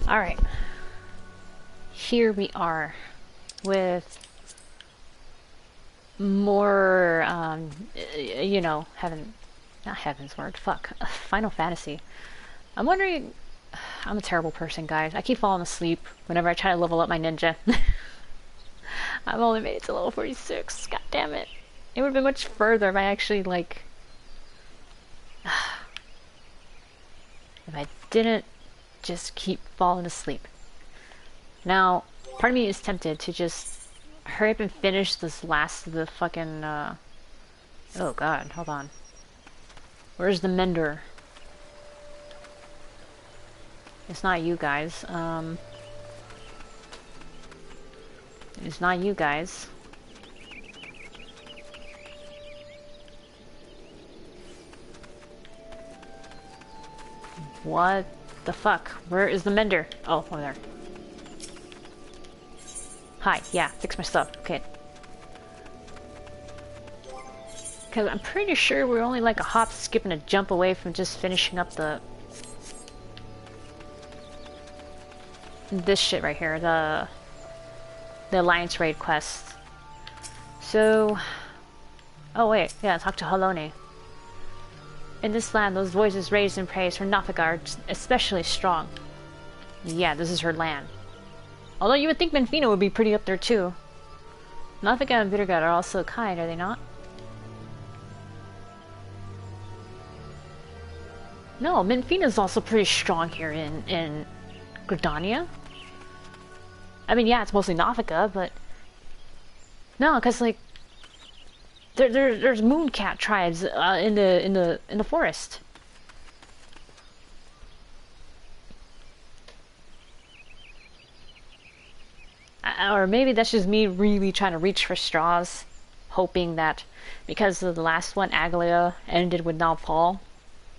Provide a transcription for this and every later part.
Alright. Here we are with more, you know, not Heavensward, fuck, Final Fantasy. I'm wondering, I'm a terrible person, guys. I keep falling asleep whenever I try to level up my ninja. I've only made it to level 46, god damn it. It would have been much further if I actually, like, if I didn't just keep falling asleep. Now, part of me is tempted to just hurry up and finish this last of the fucking, oh god, hold on. Where's the mender? It's not you guys, it's not you guys. What the fuck? Where is the mender? Oh, over there. Hi, yeah, fix my stuff. Okay. Because I'm pretty sure we're only like a hop, skip, and a jump away from just finishing up this shit right here, the Alliance Raid quest. So, oh wait, yeah, talk to Halone. In this land, those voices raised in praise for Nafika are especially strong. Yeah, this is her land. Although you would think Menfina would be pretty up there too. Nafika and Bittergut are also kind, are they not? No, Menfina's also pretty strong here in Gridania. I mean, yeah, it's mostly Nafika, but no, because like there's Mooncat tribes in the forest. Or maybe that's just me really trying to reach for straws, hoping that because of the last one, Aglia ended with Nalpal,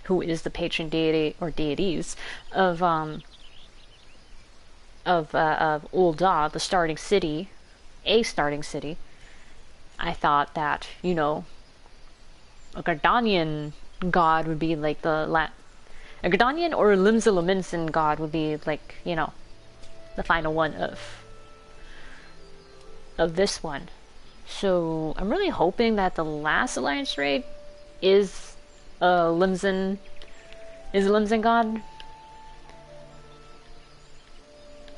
who is the patron deity or deities of Ul'dah, the starting city, a starting city. I thought that, you know, a Gardanian god would be like a Gardanian or a Limsa god would be like, you know, the final one of this one. So I'm really hoping that the last Alliance raid is a Limsan god.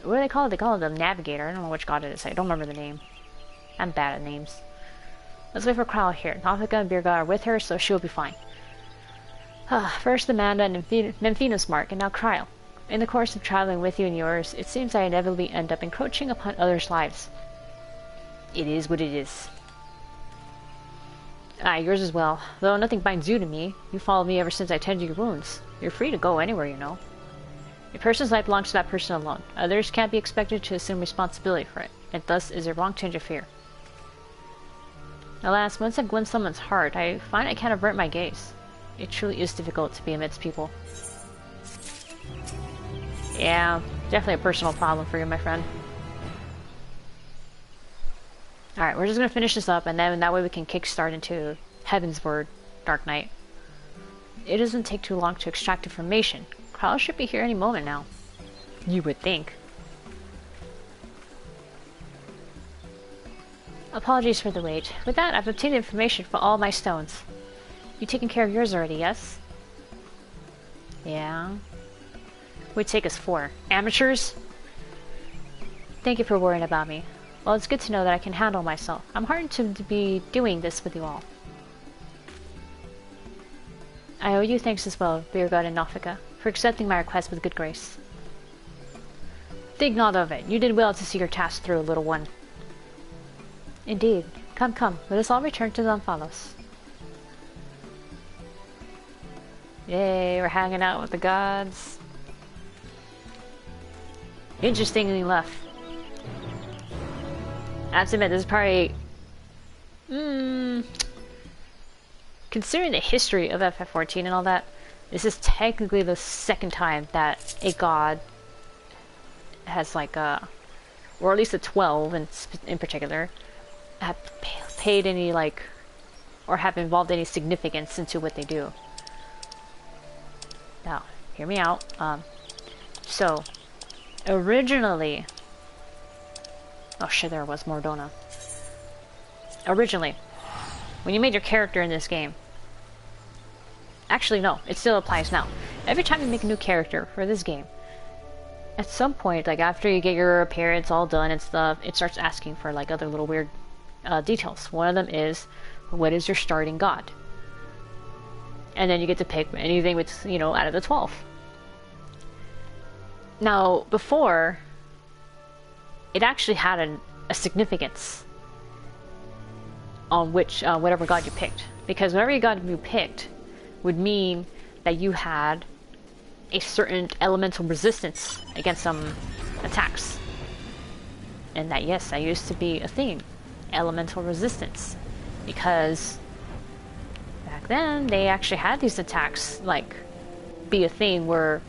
What do they call it? They call it the Navigator. I don't know which god it is. I don't remember the name. I'm bad at names. Let's wait for Kryle here. Nafika and Birga are with her, so she'll be fine. First Amanda and Menfina's mark, and now Kryle. In the course of traveling with you and yours, it seems I inevitably end up encroaching upon others' lives. It is what it is. Yours as well. Though nothing binds you to me. You followed me ever since I tended your wounds. You're free to go anywhere, you know. A person's life belongs to that person alone. Others can't be expected to assume responsibility for it. It thus is a wrong to interfere. Alas, once I've glimpsed someone's heart, I find I can't avert my gaze. It truly is difficult to be amidst people. Yeah, definitely a personal problem for you, my friend. Alright, we're just gonna finish this up, and then that way we can kickstart into Heavensward, Dark Knight. It doesn't take too long to extract information. Kryle should be here any moment now. You would think. Apologies for the wait. With that, I've obtained information for all my stones. You taken care of yours already, yes? Yeah. What'd take us for? Amateurs? Thank you for worrying about me. Well, it's good to know that I can handle myself. I'm heartened to be doing this with you all. I owe you thanks as well, Birga and Nafika, for accepting my request with good grace. Think not of it. You did well to see your task through, little one. Indeed. Come, come. Let us all return to Donphalos. Yay, we're hanging out with the gods. Interestingly enough. I have to admit, this is probably... considering the history of FF14 and all that, this is technically the second time that a god has like or at least a 12 in particular, have paid any like, or have involved any significance into what they do. Now, hear me out. So, Originally... Oh shit, there was Mordona. Originally, when you made your character in this game... Actually, no, it still applies now. Every time you make a new character for this game, at some point, like after you get your appearance all done and stuff, it starts asking for like other little weird details. One of them is, what is your starting god? And then you get to pick anything with, you know, out of the 12. Now, before, it actually had a significance on which, whatever god you picked. Because whatever god you picked would mean that you had a certain elemental resistance against some attacks. And that, yes, that used to be a thing. Elemental resistance. Because back then, they actually had these attacks, like, be a thing where,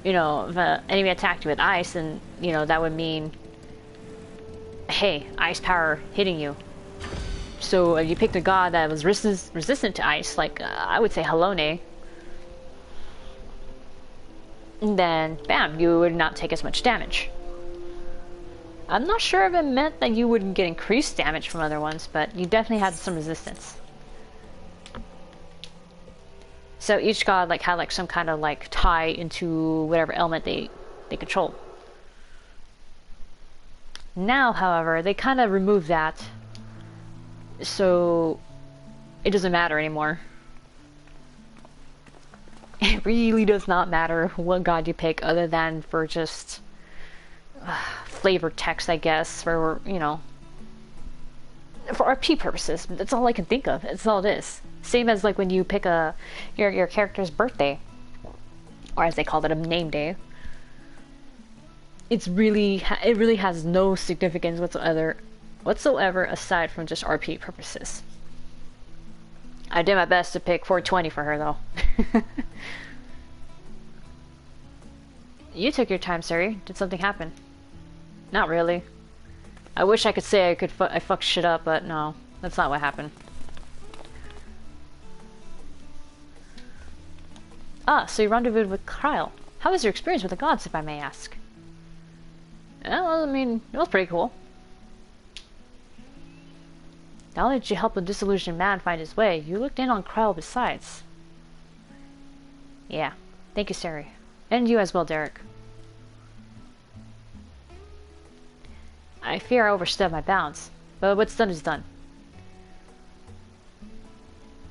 you know, if an enemy attacked you with ice, then, you know, that would mean, hey, ice power hitting you. So if you picked a god that was resistant to ice, like, I would say Halone, then, bam, you would not take as much damage. I'm not sure if it meant that you wouldn't get increased damage from other ones, but you definitely had some resistance. So each god like had like some kind of like tie into whatever element they control. Now, however, they kind of remove that, so it doesn't matter anymore. It really does not matter what god you pick, other than for just flavor text, I guess, for, you know, for RP purposes. That's all I can think of. That's all it is. Same as like when you pick your character's birthday, or as they call it, a name day. It really has no significance whatsoever aside from just RP purposes. I did my best to pick 420 for her, though. You took your time, Siri. Did something happen? Not really. I wish I could say I fucked shit up, but no. That's not what happened. Ah, so you rendezvoused with Kryle. How was your experience with the gods, if I may ask? Well, I mean, it was pretty cool. Not only did you help a disillusioned man find his way, you looked in on Kryle besides. Yeah. Thank you, Sari. And you as well, Derek. I fear I overstepped my bounds, but what's done is done.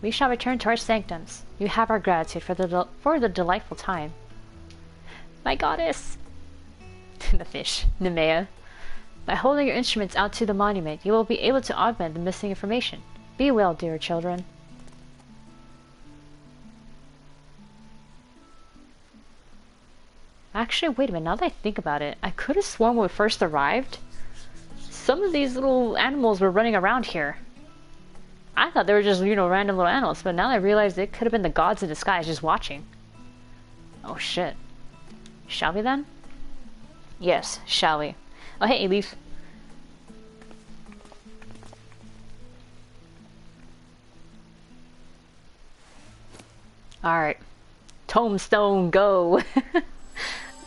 We shall return to our sanctums. You have our gratitude for the delightful time. My goddess! The fish, Nemea. By holding your instruments out to the monument, you will be able to augment the missing information. Be well, dear children. Actually, wait a minute, now that I think about it, I could have sworn when we first arrived, some of these little animals were running around here. I thought they were just, you know, random little animals, but now I realize it could have been the gods in disguise just watching. Oh shit. Shall we then? Yes, shall we? Oh hey, Leaf. Alright. Tombstone, go!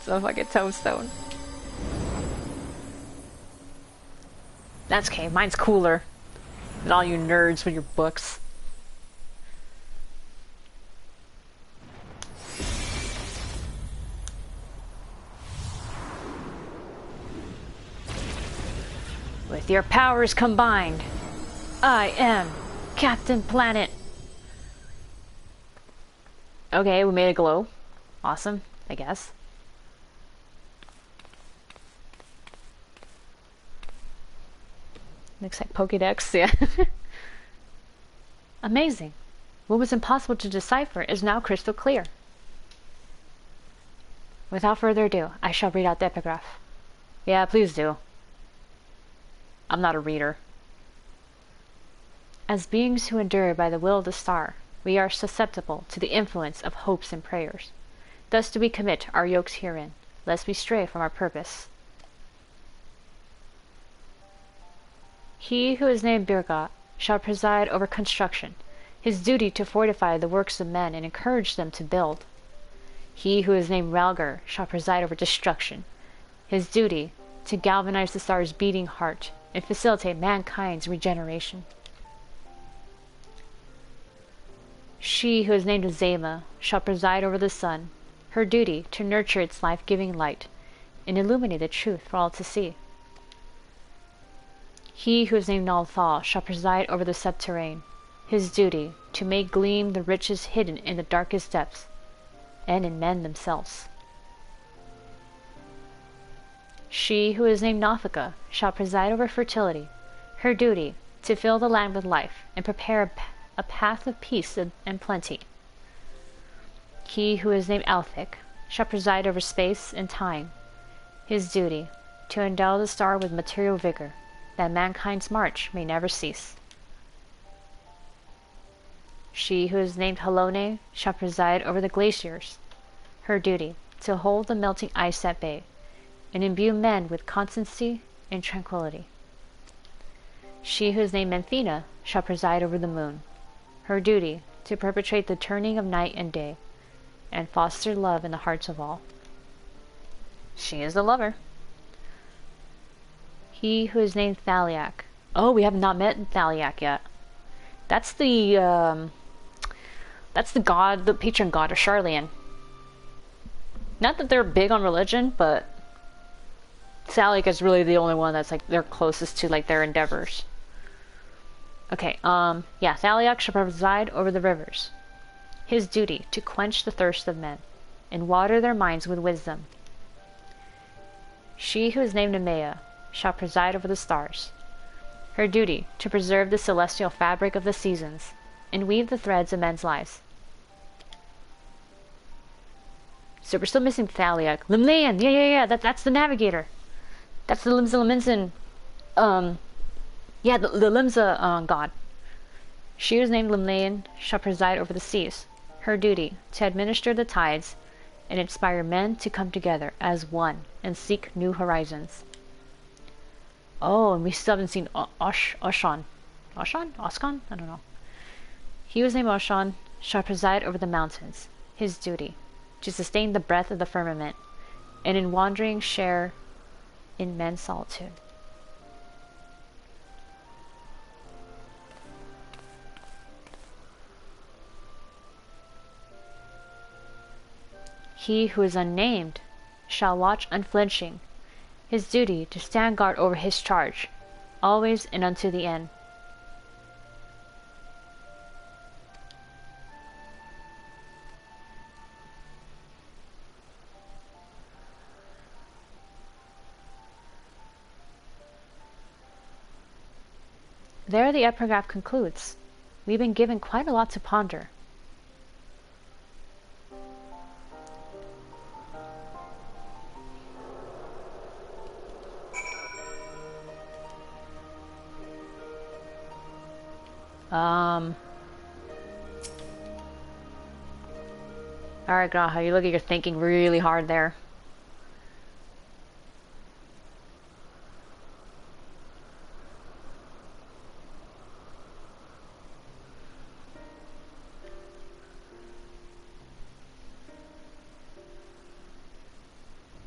So fucking tombstone. That's okay, mine's cooler than all you nerds with your books. With your powers combined, I am Captain Planet. Okay, we made a glow. Awesome, I guess. Looks like Pokédex, yeah. Amazing. What was impossible to decipher is now crystal clear. Without further ado, I shall read out the epigraph. Yeah, please do. I'm not a reader. As beings who endure by the will of the star, we are susceptible to the influence of hopes and prayers. Thus do we commit our yokes herein, lest we stray from our purpose. He who is named Birgat shall preside over construction, his duty to fortify the works of men and encourage them to build. He who is named Ralgar shall preside over destruction, His duty, to galvanize the star's beating heart and facilitate mankind's regeneration. She who is named Azema shall preside over the sun, her duty to nurture its life-giving light and illuminate the truth for all to see. He who is named Nalthal shall preside over the subterrane, his duty to make gleam the riches hidden in the darkest depths and in men themselves. She who is named Nafika shall preside over fertility, her duty to fill the land with life and prepare a path of peace and plenty. He who is named Althik shall preside over space and time, his duty to endow the star with material vigor, that mankind's march may never cease. She who is named Halone shall preside over the glaciers, her duty to hold the melting ice at bay, and imbue men with constancy and tranquility. She who is named Menthina shall preside over the moon, her duty to perpetrate the turning of night and day, and foster love in the hearts of all. She is the lover. He who is named Thaliak. Oh, we have not met Thaliak yet. That's the god, the patron god of Sharlayan. Not that they're big on religion, but Thaliak is really the only one that's like they're closest to like their endeavors. Okay, yeah, Thaliak shall preside over the rivers. His duty to quench the thirst of men and water their minds with wisdom. She who is named Nemea shall preside over the stars. Her duty to preserve the celestial fabric of the seasons and weave the threads of men's lives. So we're still missing Thaliak. Limlayan! Yeah, that's the navigator. That's the Limsa Liminsan, yeah, the Limsa god. She who is named Limlayan shall preside over the seas, her duty to administer the tides and inspire men to come together as one and seek new horizons. Oh, and we still haven't seen Oshan. Oskan? I don't know. He who is named Oshan shall preside over the mountains, his duty to sustain the breath of the firmament, and in wandering share in men's solitude. He who is unnamed shall watch unflinching, his duty to stand guard over his charge, always and unto the end. There the epigraph concludes. We've been given quite a lot to ponder. Alright, Graha, you look like you're thinking really hard there.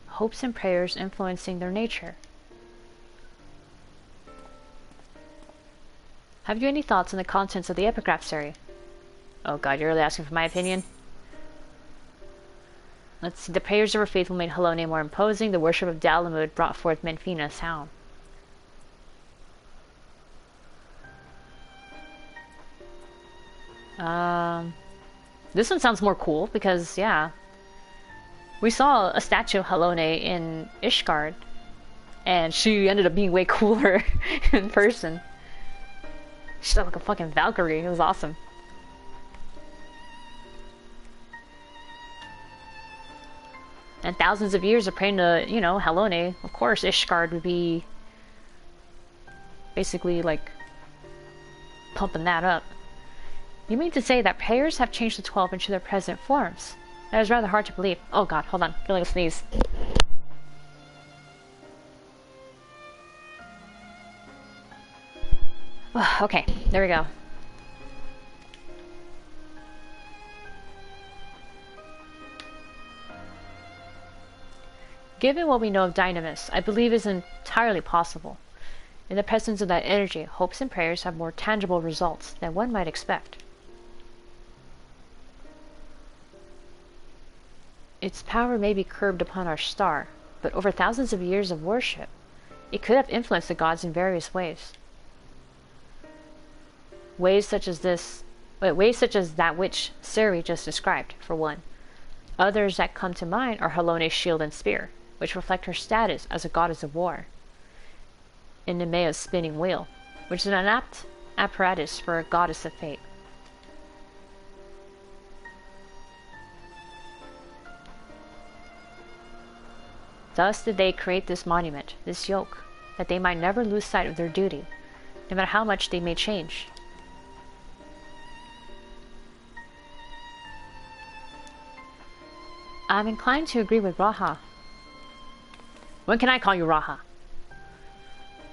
Hopes and prayers influencing their nature. Have you any thoughts on the contents of the epigraph series? Oh god, you're really asking for my opinion? Let's see. The prayers of her faithful made Halone more imposing. The worship of Dalamud brought forth Menfina's sound. This one sounds more cool because, yeah. We saw a statue of Halone in Ishgard, and she ended up being way cooler in person. She looked like a fucking Valkyrie. It was awesome. And thousands of years of praying to, you know, Halone. Of course, Ishgard would be basically, like, pumping that up. You mean to say that prayers have changed the 12 into their present forms? That is rather hard to believe. Oh god, hold on. I feel like a sneeze. Okay, there we go. Given what we know of Dynamis, I believe is entirely possible. In the presence of that energy, hopes and prayers have more tangible results than one might expect. Its power may be curbed upon our star, but over thousands of years of worship, it could have influenced the gods in various ways. Ways such as that which Seri just described, for one. Others that come to mind are Helone's shield and spear, which reflect her status as a goddess of war, and Nemea's spinning wheel, which is an apt apparatus for a goddess of fate. Thus did they create this monument, this yoke, that they might never lose sight of their duty, no matter how much they may change. I'm inclined to agree with Raha. When can I call you Raha?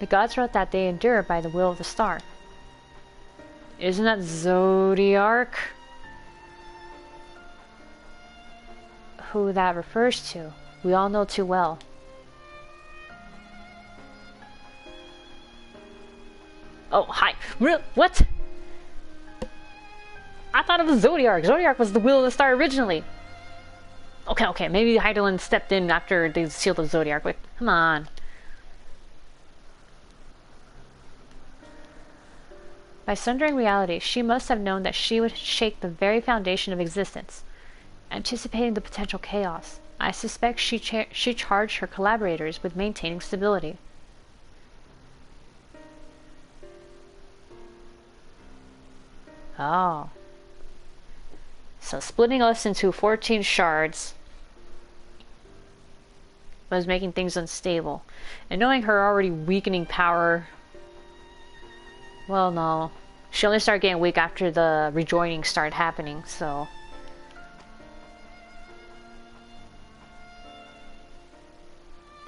The gods wrote that they endure by the will of the star. Isn't that Zodiark? Who that refers to, we all know too well. Oh, hi. What? I thought it was Zodiark. Zodiark was the will of the star originally. Okay, maybe Heidelin stepped in after they sealed the Zodiark, but come on. By sundering reality, she must have known that she would shake the very foundation of existence. Anticipating the potential chaos, I suspect she charged her collaborators with maintaining stability. Oh. So splitting us into 14 shards was making things unstable. And knowing her already weakening power... Well, no. She only started getting weak after the rejoining started happening, so...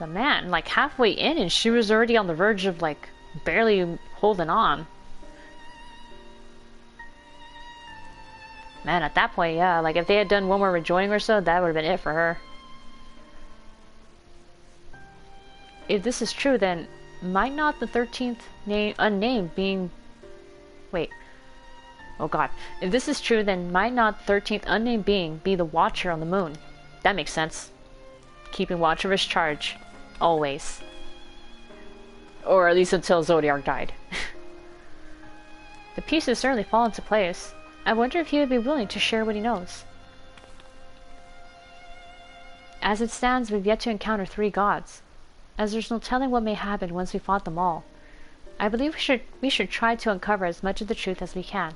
But man, like halfway in and she was already on the verge of like barely holding on. Man, at that point, yeah, like if they had done one more rejoining or so, that would have been it for her. If this is true, then might not the 13th name unnamed being... Wait. Oh god. If this is true, then might not the 13th unnamed being be the Watcher on the moon? That makes sense. Keeping watch of his charge. Always. Or at least until Zodiark died. The pieces certainly fall into place. I wonder if he would be willing to share what he knows. As it stands, we've yet to encounter 3 gods, as there's no telling what may happen once we fought them all. I believe we should try to uncover as much of the truth as we can,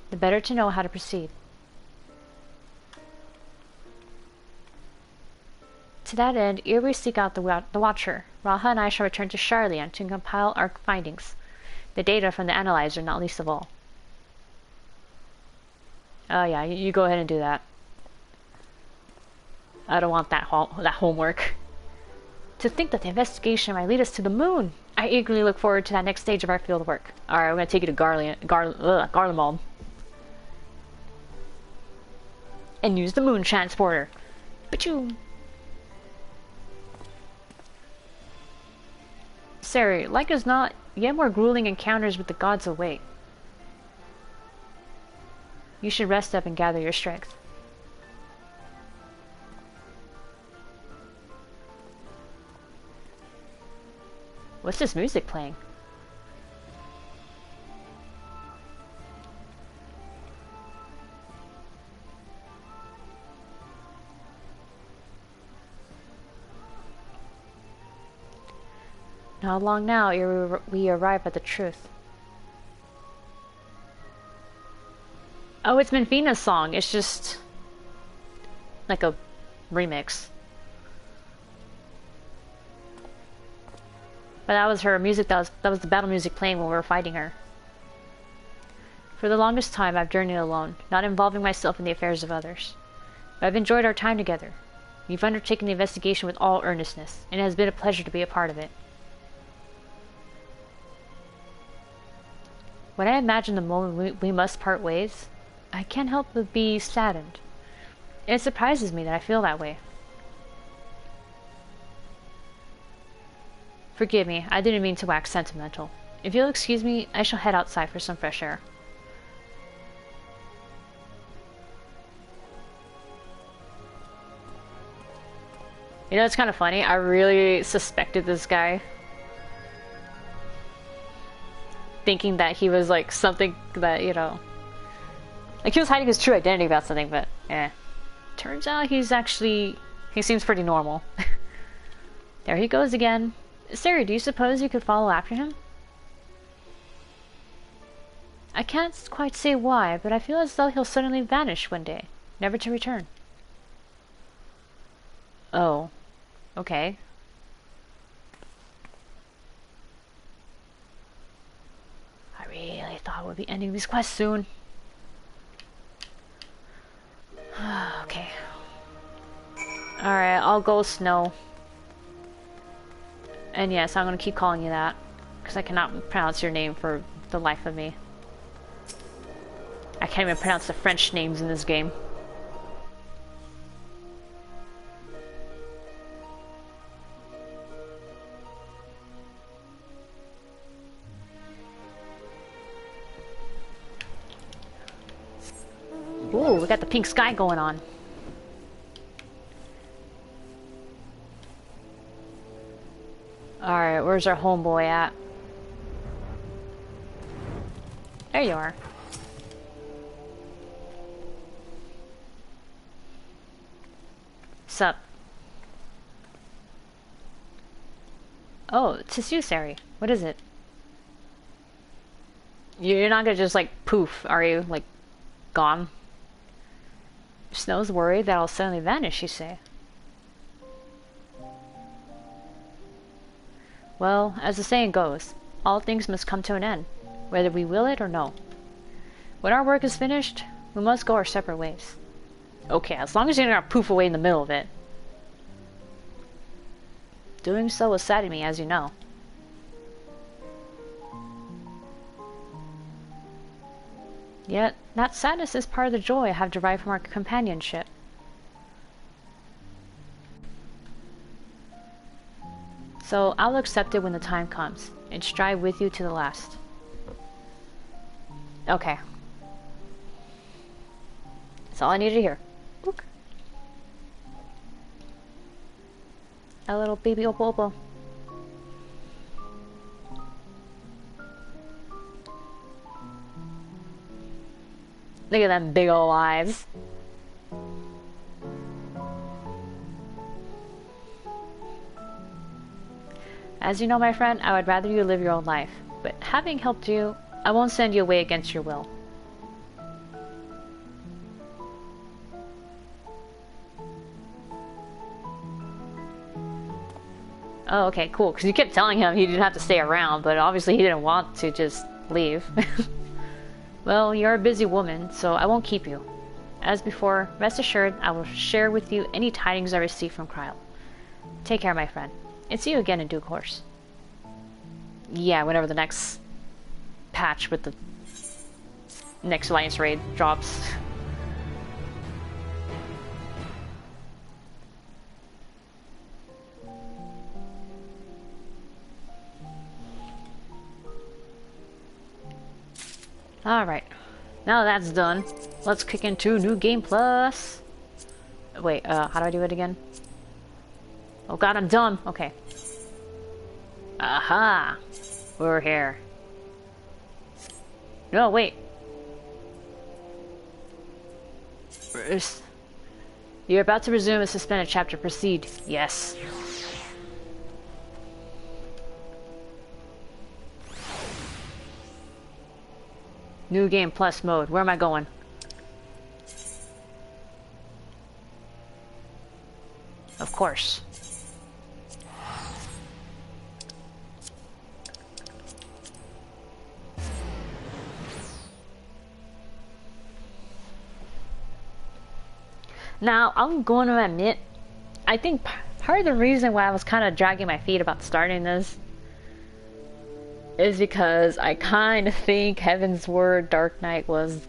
the better to know how to proceed. To that end, ere we seek out the Watcher, Raha and I shall return to Sharlayan to compile our findings, the data from the analyzer not least of all. Oh yeah, you go ahead and do that. I don't want that homework. To think that the investigation might lead us to the moon! I eagerly look forward to that next stage of our field work. Alright, we're gonna take you to Garlemald. And use the moon transporter. Ba-choom! Seri, like as not, yet more grueling encounters with the gods await. You should rest up and gather your strength. What's this music playing? Not long now ere we arrive at the truth. Oh, it's Minfina's song. It's just like a remix. But that was her music. That was the battle music playing when we were fighting her. For the longest time, I've journeyed alone, not involving myself in the affairs of others. But I've enjoyed our time together. You've undertaken the investigation with all earnestness, and it has been a pleasure to be a part of it. When I imagine the moment we must part ways, I can't help but be saddened. It surprises me that I feel that way. Forgive me, I didn't mean to wax sentimental. If you'll excuse me, I shall head outside for some fresh air. You know, it's kind of funny. I really suspected this guy. Thinking that he was like something that, you know... Like he was hiding his true identity about something, but eh. Turns out he's actually... He seems pretty normal. There he goes again. Siri, do you suppose you could follow after him? I can't quite say why, but I feel as though he'll suddenly vanish one day, never to return. Oh. Okay. I really thought we'd be ending this quest soon. Okay. Alright, I'll go Snow. And yes, I'm gonna keep calling you that. Because I cannot pronounce your name for the life of me. I can't even pronounce the French names in this game. Ooh, we got the pink sky going on. Alright, where's our homeboy at? There you are. Sup? Oh, it's you, Sari. What is it? You're not gonna just like poof, are you? Like, gone? Snow's worried that I'll suddenly vanish, you say? Well, as the saying goes, all things must come to an end, whether we will it or no. When our work is finished, we must go our separate ways. Okay, as long as you're not poof away in the middle of it. Doing so will sadden me, as you know. Yet, that sadness is part of the joy I have derived from our companionship. So, I'll accept it when the time comes, and strive with you to the last. Okay. That's all I need to hear. Book. A little baby Oppo Oppo. Look at them big ol' eyes. As you know, my friend, I would rather you live your own life. But having helped you, I won't send you away against your will. Oh, okay, cool. Because you kept telling him he didn't have to stay around, but obviously he didn't want to just leave. Well, you're a busy woman, so I won't keep you. As before, rest assured I will share with you any tidings I receive from Cryle. Take care, my friend, and see you again in due course. Yeah, whenever the next patch with the next Alliance raid drops. Alright, now that's done, let's kick into New Game Plus. Wait, how do I do it again? Oh god, I'm dumb. Okay. Aha! We're here. No, wait. You're about to resume a suspended chapter. Proceed. Yes. New Game Plus mode. Where am I going? Of course. Now, I'm going to admit, I think part of the reason why I was kind of dragging my feet about starting this is because I kind of think Heavensward Dark Knight was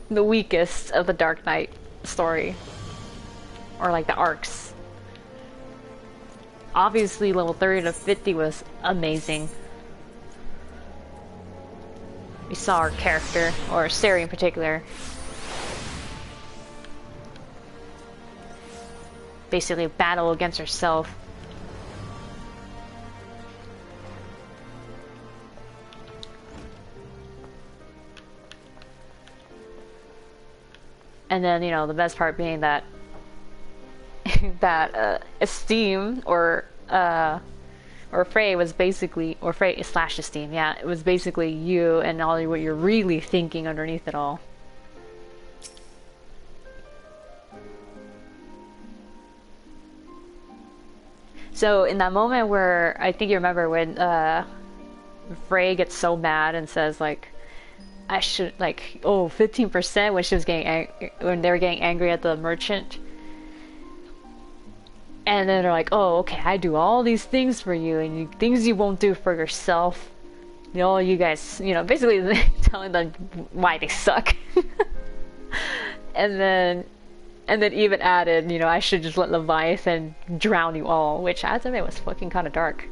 the weakest of the Dark Knight story. Or like the arcs. obviously level 30 to 50 was amazing. We saw our character, or Sari in particular, basically battle against herself. And then, you know, the best part being that that Esteem or Frey was basically, or Frey slash Esteem, yeah, it was basically you and all what you're really thinking underneath it all. So in that moment where, I think you remember when Frey gets so mad and says like, I should, like, oh, 15% when she was getting when they were getting angry at the merchant. And then they're like, oh, okay, I do all these things for you, and things you won't do for yourself. You know, you guys, you know, basically telling them why they suck. and then even added, you know, I should just let Leviathan drown you all, which I admit was fucking kind of dark.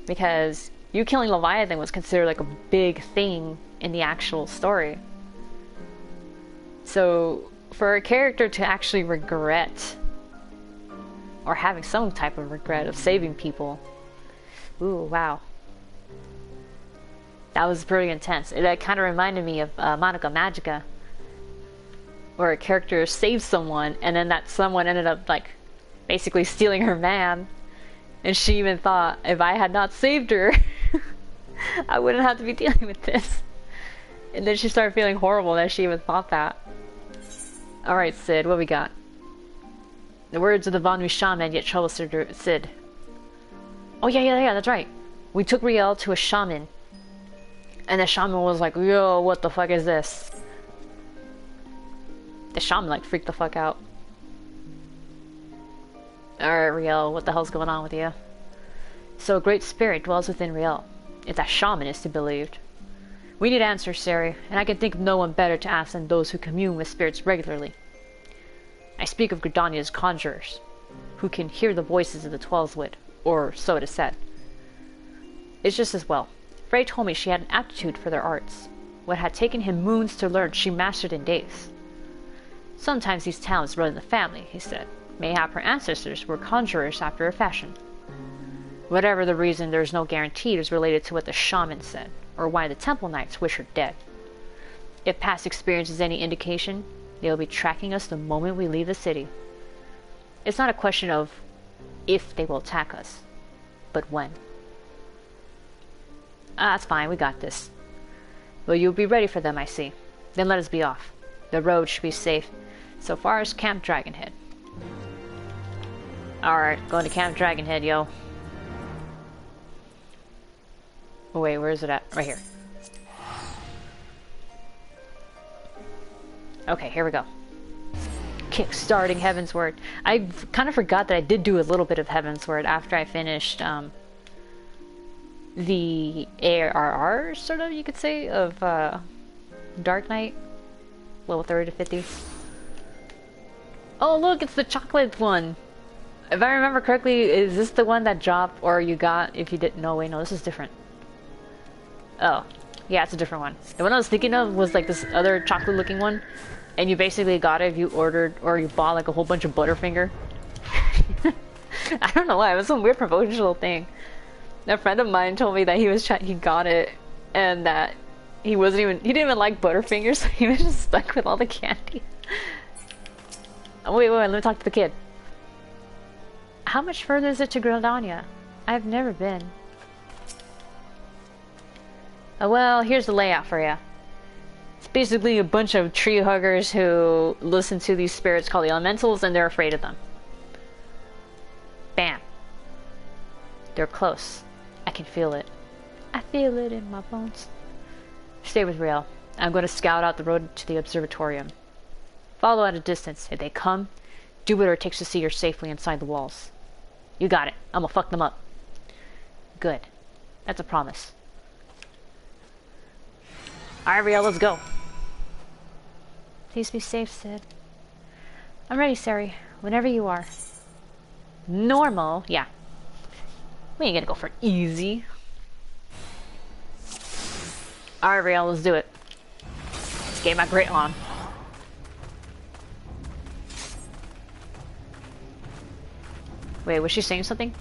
Because you killing Leviathan was considered like a big thing in the actual story. So for a character to actually regret, or having some type of regret of saving people, ooh, wow. That was pretty intense. It kind of reminded me of Monica Magica, where a character saved someone, and then that someone ended up like basically stealing her man, and she even thought, if I had not saved her, I wouldn't have to be dealing with this. And then she started feeling horrible that she even thought that. Alright, Sid, what we got? The words of the Vanwi shaman, yet trouble Sid. Oh yeah, that's right. We took Riel to a shaman. And the shaman was like, yo, what the fuck is this? The shaman like freaked the fuck out. Alright, Riel, what the hell's going on with you? So a great spirit dwells within Riel. It's a shaman is to be believed. We need answers, Sari, and I can think of no one better to ask than those who commune with spirits regularly. I speak of Gridania's conjurers, who can hear the voices of the Twelveswood, or so it is said. It's just as well. Frey told me she had an aptitude for their arts. What had taken him moons to learn, she mastered in days. Sometimes these talents run in the family, he said. Mayhap her ancestors were conjurers after a fashion. Whatever the reason, there is no guarantee it is related to what the shaman said, or why the temple knights wish her dead. If past experience is any indication, they will be tracking us the moment we leave the city. It's not a question of if they will attack us, but when. That's fine, we got this. Well, you'll be ready for them, I see. Then let us be off. The road should be safe, so far as Camp Dragonhead. Alright, going to Camp Dragonhead, yo. Oh wait, where is it at? Right here. Okay, here we go. Kickstarting Heavensward. I kind of forgot that I did do a little bit of Heavensward after I finished the ARR, sort of, you could say, of Dark Knight. Level 30 to 50. Oh look, it's the chocolate one! If I remember correctly, is this the one that dropped, or you got, if you didn't know, wait, no, this is different. Oh, yeah, it's a different one. The one I was thinking of was like this other chocolate looking one, and you basically got it if you ordered, or you bought like a whole bunch of Butterfinger. I don't know why, it was some weird promotional thing. A friend of mine told me that he got it, and that he didn't even like Butterfingers, so he was just stuck with all the candy. Oh, wait, let me talk to the kid. How much further is it to Gridania? I've never been. Oh, well, here's the layout for you. It's basically a bunch of tree huggers who listen to these spirits called the elementals, and they're afraid of them. Bam. They're close. I can feel it. I feel it in my bones. Stay with Riel. I'm going to scout out the road to the observatorium. Follow at a distance. If they come, do whatever it takes to see you're safely inside the walls. You got it. I'm gonna fuck them up. Good. That's a promise. Alright, Riel, let's go. Please be safe, Sid. I'm ready, Sari. Whenever you are. Normal? Yeah. We ain't gonna go for easy. Alright, Riel, let's do it. Let's get my grit on. Wait, was she saying something?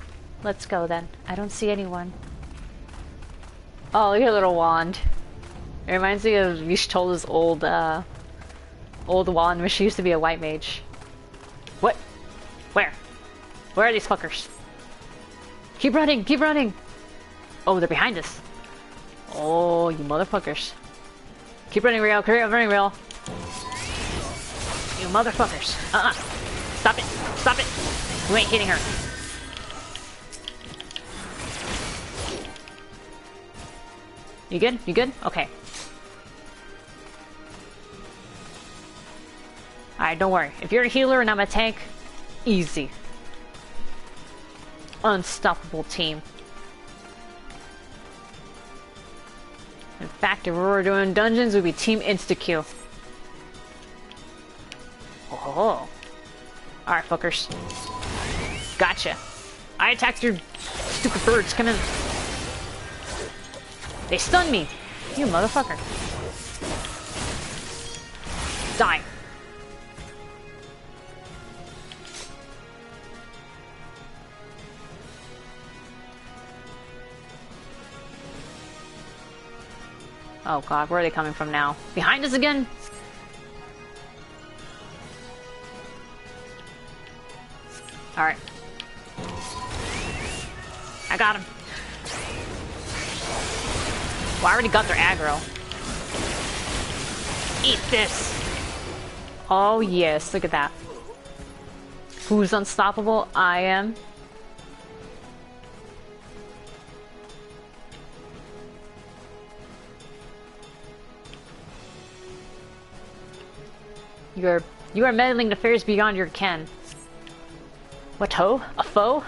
Let's go then. I don't see anyone. Oh, look at her little wand. It reminds me of Vishtola's old wand where she used to be a white mage. What? Where? Where are these fuckers? Keep running! Keep running! Oh, they're behind us. Oh, you motherfuckers. Keep running, Riel. Keep running, Riel. You motherfuckers. Stop it. Stop it. You ain't hitting her. You good? You good? Okay. Alright, don't worry. If you're a healer and I'm a tank, easy. Unstoppable team. In fact, if we were doing dungeons, it would be Team Insta-Q. Oh. Alright, fuckers. Gotcha. I attacked your stupid birds. Come in. They stunned me. You motherfucker. Die. Oh god, where are they coming from now? Behind us again? Alright. I got him. Well, I already got their aggro. Eat this! Oh yes, look at that. Who's unstoppable? I am. You are meddling in affairs beyond your ken. What ho? A foe?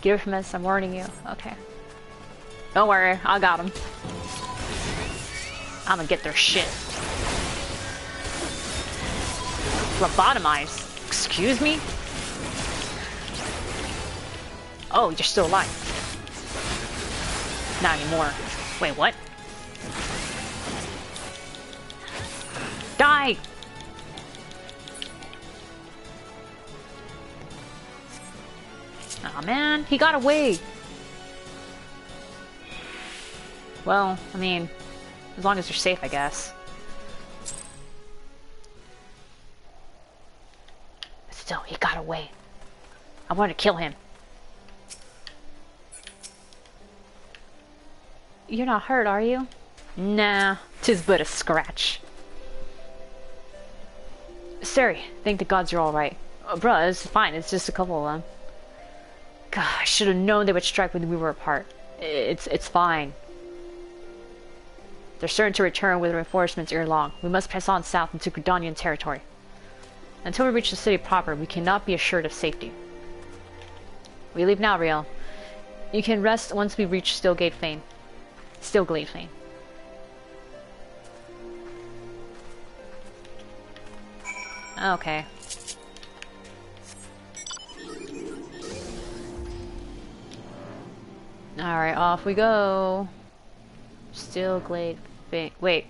Get from us, I'm warning you. Okay. Don't worry, I got him. I'm gonna get their shit. Lobotomize? Excuse me? Oh, you're still alive. Not anymore. Wait, what? Die! Aw, man, he got away! Well, I mean, as long as you're safe, I guess. But still, he got away. I want to kill him. You're not hurt, are you? Nah, 'tis but a scratch. Sari, thank the gods you're alright. Oh, bruh, it's fine, it's just a couple of them. God, I should have known they would strike when we were apart. It's fine. They're certain to return with reinforcements ere long. We must press on south into Gridanian territory. Until we reach the city proper, we cannot be assured of safety. We leave now, Riel. You can rest once we reach Stillglade Fane. Okay. Alright, off we go. Stillglade Fane. Wait.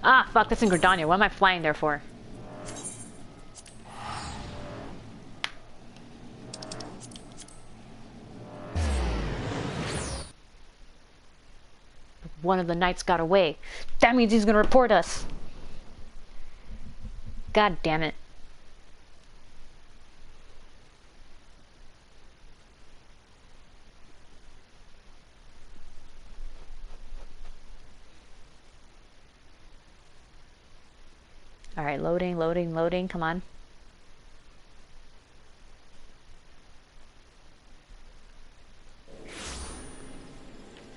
Ah, fuck, that's in Gridania. What am I flying there for? One of the knights got away. That means he's gonna report us. God damn it. Alright, loading, come on.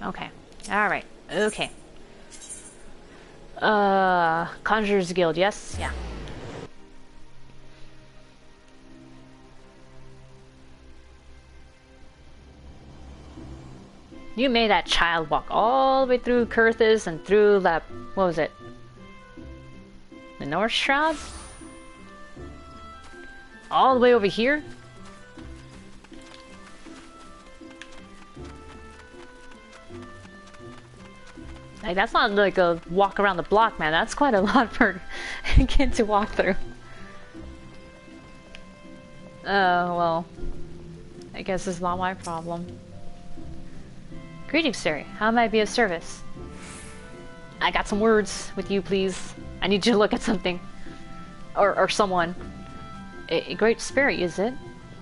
Okay. Alright, okay. Conjurer's Guild, yes? Yeah. You made that child walk all the way through Kurthis and through that, what was it? The North Shroud? All the way over here? Like, that's not like a walk around the block, man. That's quite a lot for a kid to walk through. Oh, well. I guess it's not my problem. Greetings, sir. How may I be of service? I got some words with you, please. I need you to look at something. Or someone. A great spirit, is it?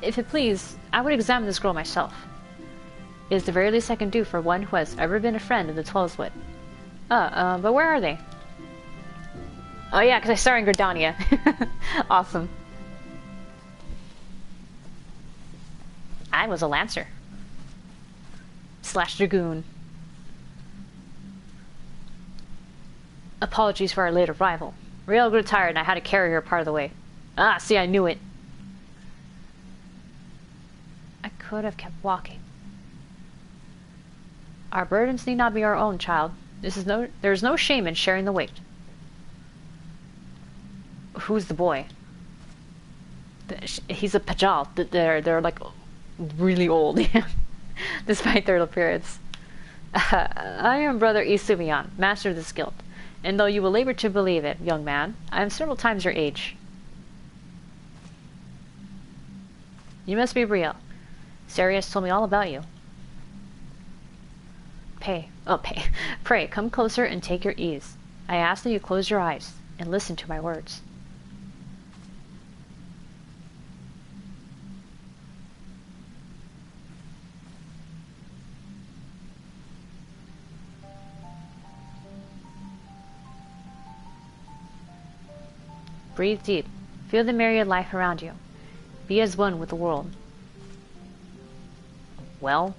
If it please, I would examine this girl myself. It is the very least I can do for one who has ever been a friend of the Twelveswood. But where are they? Oh yeah, because I star in Gridania. Awesome. I was a Lancer. / Dragoon. Apologies for our late arrival. Riel grew tired and I had to carry her part of the way. Ah, see, I knew it. I could have kept walking. Our burdens need not be our own, child. There's no shame in sharing the weight. Who's the boy? He's a Pajal. They're like really old, despite their appearance. I am Brother Isumiyan, master of this guild. And though you will labor to believe it, young man, I am several times your age. You must be Riel. Sarius told me all about you. Pray, come closer and take your ease. I ask that you close your eyes and listen to my words. Breathe deep. Feel the myriad life around you. Be as one with the world. Well?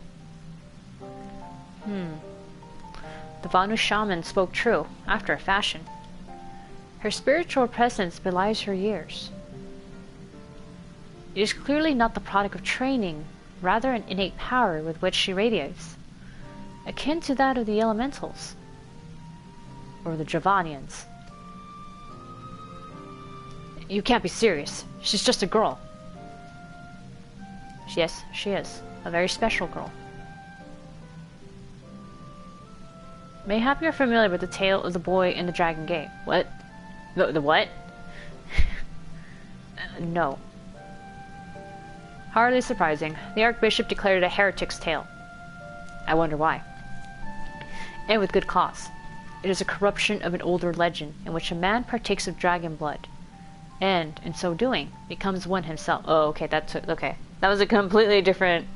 The Vanu shaman spoke true, after a fashion. Her spiritual presence belies her years. It is clearly not the product of training, rather an innate power with which she radiates, akin to that of the elementals, or the Javanians. You can't be serious. She's just a girl. Yes, she is. A very special girl. Mayhap you're familiar with the tale of the boy in the Dragon Gate. What? The what? No. Hardly surprising. The Archbishop declared it a heretic's tale. I wonder why. And with good cause. It is a corruption of an older legend in which a man partakes of dragon blood, and, in so doing, becomes one himself. Oh, okay, okay. That was a completely different...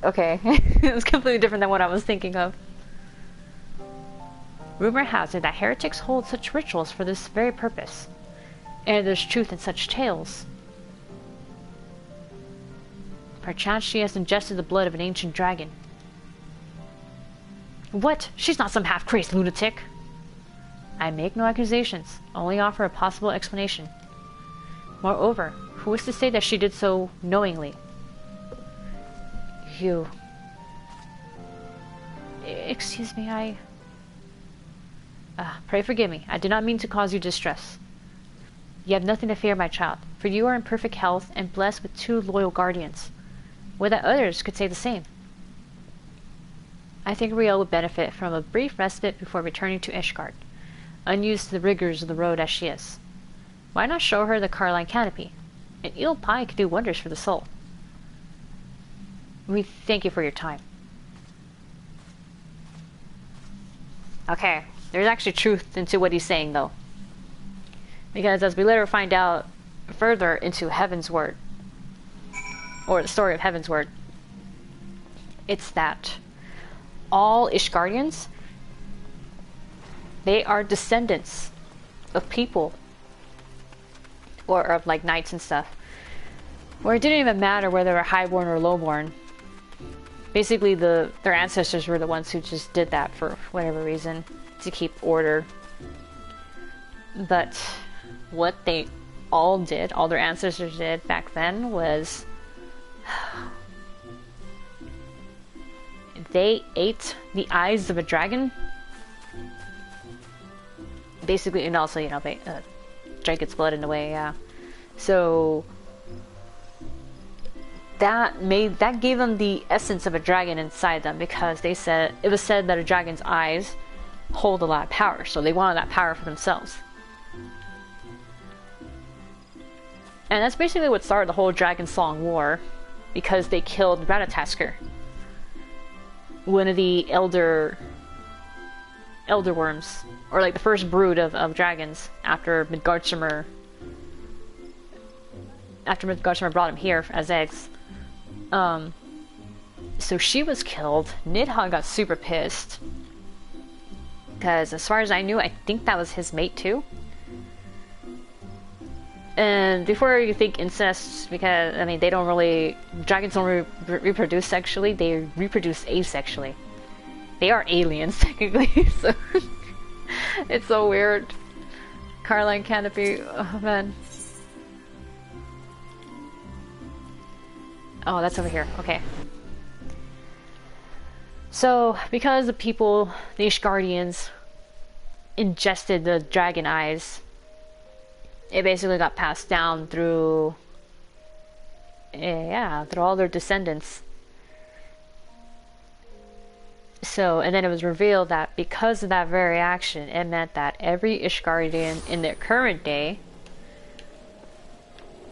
okay. It was completely different than what I was thinking of. Rumor has it that heretics hold such rituals for this very purpose. And there's truth in such tales. Perchance she has ingested the blood of an ancient dragon. What? She's not some half-crazed lunatic! I make no accusations, only offer a possible explanation. Moreover, who is to say that she did so knowingly? You... Excuse me, pray forgive me. I did not mean to cause you distress. You have nothing to fear, my child, for you are in perfect health and blessed with 2 loyal guardians. Would that others could say the same. I think Riel would benefit from a brief respite before returning to Ishgard, unused to the rigors of the road as she is. Why not show her the Carline canopy? An eel pie could do wonders for the soul. We thank you for your time. Okay, there's actually truth into what he's saying, though. Because as we later find out further into Heavensward, or the story of Heavensward, it's that all Ishgardians, they are descendants of people, or of like knights and stuff, where it didn't even matter whether they were highborn or lowborn. Basically, their ancestors were the ones who just did that for whatever reason, to keep order. But what they all did, all their ancestors did back then, was they ate the eyes of a dragon. Basically, and also, you know, drank its blood in a way, yeah. So that gave them the essence of a dragon inside them, because it was said that a dragon's eyes hold a lot of power, so they wanted that power for themselves. And that's basically what started the whole Dragon Song War, because they killed Ratatoskr, one of the elder worms, or like the first brood of dragons after Midgardsormr brought him here as eggs. So she was killed. Nidhogg got super pissed, because as far as I knew, I think that was his mate too. And before you think incest, because I mean dragons don't reproduce sexually, they reproduce asexually. They are aliens technically, so it's so weird. Carline Canopy, oh man. Oh, that's over here, okay. So, because the people, the Ishgardians, ingested the dragon eyes, it basically got passed down through all their descendants. So, and then it was revealed that because of that very action, it meant that every Ishgardian in their current day,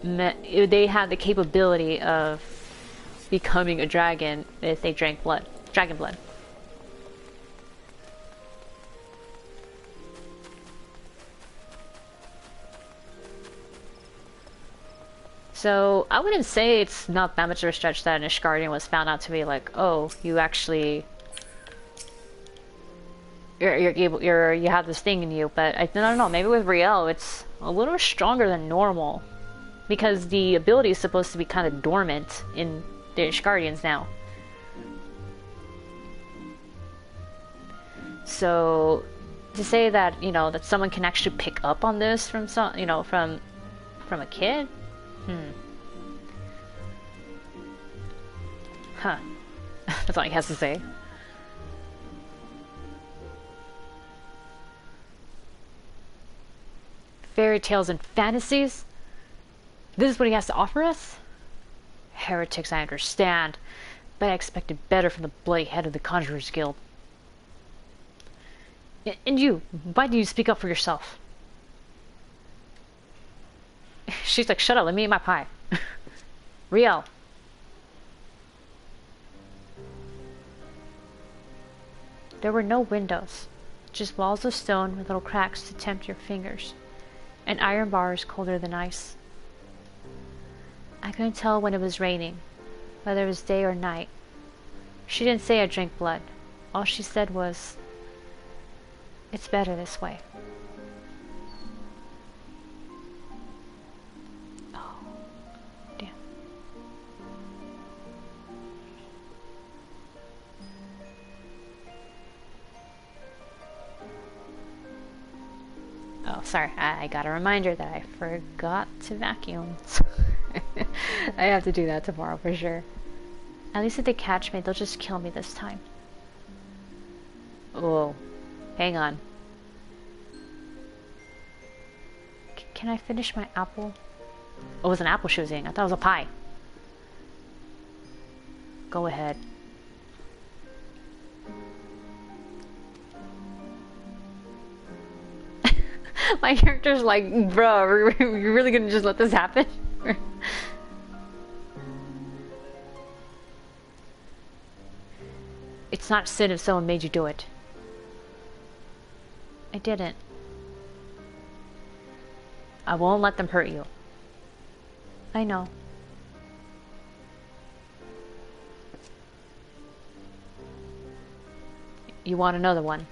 they had the capability of becoming a dragon if they drank dragon blood. So I wouldn't say it's not that much of a stretch that an Ishgardian was found out to be like, oh, you actually you have this thing in you, but I don't know, maybe with Riel it's a little stronger than normal, because the ability is supposed to be kind of dormant in the Ishgardians now. So to say that, you know, that someone can actually pick up on this from some, you know, from a kid. Huh. That's all he has to say. Fairy tales and fantasies? This is what he has to offer us? Heretics, I understand, but I expected better from the bloody head of the Conjurers Guild. And you, why do you speak up for yourself? She's like, shut up, let me eat my pie. Riel. There were no windows, just walls of stone with little cracks to tempt your fingers, and iron bars colder than ice. I couldn't tell when it was raining, whether it was day or night. She didn't say I drank blood. All she said was, "It's better this way." Oh, damn. Oh, sorry. I got a reminder that I forgot to vacuum. I have to do that tomorrow for sure. At least if they catch me, they'll just kill me this time. Oh, hang on. Can I finish my apple? Oh, it was an apple she was eating. I thought it was a pie. Go ahead. My character's like, bro, you're really gonna just let this happen? It's not sin if someone made you do it. I didn't. I won't let them hurt you. I know. You want another one?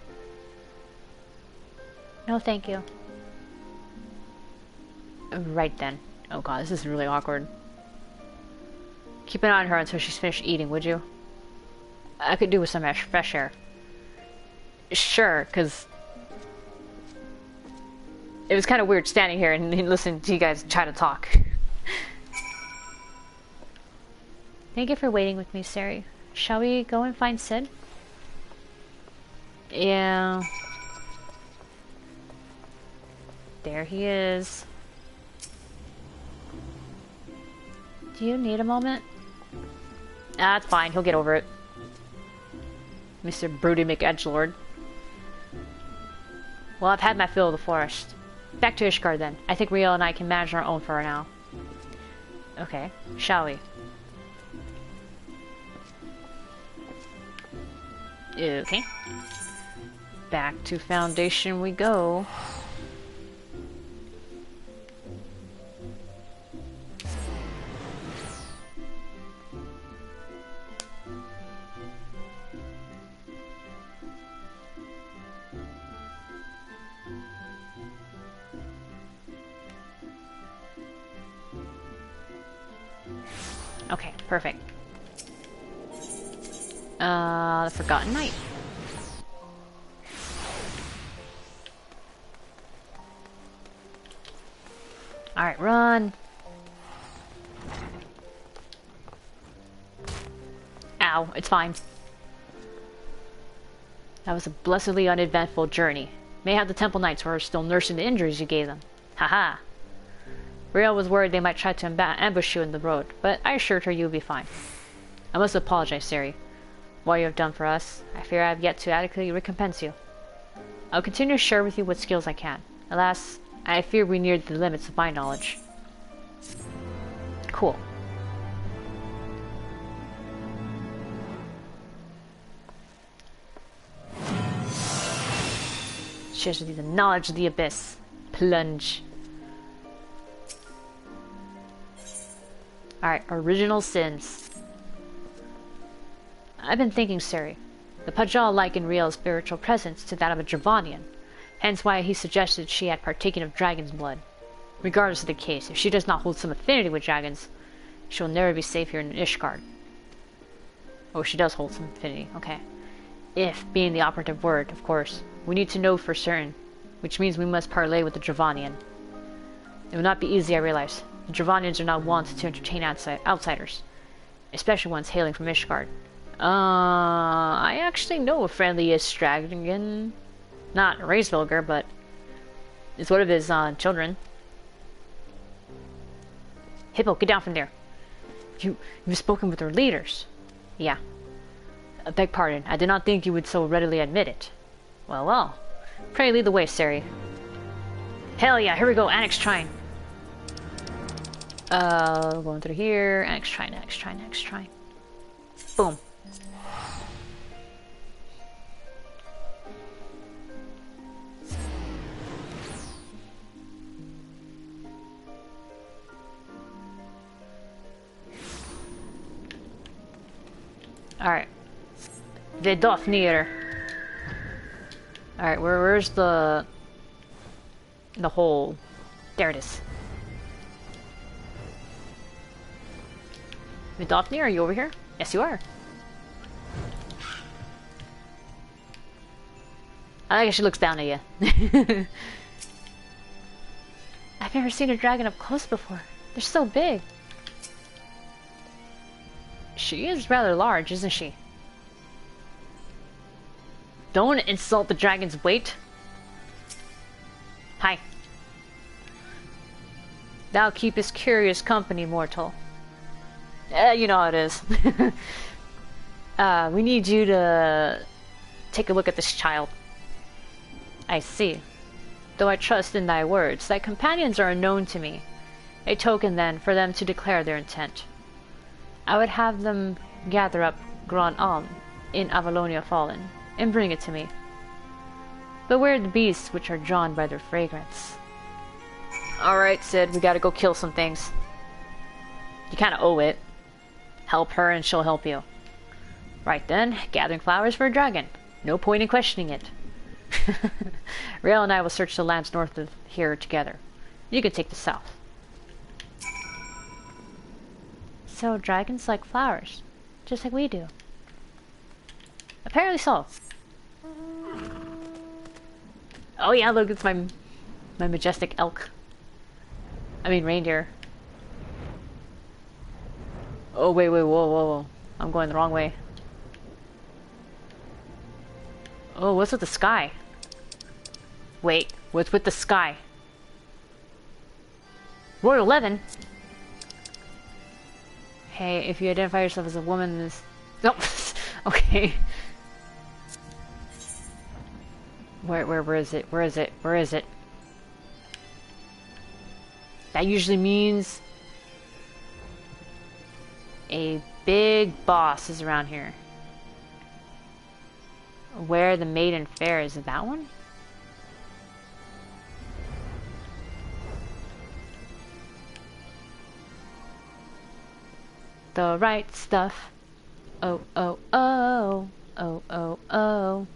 No, thank you. Right then. Oh god, this is really awkward. Keep an eye on her until she's finished eating, would you? I could do with some fresh air. Sure, because it was kind of weird standing here and listening to you guys try to talk. Thank you for waiting with me, Sari. Shall we go and find Sid? Yeah. There he is. Do you need a moment? Ah, it's fine. He'll get over it. Mr. Broody McEdgelord. Well, I've had my fill of the forest. Back to Ishgard then. I think Rio and I can manage our own for now. Okay, shall we? Okay. Back to Foundation we go. Okay, perfect. The Forgotten Knight. Alright, run! Ow, it's fine. That was a blessedly uneventful journey. Mayhap the Temple Knights were still nursing the injuries you gave them. Haha! Riel was worried they might try to ambush you in the road, but I assured her you would be fine. I must apologize, Siri. What you have done for us, I fear I have yet to adequately recompense you. I'll continue to share with you what skills I can. Alas, I fear we neared the limits of my knowledge. Cool. Shares with you the knowledge of the abyss. Plunge. Alright, original sins. I've been thinking, Siri. The Pajal likened Riel's spiritual presence to that of a Dravanian, hence why he suggested she had partaken of dragon's blood. Regardless of the case, if she does not hold some affinity with dragons, she will never be safe here in Ishgard. Oh, she does hold some affinity, okay. If being the operative word, of course. We need to know for certain, which means we must parley with the Dravanian. It will not be easy, I realize. The Dravanians are not wont to entertain outsiders, especially ones hailing from Ishgard. I actually know a friendliest dragon. Not Raisvilger, but it's one of his children. Hippo, get down from there. You've spoken with their leaders. Yeah. I beg pardon. I did not think you would so readily admit it. Well, well. Pray lead the way, Sari. Hell yeah, here we go. Annex Shrine. Going through here. Annex Shrine, Annex Shrine, Annex Shrine. Boom. Alright. Vedofnir. Alright, where's the hole? There it is. Vedofnir, are you over here? Yes, you are. I guess she looks down at you. I've never seen a dragon up close before. They're so big. She is rather large, isn't she? Don't insult the dragon's weight. Hi. Thou keepest curious company, mortal. You know how it is. We need you to take a look at this child. I see. Though I trust in thy words, thy companions are unknown to me. A token, then, for them to declare their intent. I would have them gather up Grand Alm in Avalonia Fallen, and bring it to me. Beware the beasts which are drawn by their fragrance. Alright, Sid, we gotta go kill some things. You kinda owe it. Help her and she'll help you. Right then, gathering flowers for a dragon. No point in questioning it. Rael and I will search the lands north of here together. You can take the south. So dragons like flowers, just like we do. Apparently so. Oh yeah, look, it's my majestic elk. I mean reindeer. Oh wait, whoa. I'm going the wrong way. Oh, what's with the sky? Wait, what's with the sky? Royal 11? Okay, if you identify yourself as a woman, this... Nope. Okay. Where is it? Where is it? Where is it? That usually means a big boss is around here. Where the maiden fair is it that one? The right stuff. Oh, oh, oh. Oh, oh, oh.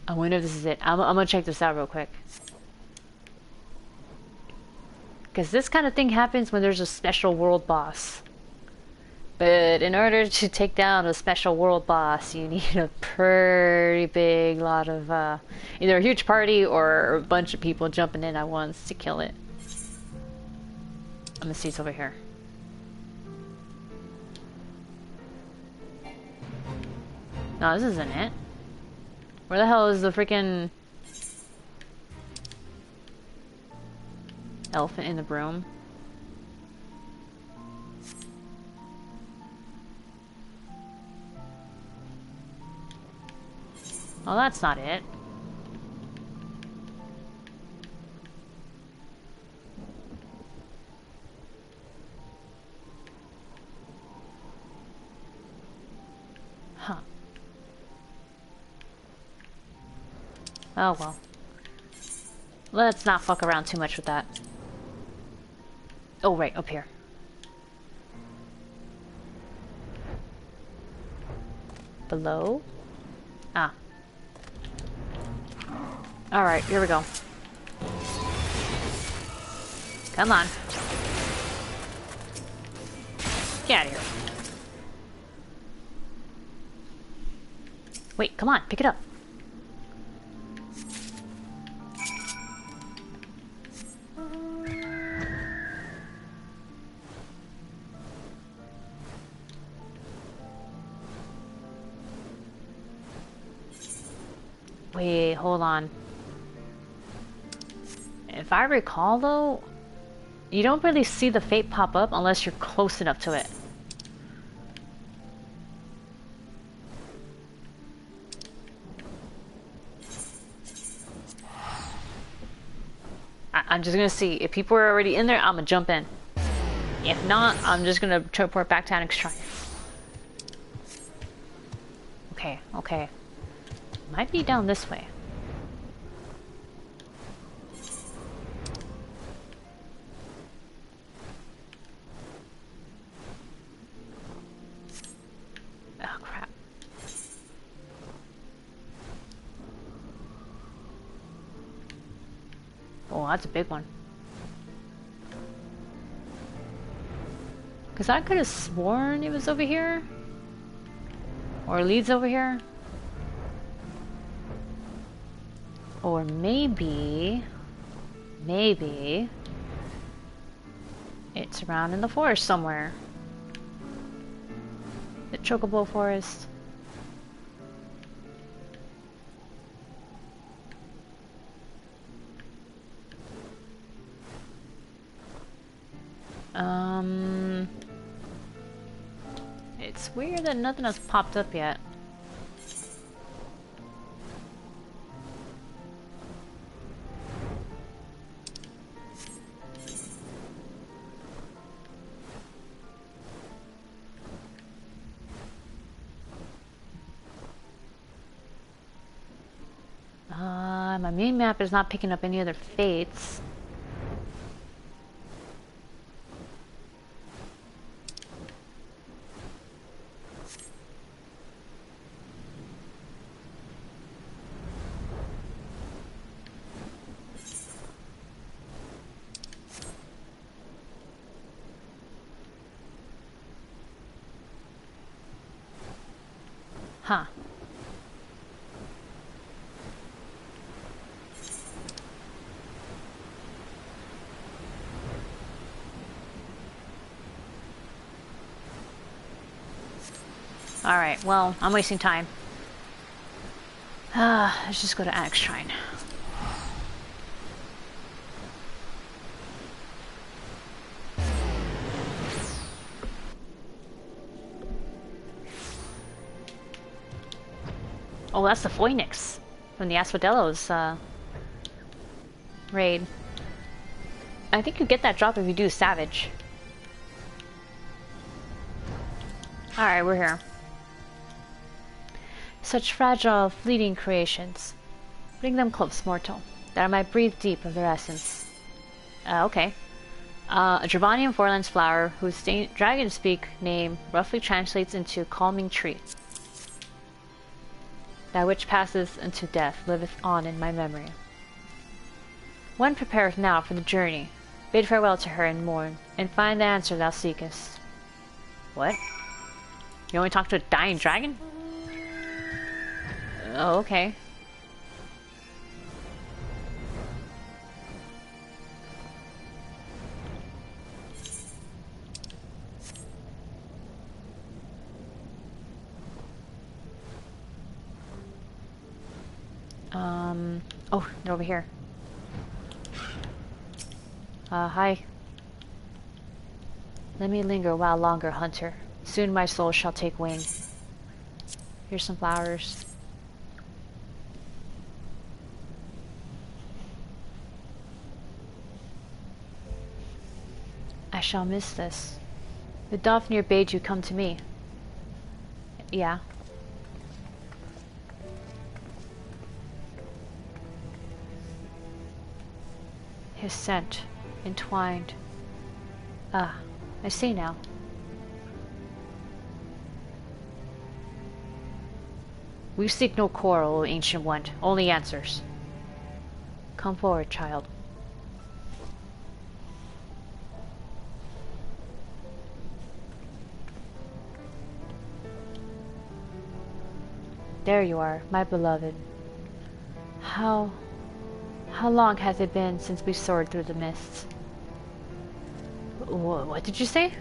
I wonder if this is it. I'm gonna check this out real quick. Because this kind of thing happens when there's a special world boss. But in order to take down a special world boss, you need a pretty big lot of, either a huge party or a bunch of people jumping in at once to kill it. I'm gonna see it's over here. No, this isn't it. Where the hell is the freaking elephant in the broom? Oh, that's not it. Huh. Oh well. Let's not fuck around too much with that. Oh, right, up here. Below? Ah. Alright, here we go. Come on. Get out of here. Wait, come on, pick it up. Wait, hold on. If I recall though, you don't really see the fate pop up unless you're close enough to it. I'm just gonna see. If people are already in there, I'm gonna jump in. If not, I'm just gonna teleport back to Annex Shrine. Okay, okay. Might be down this way. Oh crap. Oh, that's a big one. Because I could have sworn it was over here. Or leads over here. Or maybe it's around in the forest somewhere. The Chocobo Forest. It's weird that nothing has popped up yet. My main map is not picking up any other fates. Huh. Alright, well, I'm wasting time. Let's just go to Axe Shrine. Oh, that's the Phoenix from the Asphodelos raid. I think you get that drop if you do Savage. Alright, we're here. Such fragile, fleeting creations. Bring them close, mortal, that I might breathe deep of their essence. Okay. A Dravanian four-lens flower whose dragon-speak name roughly translates into calming tree. That which passeth into death liveth on in my memory. One prepareth now for the journey. Bid farewell to her and mourn, and find the answer thou seekest. What? You only talk to a dying dragon? Oh, okay. Oh, they're over here. Hi. Let me linger a while longer, hunter. Soon my soul shall take wing. Here's some flowers. I shall miss this. The Dofnir bade you come to me. Yeah. His scent, entwined. Ah, I see now. We seek no quarrel, O Ancient One, only answers. Come forward, child. There you are, my beloved. How long hath it been since we soared through the mists? What did you say?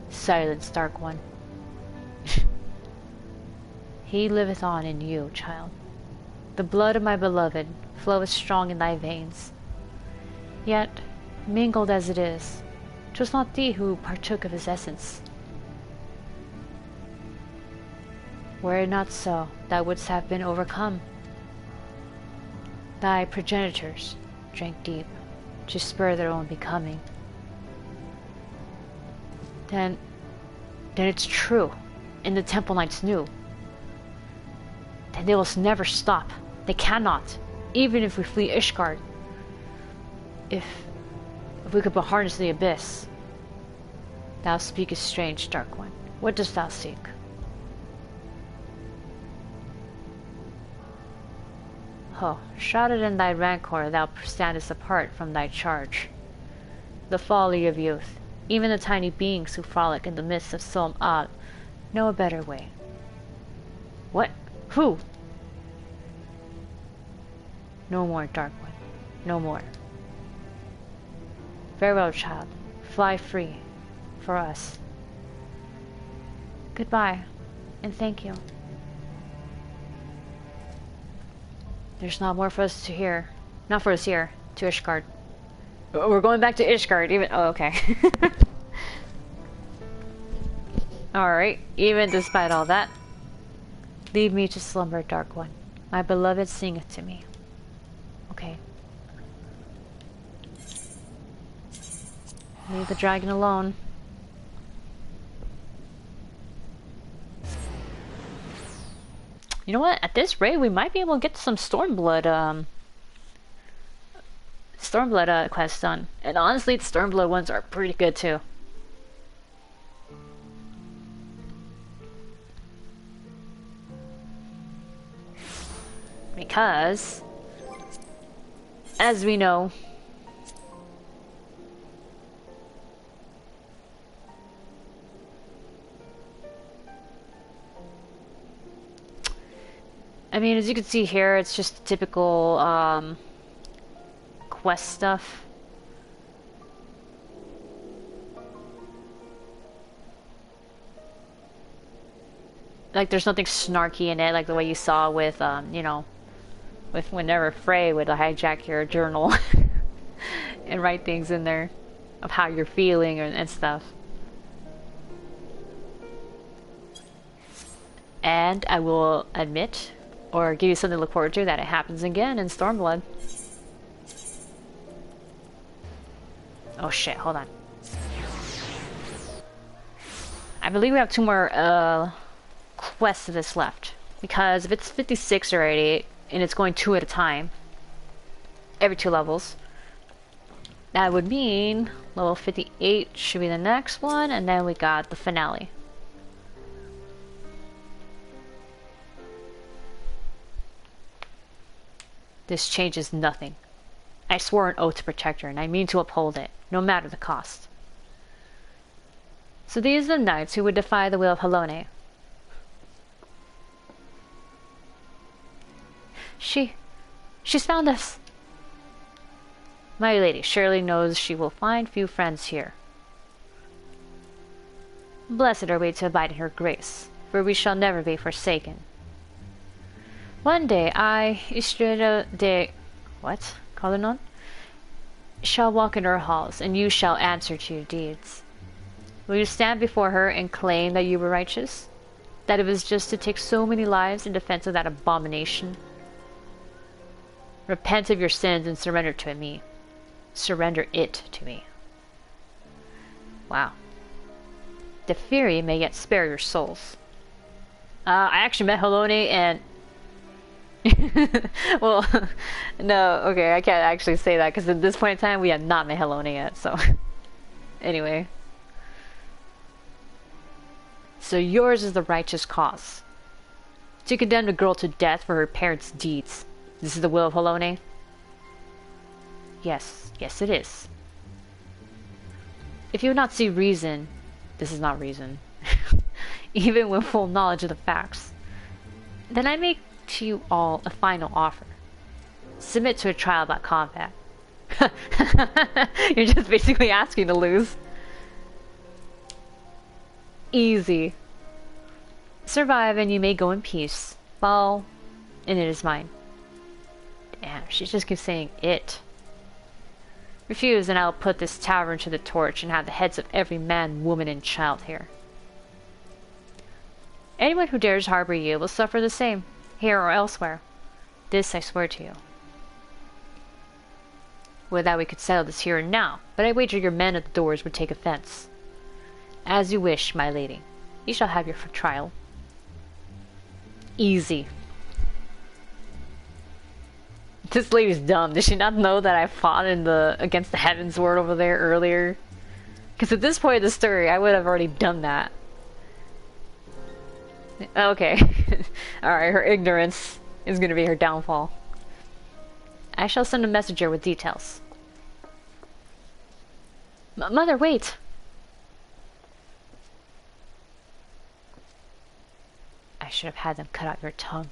Silence, Dark One. He liveth on in you, child. The blood of my beloved floweth strong in thy veins. Yet, mingled as it is, 'twas not thee who partook of his essence. Were it not so, thou wouldst have been overcome. Thy progenitors drank deep to spur their own becoming. Then it's true, and the Temple Knights knew. Then they will never stop. They cannot, even if we flee Ishgard. If we could but harness the abyss. Thou speakest strange, Dark One. What dost thou seek? Oh, shrouded in thy rancor, thou standest apart from thy charge. The folly of youth. Even the tiny beings who frolic in the midst of Som Al know a better way. What? Who? No more, Dark One. No more. Farewell, child. Fly free. For us. Goodbye, and thank you. There's not more for us to hear. Not for us here. To Ishgard. We're going back to Ishgard, even- oh, okay. Alright, even despite all that. Leave me to slumber, Dark One. My beloved singeth to me. Okay. Leave the dragon alone. You know what? At this rate, we might be able to get some Stormblood, quests done. And honestly, the Stormblood ones are pretty good too. Because, as we know, I mean, as you can see here, it's just typical quest stuff. Like, there's nothing snarky in it, like the way you saw with, you know, with whenever Frey would hijack your journal and write things in there of how you're feeling and stuff. And I will admit, or give you something to look forward to, that it happens again in Stormblood. Oh shit, hold on. I believe we have 2 more quests of this left. Because if it's 56 already, and it's going 2 at a time, every 2 levels, that would mean level 58 should be the next one, and then we got the finale. This changes nothing. I swore an oath to protect her, and I mean to uphold it, no matter the cost. So these are the knights who would defy the will of Helone. She's found us! My lady surely knows she will find few friends here. Blessed are we to abide in her grace, for we shall never be forsaken. One day I, Estrella de... what? Colonon? Shall walk in her halls, and you shall answer to your deeds. Will you stand before her and claim that you were righteous? That it was just to take so many lives in defense of that abomination? Repent of your sins and surrender to me. Surrender it to me. Wow. The Fury may yet spare your souls. I actually met Helone and... well, no, okay, I can't actually say that because at this point in time we have not met Helone yet, so... anyway. So yours is the righteous cause. To condemn a girl to death for her parents' deeds. This is the will of Helone? Yes, yes it is. If you would not see reason, this is not reason, even with full knowledge of the facts, then I make to you all a final offer. Submit to a trial by combat. You're just basically asking to lose. Easy. Survive and you may go in peace. Fall, and it is mine. Damn, she just keeps saying it. Refuse and I'll put this tavern to the torch and have the heads of every man, woman, and child here. Anyone who dares harbor you will suffer the same, here or elsewhere. This I swear to you. Would that we could settle this here and now, but I wager your men at the doors would take offense. As you wish, my lady. You shall have your trial. Easy. This lady's dumb. Does she not know that I fought against the Heavensward over there earlier? Because at this point in the story, I would have already done that. Okay. Alright, her ignorance is going to be her downfall. I shall send a messenger with details. Mother, wait! I should have had them cut out your tongue.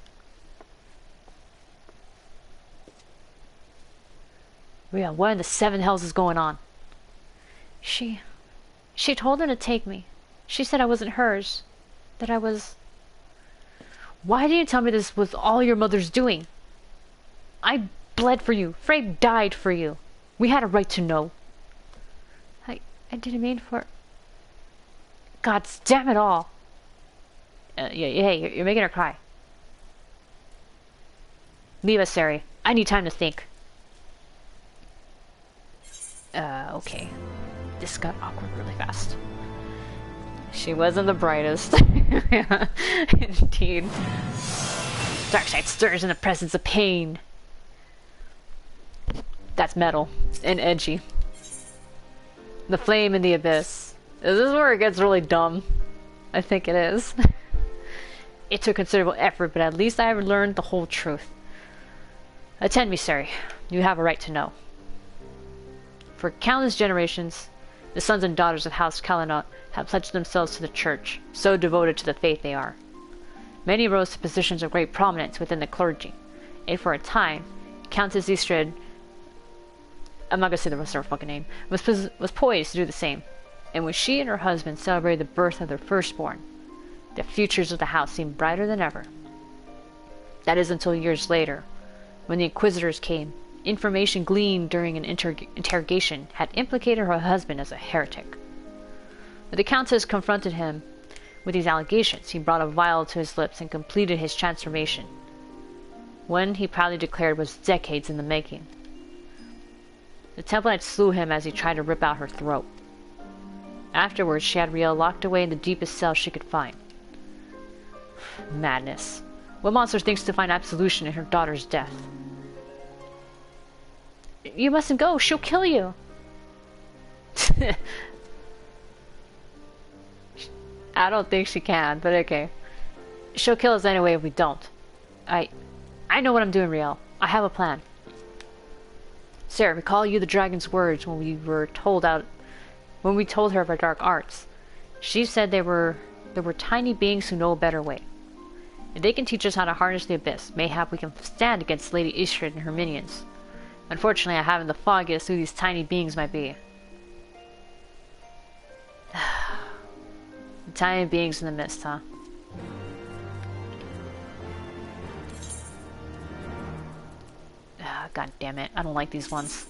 Rhea, what in the 7 hells is going on? She told him to take me. She said I wasn't hers. That I was... Why didn't you tell me this was all your mother's doing? I bled for you. Frey died for you. We had a right to know. I didn't mean for... God damn it all. Hey, you're making her cry. Leave us, Sari. I need time to think. Okay. This got awkward really fast. She wasn't the brightest. Yeah, indeed. Darkseid stirs in the presence of pain. That's metal. And edgy. The flame in the abyss. This is where it gets really dumb. I think it is. It took considerable effort, but at least I have learned the whole truth. Attend me, Sari. You have a right to know. For countless generations, the sons and daughters of House Kalanot have pledged themselves to the church, so devoted to the faith they are. Many rose to positions of great prominence within the clergy, and for a time, Countess Istrid, I'm not gonna say the rest of her fucking name, was poised to do the same. And when she and her husband celebrated the birth of their firstborn, the futures of the house seemed brighter than ever. That is until years later, when the Inquisitors came. Information gleaned during an interrogation had implicated her husband as a heretic. But the Countess confronted him With these allegations, he brought a vial to his lips and completed his transformation. One he proudly declared was decades in the making. The Template slew him as he tried to rip out her throat. Afterwards, she had Riel locked away in the deepest cell she could find. Madness. What monster thinks to find absolution in her daughter's death? You mustn't go, she'll kill you! I don't think she can, but okay. She'll kill us anyway if we don't. I know what I'm doing, Riel. I have a plan. Sarah, recall you the dragon's words when we told her of our dark arts. She said there were tiny beings who know a better way. If they can teach us how to harness the abyss, mayhap we can stand against Lady Ishrid and her minions. Unfortunately, I haven't the foggiest who these tiny beings might be. The tiny beings in the mist, huh? God damn it, I don't like these ones.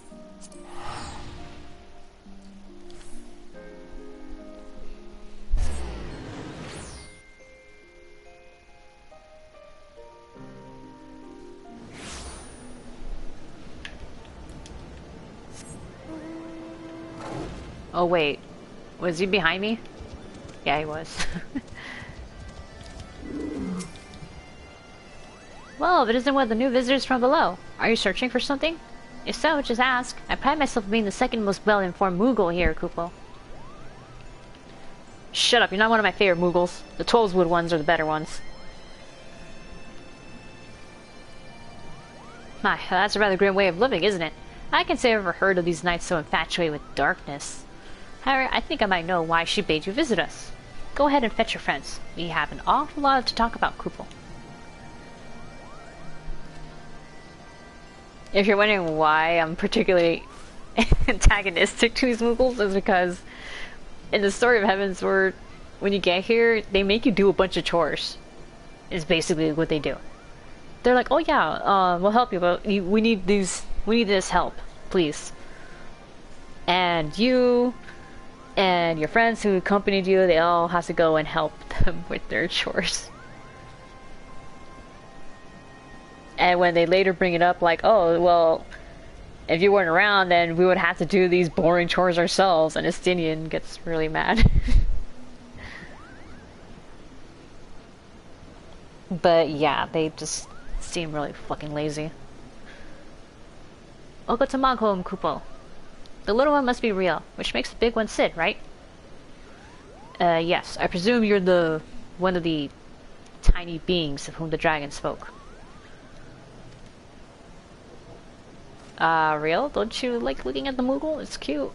Oh wait, was he behind me? Yeah, he was. Well, if it isn't one of the new visitors from below, are you searching for something? If so, just ask. I pride myself on being the second most well-informed Moogle here, Kupo. Shut up, you're not one of my favorite Moogles. The 12wood ones are the better ones. My, that's a rather grim way of living, isn't it? I can say I've ever heard of these knights so infatuated with darkness. However, I think I might know why she bade you visit us. Go ahead and fetch your friends. We have an awful lot to talk about, Kupo. If you're wondering why I'm particularly antagonistic to these Moogles, is because in the story of Heavensward, when you get here, they make you do a bunch of chores. Is basically what they do. They're like, oh yeah, we'll help you, but we need this help, please. And you and your friends who accompanied you, they all have to go and help them with their chores. And when they later bring it up, like, oh, well, if you weren't around, then we would have to do these boring chores ourselves, and Estinian gets really mad. But yeah, they just seem really fucking lazy. I'll go to Mogholm, Kupo. The little one must be real, which makes the big one Sid, right? Yes. I presume you're one of the tiny beings of whom the dragon spoke. Real? Don't you like looking at the Moogle? It's cute.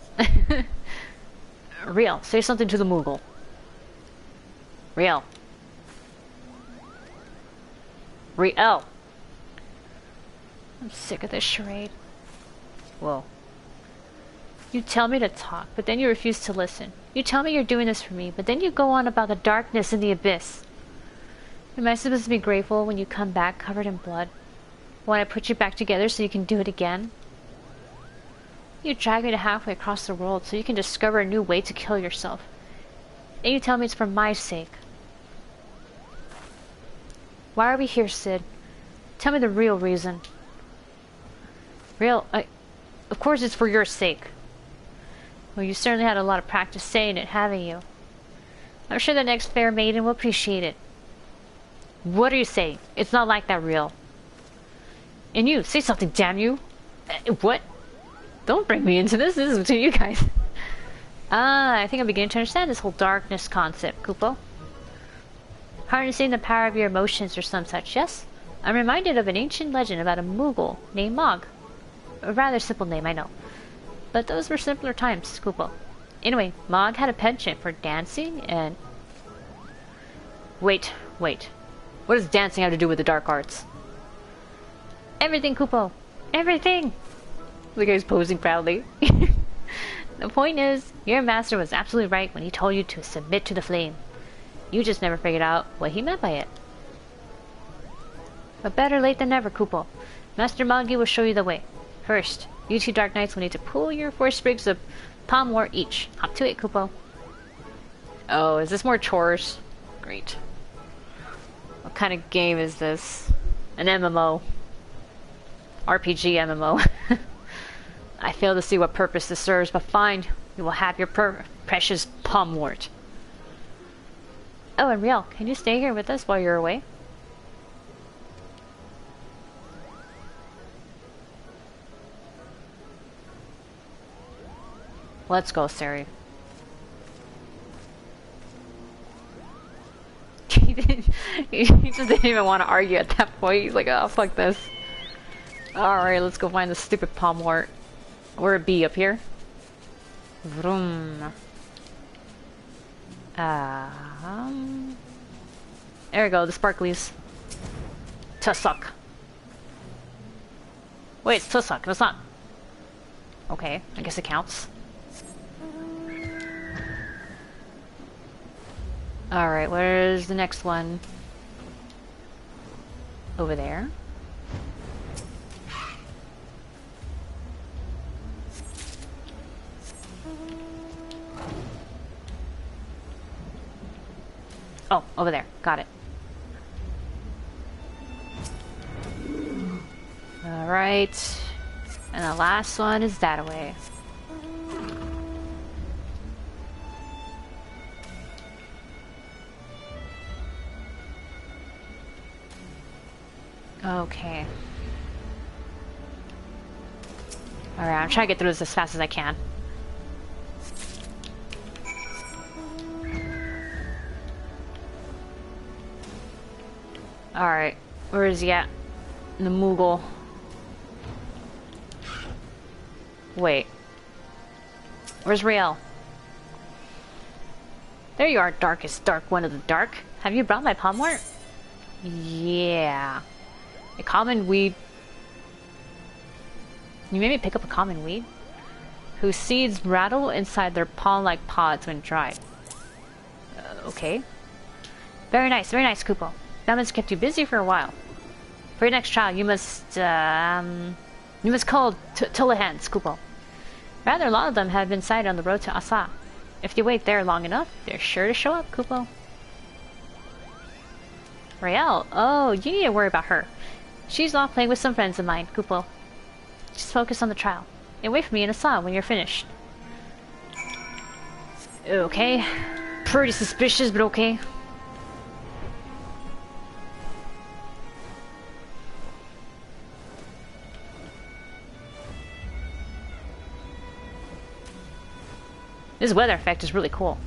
Real, say something to the Moogle. Real. Real. I'm sick of this charade. Whoa. You tell me to talk, but then you refuse to listen. You tell me you're doing this for me, but then you go on about the darkness and the abyss. Am I supposed to be grateful when you come back covered in blood? When I put you back together so you can do it again? You drag me to halfway across the world so you can discover a new way to kill yourself. And you tell me it's for my sake. Why are we here, Sid? Tell me the real reason. Of course it's for your sake. Well, you certainly had a lot of practice saying it, haven't you? I'm sure the next fair maiden will appreciate it. What are you saying? It's not like that, Real. And you, say something, damn you! What? Don't bring me into this. This is between you guys. I think I'm beginning to understand this whole darkness concept, Kupo. Harnessing the power of your emotions or some such, yes? I'm reminded of an ancient legend about a Moogle named Mog. A rather simple name, I know. But those were simpler times, Kupo. Anyway, Mog had a penchant for dancing and... Wait. What does dancing have to do with the dark arts? Everything, Kupo! Everything! The guy's posing proudly. The point is, your master was absolutely right when he told you to submit to the flame. You just never figured out what he meant by it. But better late than never, Kupo. Master Magi will show you the way. First, you two Dark Knights will need to pull your 4 sprigs of palm wort each. Hop to it, Kupo. Oh, is this more chores? Great. What kind of game is this? An MMO. RPG MMO. I fail to see what purpose this serves, but fine. You will have your precious Pomwort. Oh, and Riel, can you stay here with us while you're away? Let's go, Sari. He just didn't even want to argue at that point. He's like, oh, fuck this. Alright, let's go find the stupid Pomwort. Where it be? Up here? Vroom. There we go, the sparklies. Tussuck. Wait, it's Tussuck. That's not... Okay, I guess it counts. Alright, where's the next one? Over there. Oh, over there. Got it. Alright. And the last one is that away. Okay. Alright, I'm trying to get through this as fast as I can. Alright, where is he at? The Moogle. Wait. Where's Riel? There you are, darkest dark one of the dark. Have you brought my Pomwort? Yeah. A common weed. You made me pick up a common weed? Whose seeds rattle inside their pawn-like pods when dried. Okay. Very nice, Kupo. That must have kept you busy for a while. For your next trial, you must call Tullahans, Kupo. Rather, a lot of them have been sighted on the road to Asa. If you wait there long enough, they're sure to show up, Kupo. Riel, oh, you need to worry about her. She's off playing with some friends of mine, Kupo. Just focus on the trial. And wait for me in Asa when you're finished. Okay. Pretty suspicious, but okay. This weather effect is really cool.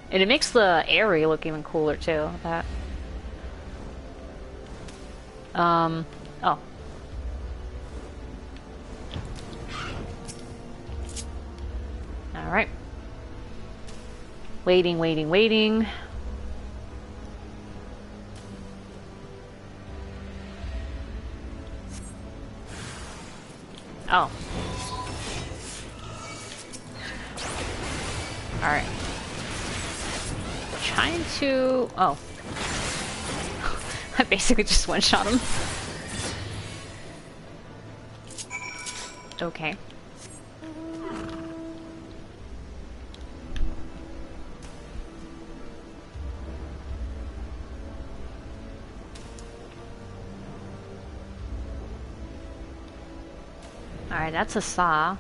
And it makes the area look even cooler too. That. Oh. Alright. Waiting. Oh. Alright. Trying to... Oh. I basically just one-shot him. Okay. Alright, that's a saw.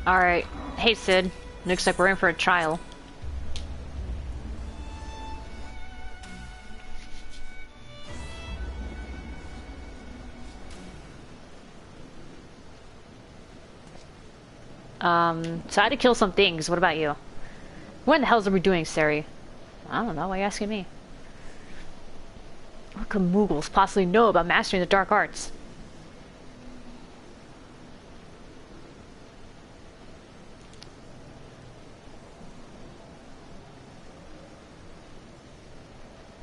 Alright. Hey, Sid. Looks like we're in for a trial. So I had to kill some things. What about you? What in the hell are we doing, Sari? I don't know. Why are you asking me? What could Moogles possibly know about mastering the dark arts?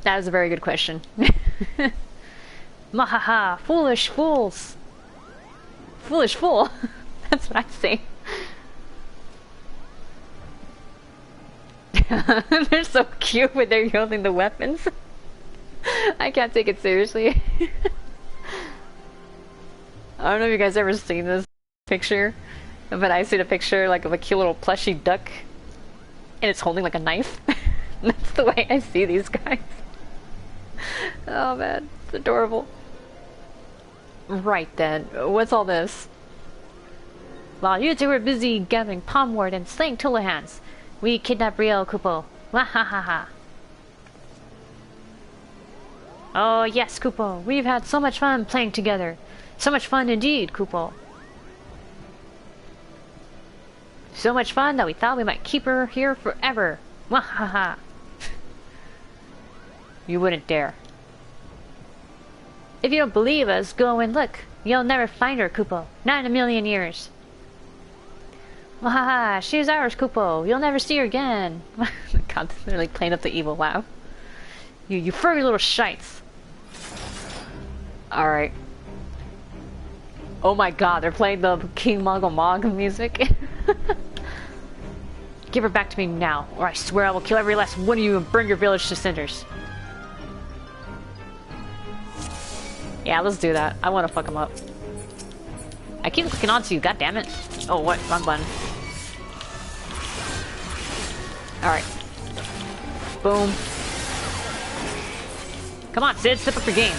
That is a very good question. Mahaha! Foolish fools! Foolish fool! That's what I say. They're so cute when they're holding the weapons. I can't take it seriously. I don't know if you guys ever seen this picture, but I see the picture like of a cute little plushy duck, and it's holding like a knife. That's the way I see these guys. Oh man, it's adorable. Right then, what's all this? While you two were busy gathering palmwort and slaying Tullahans, we kidnapped Riel Kupo. Wahahaha. Oh yes, Kupo, we've had so much fun playing together. So much fun indeed, Kupo. So much fun that we thought we might keep her here forever. Wahaha. You wouldn't dare. If you don't believe us, go and look. You'll never find her, Kupo. Not in a million years. Wahaha, she's ours, Kupo. You'll never see her again. God, they're like playing up the evil laugh. You furry little shites. Alright. Oh my god, they're playing the King Mongol Mog music. Give her back to me now, or I swear I will kill every last one of you and burn your village to cinders. Yeah, let's do that. I want to fuck him up. I keep clicking onto you, god damn it. Oh, what? Wrong button. Alright. Boom. Come on, Sid, step up your game.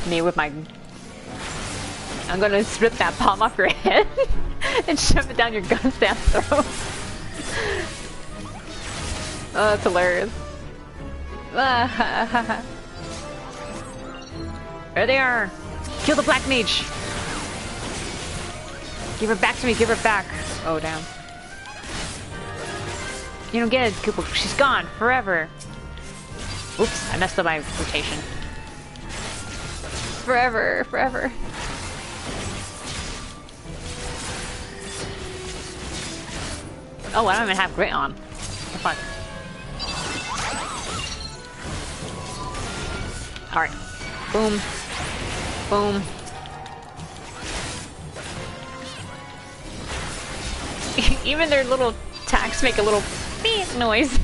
Me with my... I'm gonna strip that palm off your head and shove it down your gun's damn throat. Oh, that's hilarious. There they are! Kill the black mage! Give her back to me, give her back! Oh, damn. You don't get it, Koopa. She's gone, forever! Oops, I messed up my rotation. Forever, forever. Oh, I don't even have grit on. What the fuck? Alright. Boom. Boom. Even their little attacks make a little beep noise.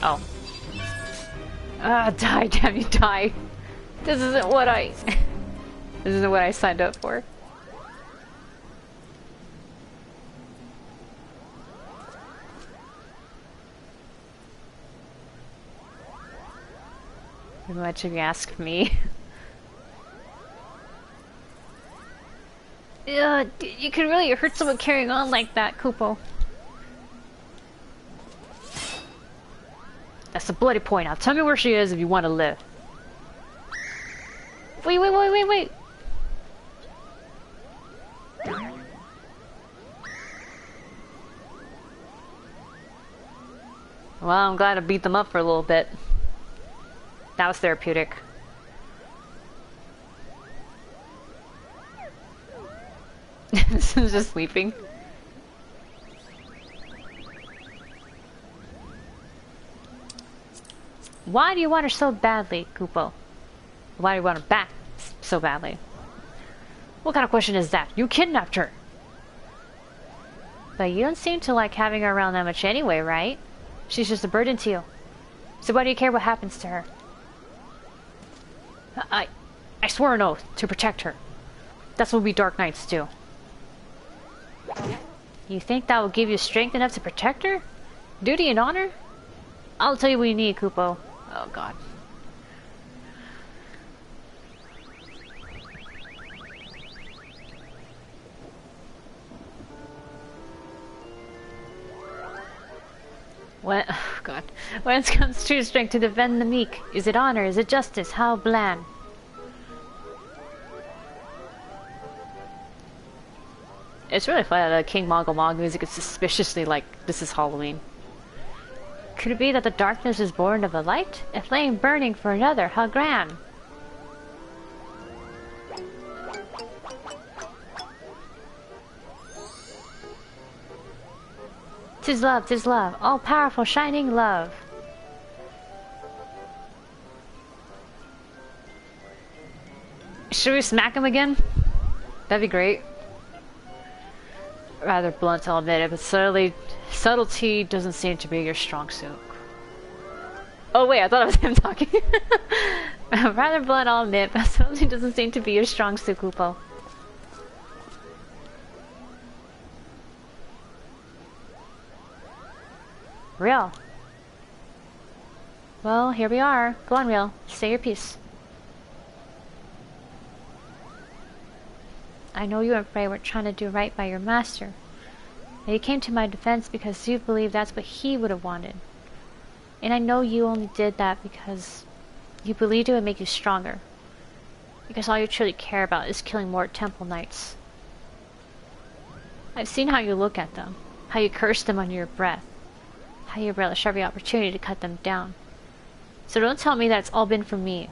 Oh. Ah, die, damn you, die. This isn't what I... This isn't what I signed up for. How much have you asked me? Yeah, you could really hurt someone carrying on like that, Kupo. That's the bloody point. Now tell me where she is if you want to live. Wait. Well, I'm glad I beat them up for a little bit. That was therapeutic. This is just sleeping. Why do you want her so badly, Kupo? Why do you want her back so badly? What kind of question is that? You kidnapped her! But you don't seem to like having her around that much anyway, right? She's just a burden to you. So why do you care what happens to her? I swore an oath to protect her. That's what we Dark Knights do. You think that will give you strength enough to protect her? Duty and honor? I'll tell you what you need, Kupo. Oh god. What? Oh god. When it comes to strength to defend the meek, is it honor? Is it justice? How bland? It's really funny that the King Mongol Mog music is suspiciously like, this is Halloween. Could it be that the darkness is born of a light? A flame burning for another, how grand! 'Tis love, all-powerful, shining love. Should we smack him again? That'd be great. Rather blunt, I'll admit it, but subtlety doesn't seem to be your strong suit. Oh wait, I thought it was him talking. Rather blunt, I'll admit, but something doesn't seem to be your strong suit, Kupo. Real. Well, here we are. Go on, Real. Say your piece. I know you and Frey were trying to do right by your master. And you came to my defense because you believe that's what he would have wanted. And I know you only did that because you believed it would make you stronger. Because all you truly care about is killing more temple knights. I've seen how you look at them. How you curse them under your breath. How you relish every opportunity to cut them down. So don't tell me that it's all been for me.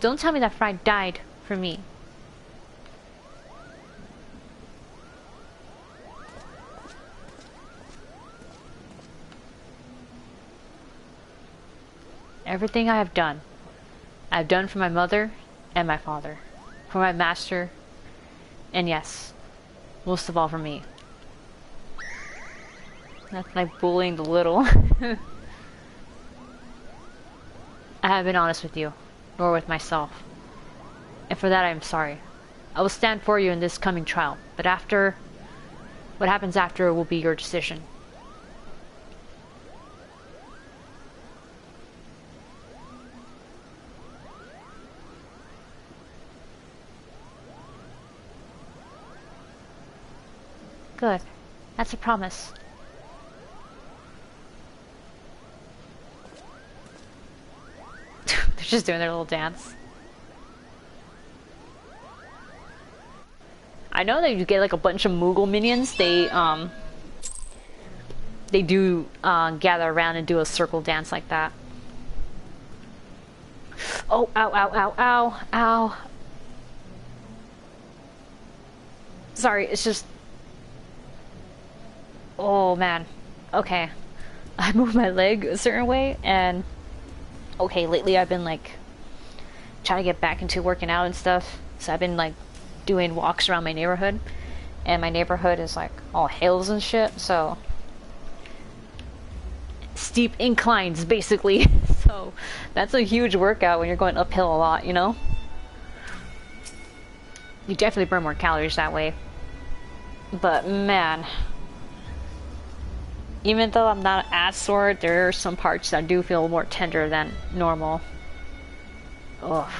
Don't tell me that Frey died for me. Everything I have done for my mother and my father, for my master, and yes, most of all for me. That's like bullying the little. I haven't been honest with you, nor with myself, and for that I am sorry. I will stand for you in this coming trial, but after, what happens after will be your decision. Good. That's a promise. They're just doing their little dance. I know that you get like a bunch of Moogle minions. They do gather around and do a circle dance like that. Oh, ow, ow, ow, ow, ow. Sorry, it's just... Oh man, okay. I moved my leg a certain way, and okay, lately I've been like trying to get back into working out and stuff. So I've been like doing walks around my neighborhood, and my neighborhood is like all hills and shit, so steep inclines basically. So that's a huge workout when you're going uphill a lot, you know? You definitely burn more calories that way. But man, even though I'm not as sore, there are some parts that do feel more tender than normal. Ugh.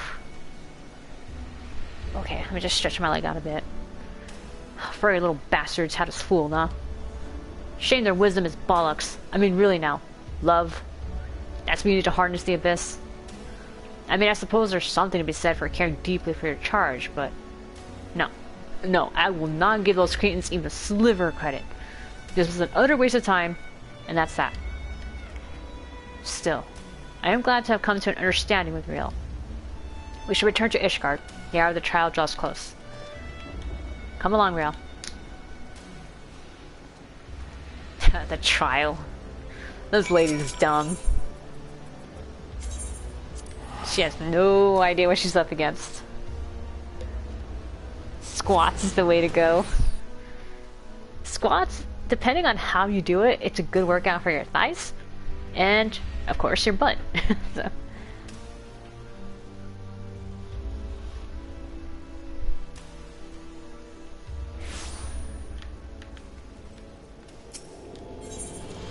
Okay, let me just stretch my leg out a bit. Furry little bastards had us fooled, huh? Shame their wisdom is bollocks. I mean, really now. Love. That's what you need to harness the abyss. I mean, I suppose there's something to be said for caring deeply for your charge, but... No. No, I will not give those cretins even a sliver of credit. This was an utter waste of time, and that's that. Still, I am glad to have come to an understanding with Riel. We should return to Ishgard. The hour of the trial draws close. Come along, Riel. The trial. This lady's dumb. She has no idea what she's up against. Squats is the way to go. Squats, depending on how you do it, it's a good workout for your thighs. And, of course, your butt. So.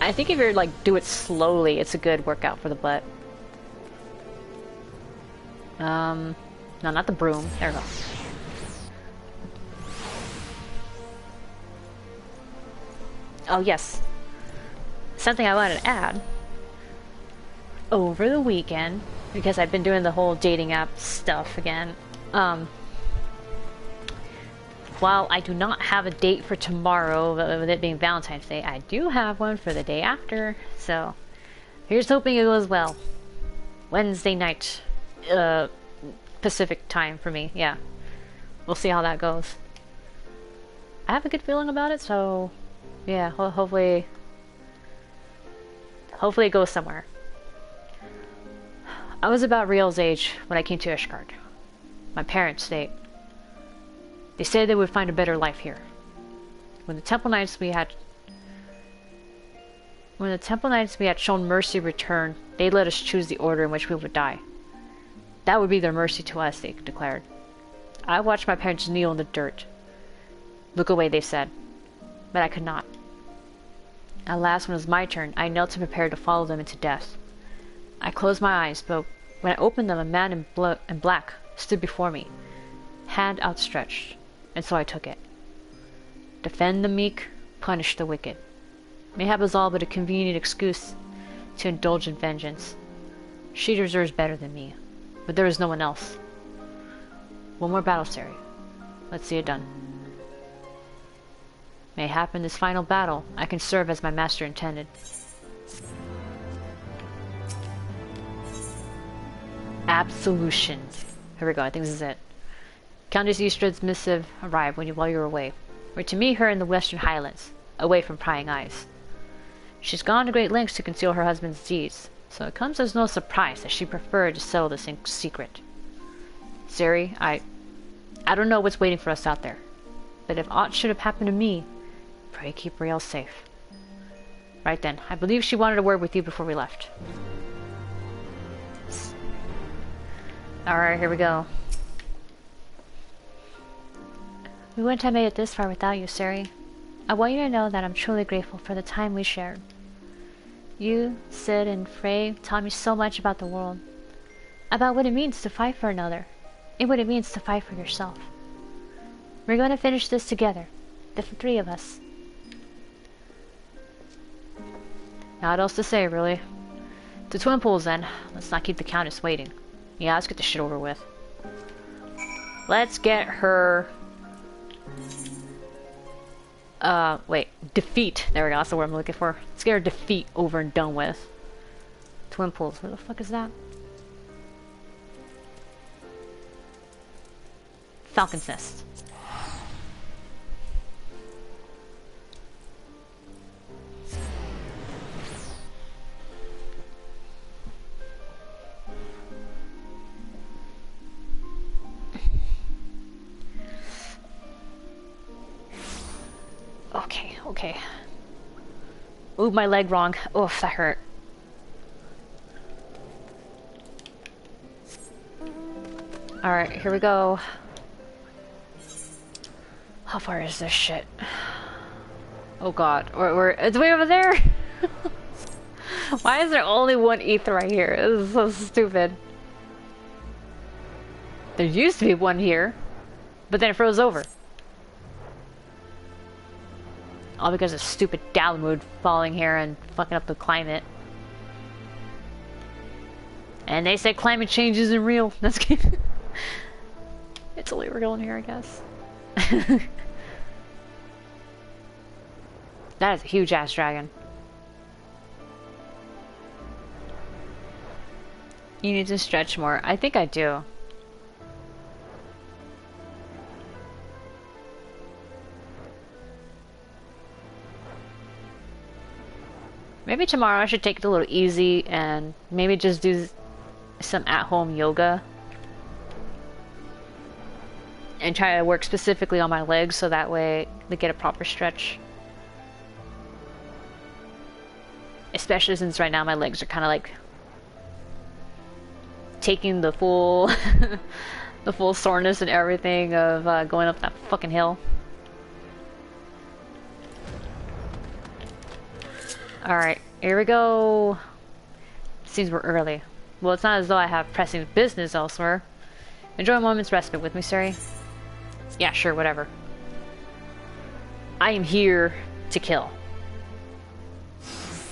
I think if you're like, do it slowly, it's a good workout for the butt. No, not the broom. There we go. Oh, yes. Something I wanted to add. Over the weekend, because I've been doing the whole dating app stuff again, while I do not have a date for tomorrow, with it being Valentine's Day, I do have one for the day after, so here's hoping it goes well. Wednesday night, Pacific time for me, yeah. We'll see how that goes. I have a good feeling about it, so yeah, hopefully it goes somewhere. I was about Riel's age when I came to Ishgard. My parents, they said they would find a better life here. When the Temple Knights we had When the Temple Knights we had shown mercy returned, they let us choose the order in which we would die. That would be their mercy to us, they declared. I watched my parents kneel in the dirt. Look away, they said. But I could not. At last, when it was my turn, I knelt and prepared to follow them into death. I closed my eyes, but when I opened them, a man in black stood before me, hand outstretched, and so I took it. Defend the meek, punish the wicked. Mayhap was all but a convenient excuse to indulge in vengeance. She deserves better than me, but there is no one else. One more battle, Sari. Let's see it done. Mayhap in this final battle, I can serve as my master intended. Absolution. Here we go, I think this is it. Countess Eastred's missive arrived while you were away. We're to meet her in the Western Highlands, away from prying eyes. She's gone to great lengths to conceal her husband's deeds, so it comes as no surprise that she preferred to settle this in secret. Sari, I don't know what's waiting for us out there, but if aught should have happened to me, pray keep Riel safe. Right then, I believe she wanted a word with you before we left. Alright, here we go. We wouldn't have made it this far without you, Sari. I want you to know that I'm truly grateful for the time we shared. You, Sid, and Frey taught me so much about the world. About what it means to fight for another, and what it means to fight for yourself. We're going to finish this together, the three of us. Not else to say, really. To Twin Pools, then. Let's not keep the Countess waiting. Yeah, let's get this shit over with. Let's get her... wait. Defeat. There we go, that's the word I'm looking for. Let's get her defeat over and done with. Twin Pools. Where the fuck is that? Falcon's Nest. Okay. Moved my leg wrong. Oof, that hurt. Alright, here we go. How far is this shit? Oh god, it's way over there! Why is there only one ether right here? This is so stupid. There used to be one here, but then it froze over. All because of stupid Dalamud falling here and fucking up the climate. And they say climate change isn't real. That's good. It's only real in here, I guess. That is a huge ass dragon. You need to stretch more. I think I do. Maybe tomorrow I should take it a little easy and maybe just do some at-home yoga. And try to work specifically on my legs so that way they get a proper stretch. Especially since right now my legs are kind of like taking the full the full soreness and everything of going up that fucking hill. Alright, here we go. Seems we're early. Well, it's not as though I have pressing business elsewhere. Enjoy a moment's respite with me, Sari. Yeah, sure, whatever. I am here to kill.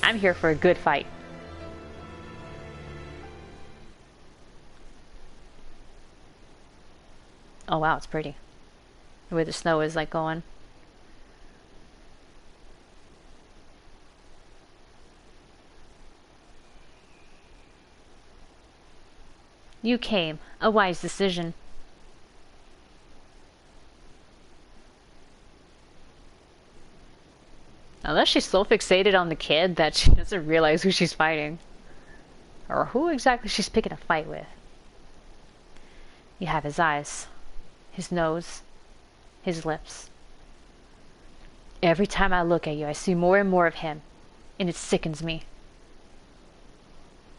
I'm here for a good fight. Oh wow, it's pretty. The way the snow is like going. You came. A wise decision. Unless she's so fixated on the kid that she doesn't realize who she's fighting. Or who exactly she's picking a fight with. You have his eyes. His nose. His lips. Every time I look at you, I see more and more of him. and it sickens me.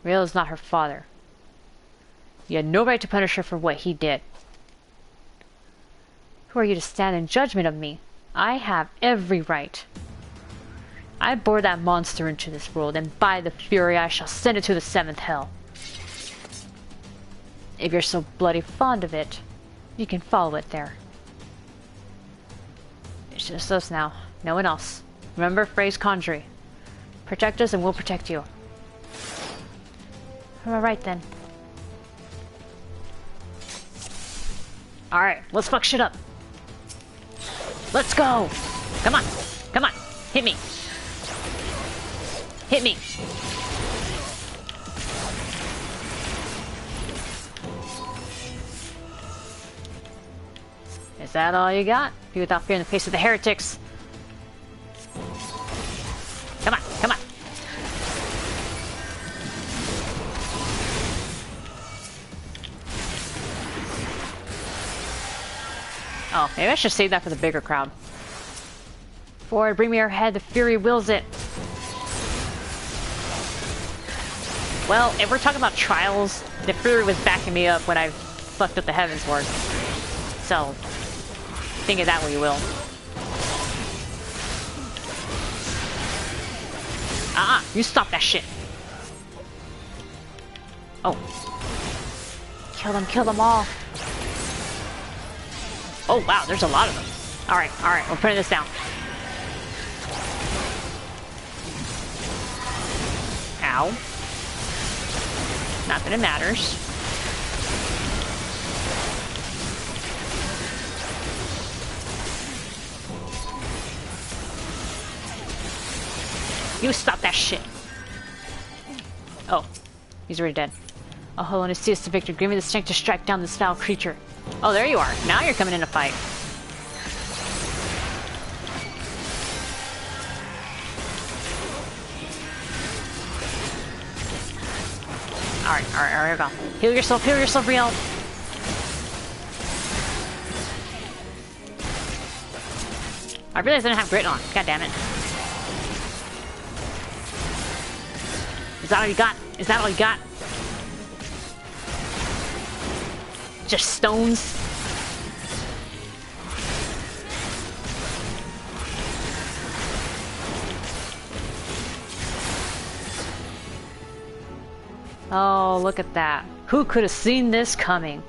Riel is not her father. You had no right to punish her for what he did. Who are you to stand in judgment of me? I have every right. I bore that monster into this world, and by the Fury I shall send it to the 7th hell. If you're so bloody fond of it, you can follow it there. It's just us now, no one else. Remember phrase conjury. Protect us and we'll protect you. Alright then. Alright, let's fuck shit up. Let's go! Come on! Come on! Hit me! Hit me! Is that all you got? Be without fear in the face of the heretics! Come on! Come on! Oh, maybe I should save that for the bigger crowd. Forward, bring me her head, the Fury wills it. Well, if we're talking about trials, the Fury was backing me up when I fucked up the Heavensward. So, think of that what you will. You stop that shit. Oh. Kill them all. Oh wow, there's a lot of them. Alright, we're putting this down. Ow. Not that it matters. You stop that shit. Oh, he's already dead. Oh, Helena, see us to victory. Give me the strength to strike down this foul creature. Oh, there you are. Now you're coming in to fight. Alright, here we go. Heal yourself, Riel. I realized I didn't have grit on. God damn it. Is that all you got? Is that all you got? Just stones? Oh, look at that. Who could have seen this coming?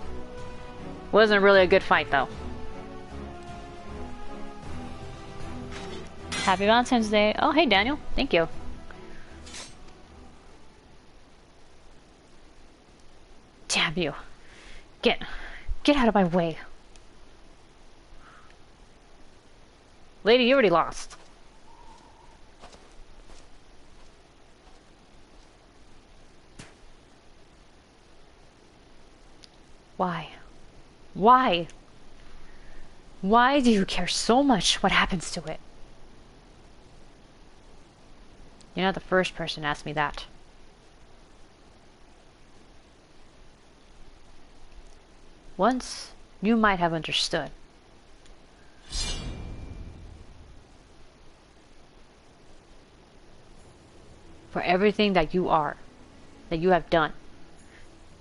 Wasn't really a good fight, though. Happy Valentine's Day. Oh, hey, Daniel. Thank you. Damn you. Get out of my way. Lady, you already lost. Why? Why? Why do you care so much what happens to it? You're not the first person to ask me that. Once, you might have understood. For everything that you are, that you have done,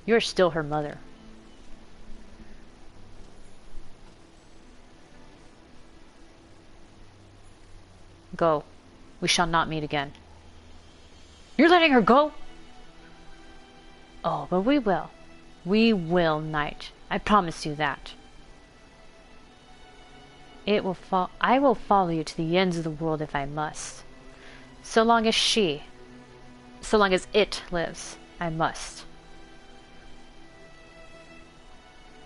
you're still her mother. Go. We shall not meet again. You're letting her go? Oh, but we will. We will, Knight. I promise you that. I will follow you to the ends of the world if I must. So long as it lives, I must.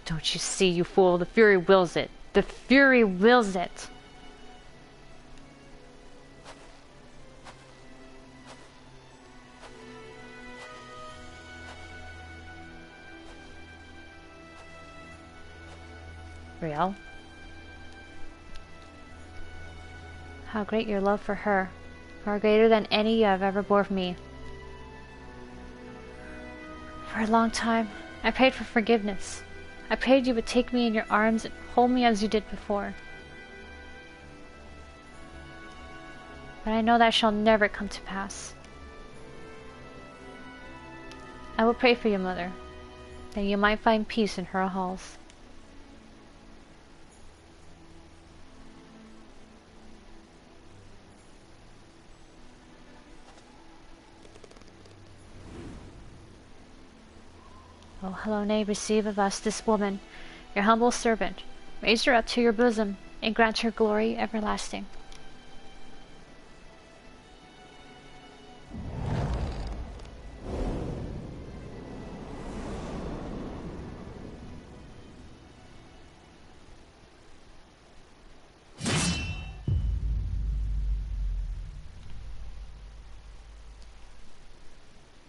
Don't you see, you fool? The Fury wills it. The Fury wills it. Riel? How great your love for her, far greater than any you have ever bore me. For a long time, I prayed for forgiveness. I prayed you would take me in your arms and hold me as you did before. but I know that shall never come to pass. I will pray for you, mother, that you might find peace in her halls. O Helone, receive of us this woman, your humble servant. Raise her up to your bosom, and grant her glory everlasting.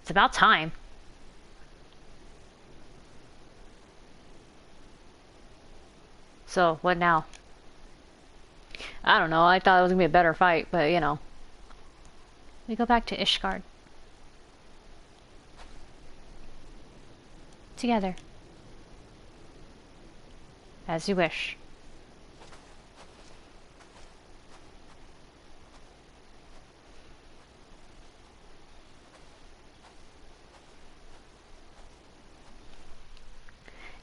It's about time. So, what now? I don't know, I thought it was gonna be a better fight, but you know. We go back to Ishgard. Together. As you wish.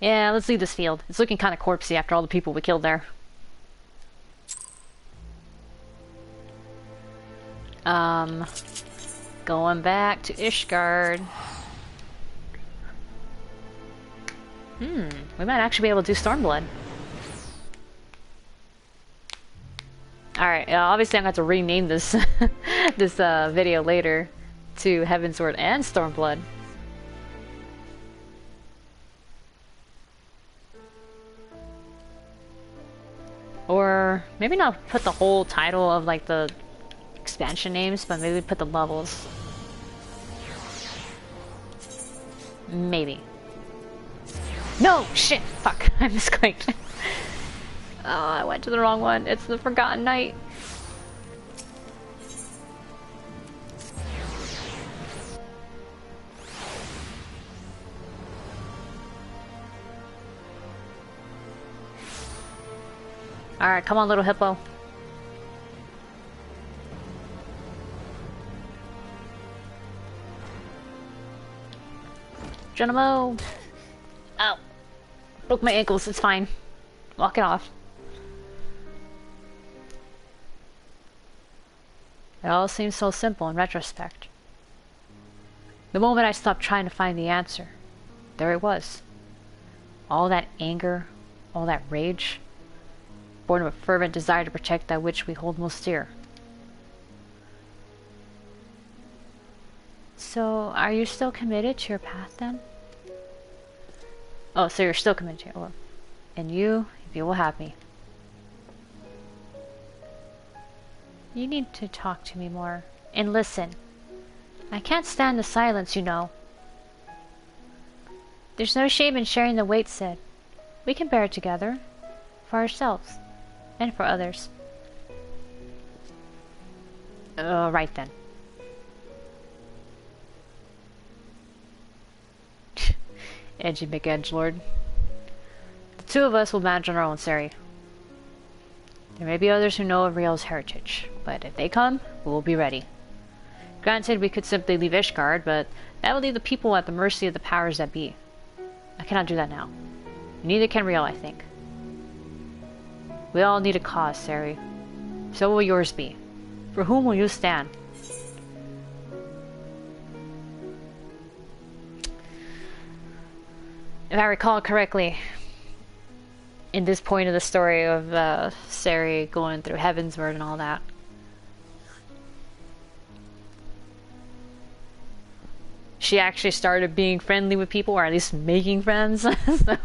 Yeah, let's leave this field. It's looking kind of corpsey after all the people we killed there. Going back to Ishgard. We might actually be able to do Stormblood. Alright, obviously I'm going to have to rename this this video later to Heavensward and Stormblood. Or maybe not put the whole title of like the expansion names, but maybe put the levels. Maybe. No! Shit! Fuck. I misclicked. Oh, I went to the wrong one. It's the Forgotten Knight. Alright, come on, little hippo. Geronimo! Ow! Broke my ankles, it's fine. Walk it off. It all seems so simple in retrospect. The moment I stopped trying to find the answer, there it was. All that anger, all that rage, born of a fervent desire to protect that which we hold most dear. So, are you still committed to your path then? Oh, so you're still committed to it. Well, and you, if you will have me. You need to talk to me more. And listen. I can't stand the silence, you know. There's no shame in sharing the weight, Sid. We can bear it together. For ourselves. And for others. Right then. Edgy McEdgelord. The two of us will manage on our own, Sari. There may be others who know of Riel's heritage, but if they come, we will be ready. Granted, we could simply leave Ishgard, but that would leave the people at the mercy of the powers that be. I cannot do that now. Neither can Riel, I think. We all need a cause, Sari. So will yours be. For whom will you stand? If I recall correctly, in this point of the story of Sari going through Heavensward and all that, she actually started being friendly with people, or at least making friends. So,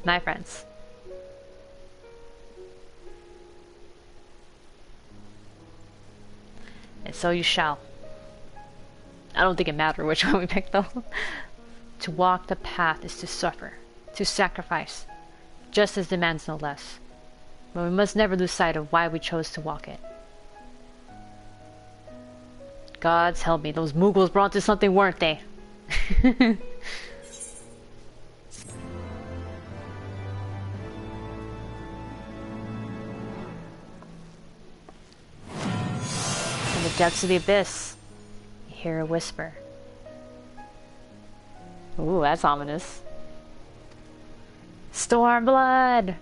my friends. And so you shall. I don't think it matters which one we pick though. To walk the path is to suffer, to sacrifice, justice demands no less. But we must never lose sight of why we chose to walk it. Gods help me, those Mughals brought to something, weren't they? the depths of the abyss, you hear a whisper. Ooh, that's ominous. Stormblood!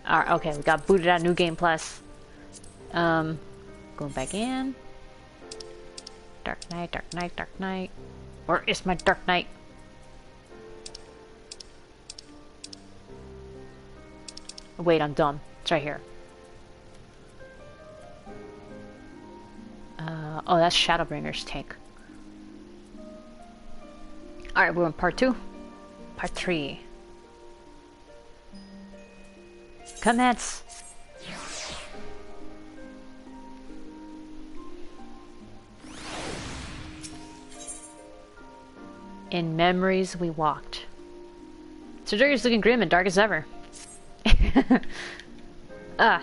Alright, okay, we got booted out New Game Plus. Going back in. Dark Knight, Dark Knight, Dark Knight. Where is my Dark Knight? Wait, I'm dumb. It's right here. Oh, that's Shadowbringer's tank. Alright, we're in part 2. Part 3. Commence! In memories we walked. Surgery's looking grim and dark as ever.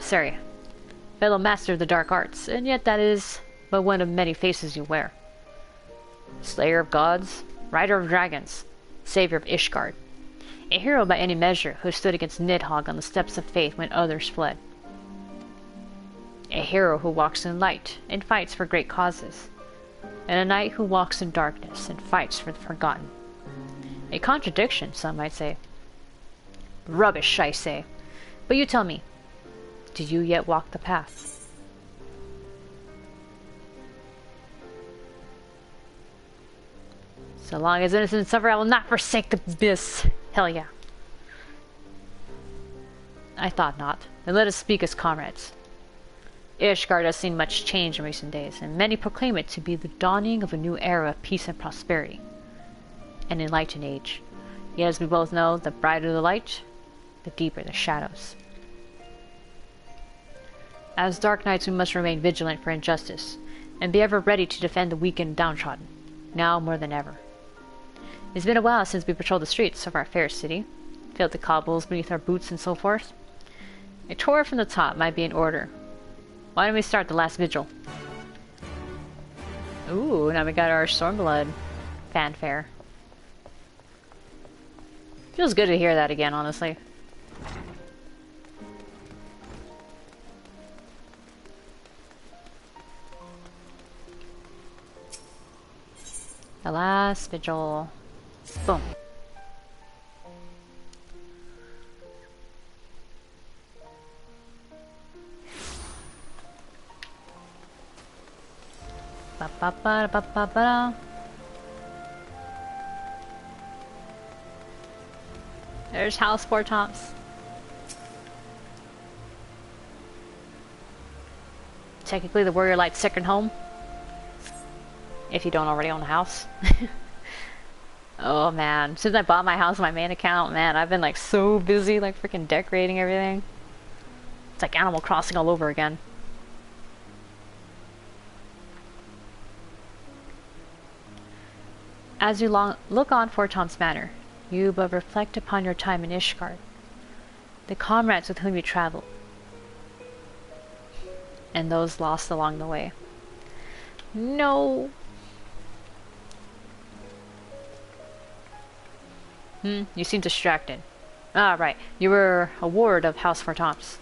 Sorry. Fellow master of the dark arts, and yet that is but one of many faces you wear. Slayer of gods, rider of dragons, savior of Ishgard. A hero by any measure who stood against Nidhogg on the steps of faith when others fled. A hero who walks in light and fights for great causes. And a knight who walks in darkness and fights for the forgotten. A contradiction, some might say. Rubbish, I say. But you tell me, do you yet walk the path? So long as innocent suffer, I will not forsake the abyss. Hell yeah. I thought not. Then let us speak as comrades. Ishgard has seen much change in recent days, and many proclaim it to be the dawning of a new era of peace and prosperity. An enlightened age. Yet as we both know, the brighter the light, the deeper the shadows. As Dark Knights we must remain vigilant for injustice, and be ever ready to defend the weak and downtrodden, now more than ever. It's been a while since we patrolled the streets of our fair city, felt the cobbles beneath our boots and so forth. A tour from the top might be in order. Why don't we start the last vigil? Ooh, now we got our Stormblood fanfare. Feels good to hear that again, honestly. The last vigil. Boom. Ba ba ba ba ba ba. There's House Four Tops. Technically the Warrior Light's second home. If you don't already own a house. Oh man, since I bought my house on my main account, man, I've been like so busy like freaking decorating everything. It's like Animal Crossing all over again. As you look on Fortom's Manor, you but reflect upon your time in Ishgard, the comrades with whom you traveled, and those lost along the way. No. You seem distracted. Ah, right. You were a ward of House Fortom's.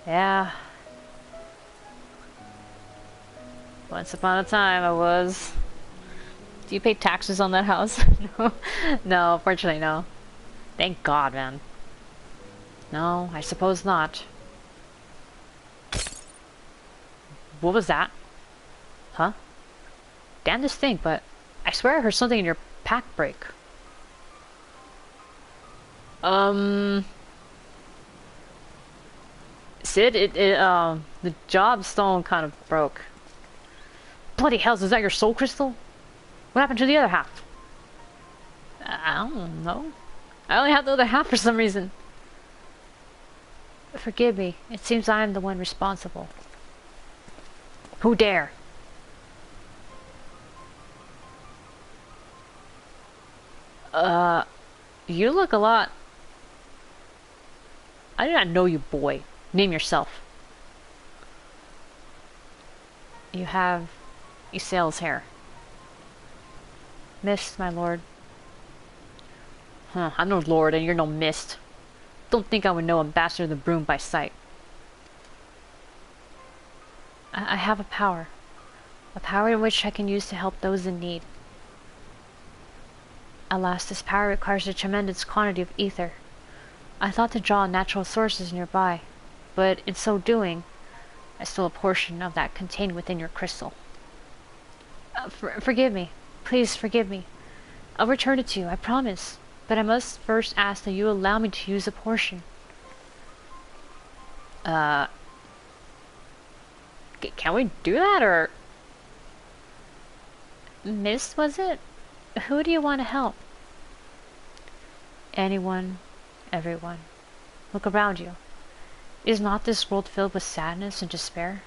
Yeah. Once upon a time I was. Do you pay taxes on that house? No. No, fortunately no. Thank God, man. No, I suppose not. What was that? Huh? Damnedest thing, but I swear I heard something in your pack break. Sid, the job stone kind of broke. Bloody hells, is that your soul crystal? What happened to the other half? I don't know. I only have the other half for some reason. Forgive me, it seems I am the one responsible. Who dare? You look a lot... I do not know you, boy. Name yourself. You have Isel's hair. Miss, my lord. Huh, I'm no lord and you're no mist. Don't think I would know Ambassador the Broom by sight. I have a power. A power in which I can use to help those in need. Alas, this power requires a tremendous quantity of ether. I thought to draw on natural sources nearby, but in so doing, I stole a portion of that contained within your crystal. Forgive me. Please forgive me. I'll return it to you, I promise. But I must first ask that you allow me to use a portion. Can we do that, or... Miss, was it? Who do you want to help? Anyone, everyone. Look around you. Is not this world filled with sadness and despair?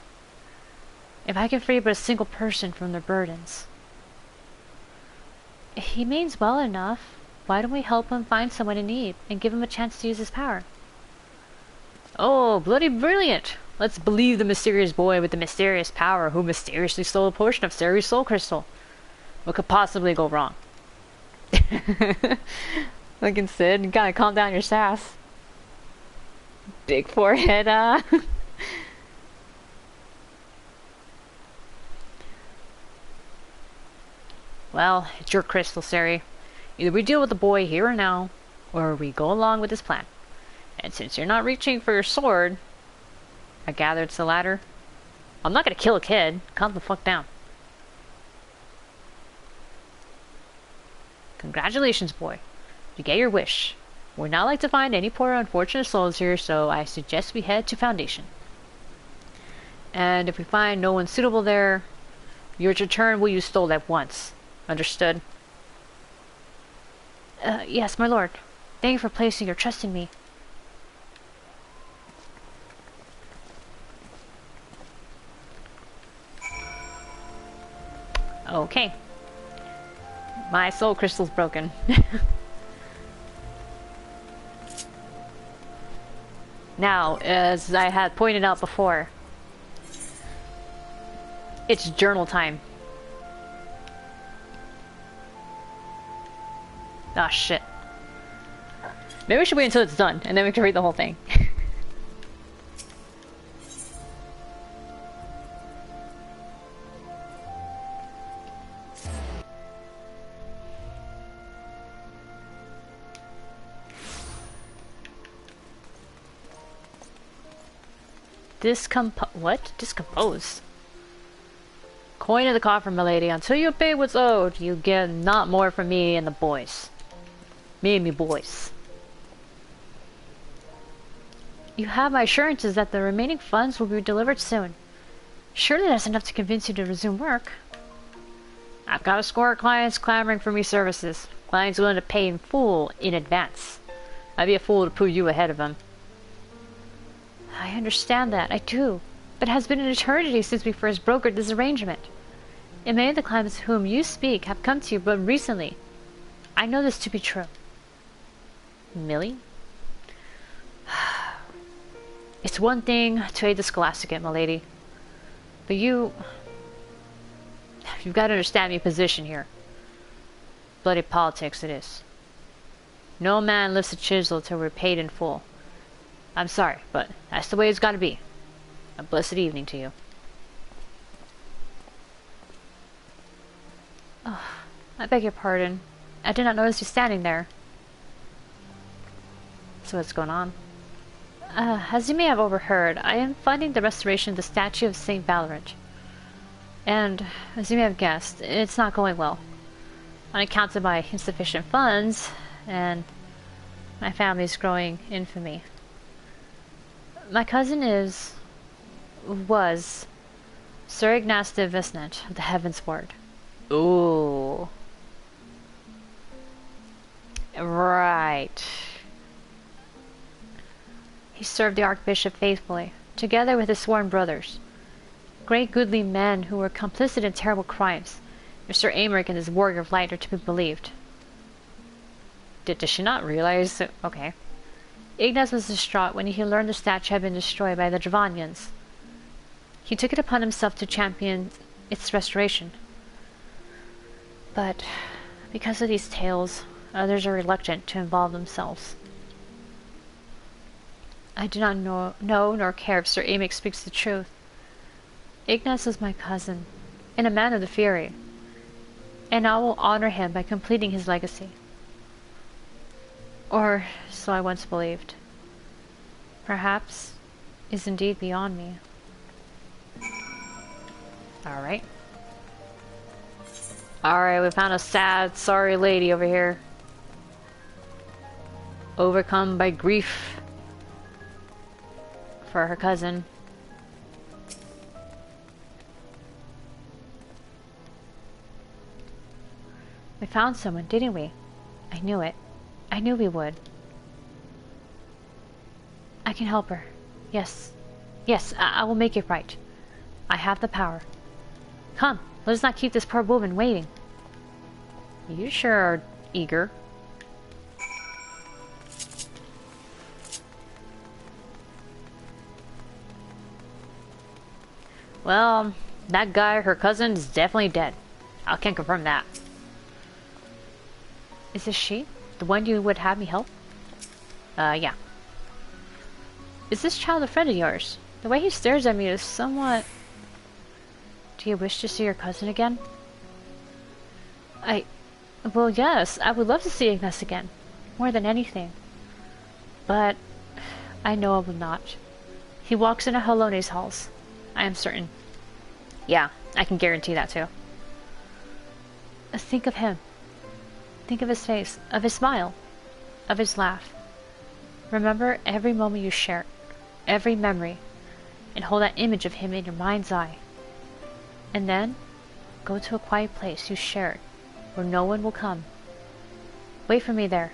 If I can free but a single person from their burdens... He means well enough. Why don't we help him find someone in need and give him a chance to use his power? Oh, bloody brilliant! Let's believe the mysterious boy with the mysterious power who mysteriously stole a portion of Sari's soul crystal. What could possibly go wrong? Looking Sid, you gotta calm down your sass. Big forehead, Well, it's your crystal, Sari. Either we deal with the boy here or now, or we go along with this plan. And since you're not reaching for your sword, I gather it's the latter. I'm not gonna kill a kid. Calm the fuck down. Congratulations, boy. You get your wish. We'd not like to find any poor unfortunate souls here, so I suggest we head to Foundation. And if we find no one suitable there, you're to return what you stole at once. Understood? Yes, my lord. Thank you for placing your trust in me. Okay. My soul crystal's broken. Now, as I had pointed out before, it's journal time. Ah, shit. Maybe we should wait until it's done, and then we can read the whole thing. What? Discompose? Coin in the coffer, milady. Until you pay what's owed, you get not more from me and the boys. Me and me boys. You have my assurances that the remaining funds will be delivered soon. Surely that's enough to convince you to resume work. I've got a score of clients clamoring for me services. Clients willing to pay in full in advance. I'd be a fool to put you ahead of them. I understand that, I do. But it has been an eternity since we first brokered this arrangement. And many of the clients whom you speak have come to you but recently. I know this to be true. Millie? It's one thing to aid the Scholasticate, milady. But you've got to understand my position here. Bloody politics it is. No man lifts a chisel till we're paid in full. I'm sorry, but that's the way it's got to be. A blessed evening to you. Oh, I beg your pardon. I did not notice you standing there. So what's going on? As you may have overheard, I am funding the restoration of the statue of Saint Valorant. And, as you may have guessed, it's not going well. On account of my insufficient funds, and my family's growing infamy. My cousin was Sir Ignace de Visnant of the Heavensward. Ooh. Right. He served the Archbishop faithfully, together with his sworn brothers. Great goodly men who were complicit in terrible crimes. If Sir Aymeric and his warrior of light are to be believed. Did she not realize? Okay. Ignace was distraught when he learned the statue had been destroyed by the Dravanians. He took it upon himself to champion its restoration. But, because of these tales, Others are reluctant to involve themselves. I do not know nor care if Sir Amic speaks the truth. Ignace is my cousin, and a man of the Fury, and I will honor him by completing his legacy. Or so I once believed. Perhaps is indeed beyond me. Alright. Alright, we found a sad, sorry lady over here. Overcome by grief for her cousin. We found someone, didn't we? I knew it. I knew we would. I can help her. Yes. Yes, I will make it right. I have the power. Come, let us not keep this poor woman waiting. You sure are eager. Well, that guy, her cousin, is definitely dead. I can confirm that. Is this she? The one you would have me help? Yeah. Is this child a friend of yours? The way he stares at me is somewhat... Do you wish to see your cousin again? Well, yes, I would love to see Ignace again. More than anything. But... I know I will not. He walks into Halone's halls. I am certain. Yeah, I can guarantee that too. Think of him. Think of his face, of his smile, of his laugh. Remember every moment you shared, every memory, and hold that image of him in your mind's eye. And then, go to a quiet place you shared, where no one will come. Wait for me there.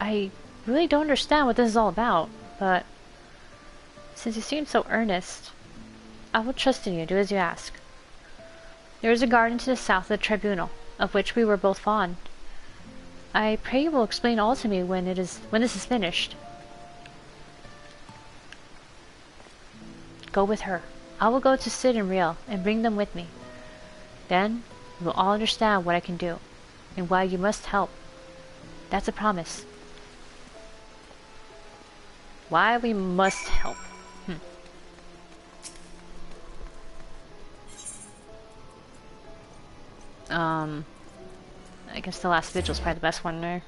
I really don't understand what this is all about, but since you seem so earnest, I will trust in you, do as you ask. There is a garden to the south of the tribunal, of which we were both fond. I pray you will explain all to me when this is finished. Go with her. I will go to Cid and Riel and bring them with me. Then we will all understand what I can do, and why you must help. That's a promise. Why we must help. I guess the last vigil's probably the best one there.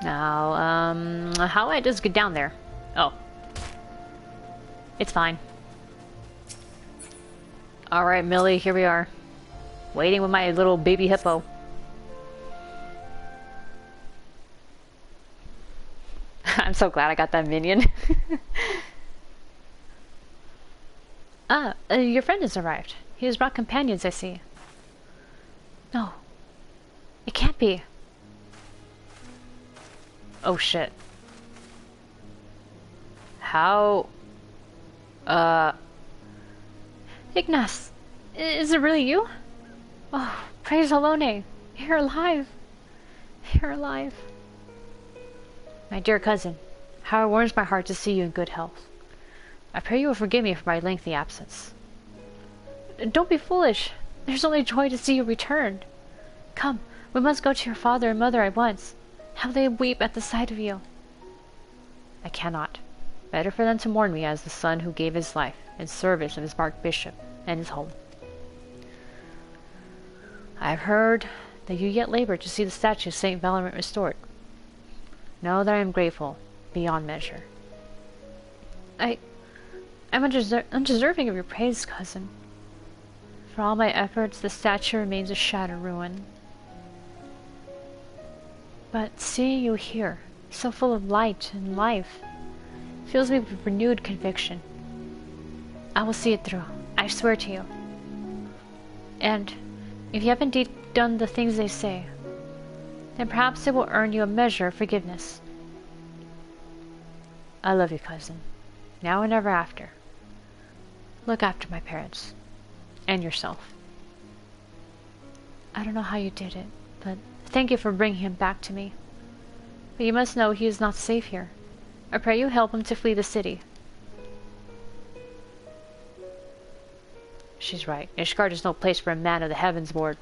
Now, how do I just get down there? Oh. It's fine. Alright, Millie, here we are. Waiting with my little baby hippo. I'm so glad I got that minion. Your friend has arrived. He has brought companions, I see. No. It can't be. Oh shit. How... Ignace! Is it really you? Oh, praise Halone! You're alive! You're alive. My dear cousin, how it warms my heart to see you in good health. I pray you will forgive me for my lengthy absence. Don't be foolish. There's only joy to see you returned. Come, we must go to your father and mother at once. How they weep at the sight of you. I cannot. Better for them to mourn me as the son who gave his life in service of his archbishop and his home. I have heard that you yet labor to see the statue of Saint Valorant restored. Know that I am grateful beyond measure. I'm undeserving of your praise, cousin. For all my efforts, the statue remains a shattered ruin. But seeing you here, so full of light and life, fills me with renewed conviction. I will see it through, I swear to you. And if you have indeed done the things they say, then perhaps it will earn you a measure of forgiveness. I love you, cousin, now and ever after. Look after my parents, and yourself. I don't know how you did it, but thank you for bringing him back to me. But you must know he is not safe here. I pray you help him to flee the city. She's right. Ishgard is no place for a man of the Heavensward.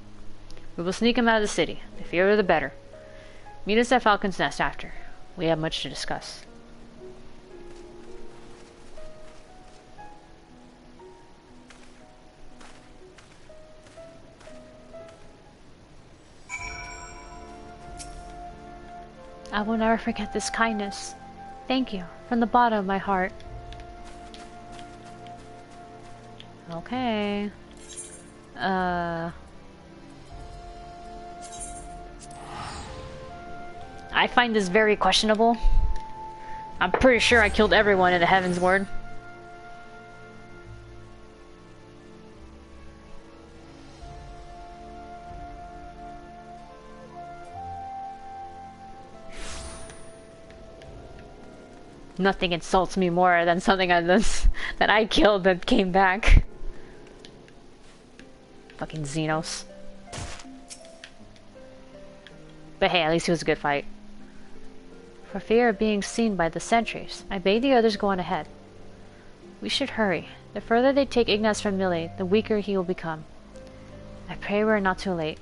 We will sneak him out of the city. The fewer the better. Meet us at Falcon's Nest after. We have much to discuss. I will never forget this kindness. Thank you, from the bottom of my heart. Okay. I find this very questionable. I'm pretty sure I killed everyone in the Heavensward. Nothing insults me more than something that I killed that came back. Fucking Xenos. But hey, at least it was a good fight. For fear of being seen by the sentries, I bade the others go on ahead. We should hurry. The further they take Ignas from Millie, the weaker he will become. I pray we're not too late.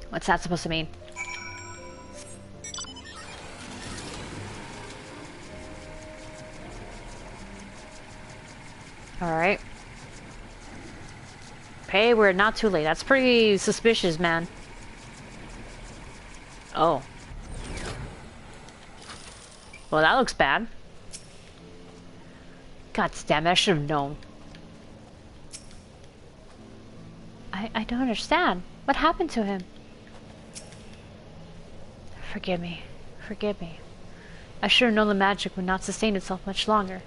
What's that supposed to mean? Alright. Pray we're not too late. That's pretty suspicious, man. Oh. Well, that looks bad. God damn it, I should have known. I don't understand. What happened to him? Forgive me. Forgive me. I should have known the magic would not sustain itself much longer.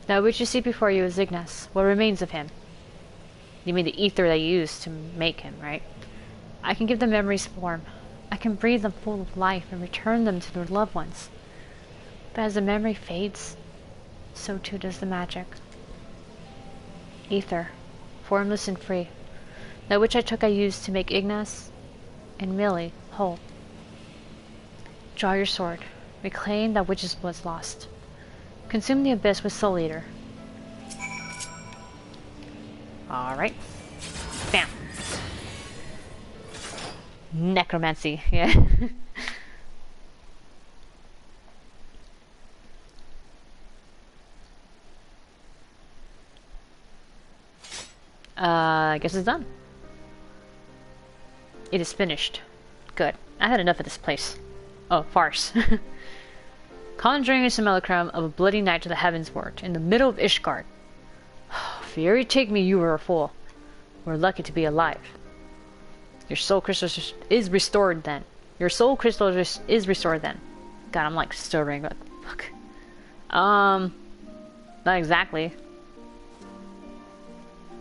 Now what you see before you is Ignas. What remains of him? You mean the ether they used to make him, right? I can give the memories form. I can breathe them full of life and return them to their loved ones. But as the memory fades, so too does the magic. Ether, formless and free. That which I took I used to make Ignas and Millie whole. Draw your sword. Reclaim that which was lost. Consume the abyss with Soul Eater. Alright. Bam. Necromancy, yeah. I guess it's done. It is finished. Good. I had enough of this place. Oh, farce. Conjuring a simulacrum of a bloody night to the Heavensward in the middle of Ishgard. Fury take me, you were a fool. We're lucky to be alive. Your soul crystal is restored then. Your soul crystal is restored then. God, I'm like stuttering, but fuck. Not exactly.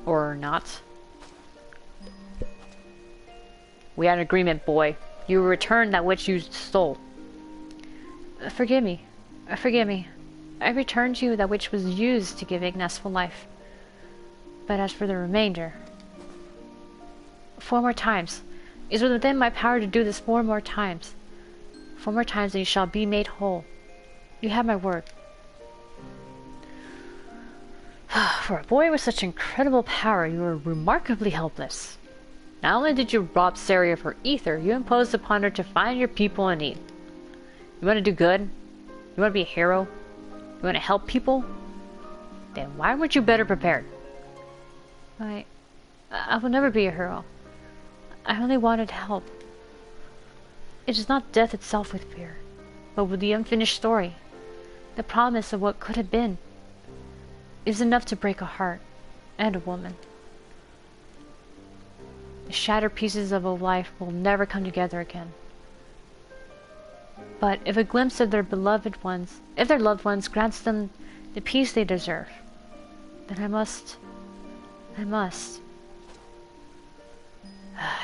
Or not. We had an agreement, boy. You will return that which you stole. Forgive me. Forgive me. I returned to you that which was used to give Ignas full life. But as for the remainder... 4 more times. It is within my power to do this 4 more times. 4 more times and you shall be made whole. You have my word. For a boy with such incredible power, you were remarkably helpless. Not only did you rob Saria of her ether, you imposed upon her to find your people in need. You want to do good? You want to be a hero? You want to help people? Then why weren't you better prepared? I will never be a hero. I only wanted help. It is not death itself with fear, but with the unfinished story. The promise of what could have been is enough to break a heart and a woman. The shattered pieces of a life will never come together again. But if a glimpse of their beloved ones, if their loved ones grants them the peace they deserve, then I must.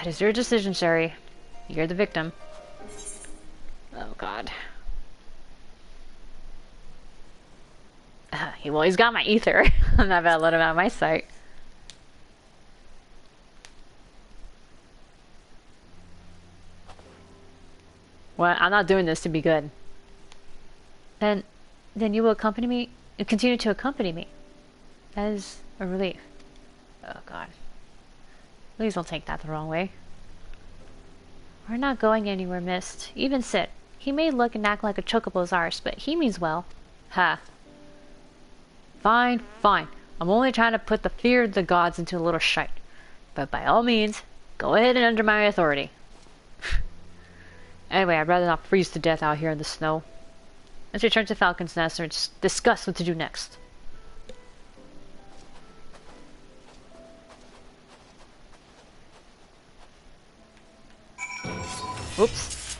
It is your decision, Sari. You're the victim. Oh god. Well, he's got my ether. I'm not about to let him out of my sight. Well, I'm not doing this to be good. Then you will accompany me, continue to accompany me. That is a relief. Oh God. Please don't take that the wrong way. We're not going anywhere, Mist. Even Sid. He may look and act like a chocobo's arse, but he means well. Ha. Fine, fine. I'm only trying to put the fear of the gods into a little shite. But by all means, go ahead and under my authority. Anyway, I'd rather not freeze to death out here in the snow. Let's return to Falcon's Nest and discuss what to do next. Oops.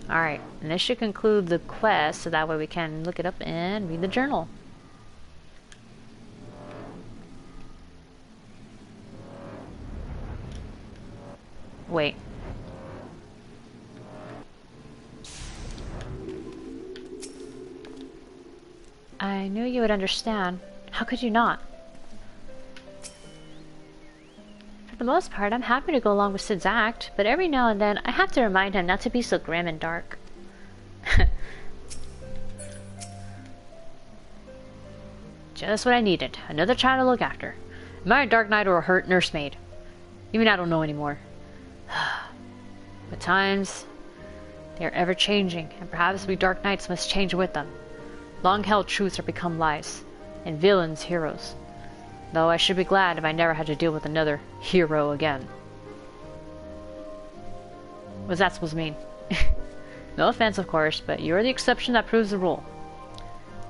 Alright, and this should conclude the quest, so that way we can look it up and read the journal. Wait. I knew you would understand. How could you not? For the most part, I'm happy to go along with Sid's act, but every now and then I have to remind him not to be so grim and dark. Just what I needed. Another child to look after. Am I a Dark Knight or a hurt nursemaid? Even I don't know anymore. But times, they are ever changing, and perhaps we Dark Knights must change with them. Long-held truths are become lies, and villains heroes. Though I should be glad if I never had to deal with another hero again. What's that supposed to mean? No offense, of course, but you're the exception that proves the rule.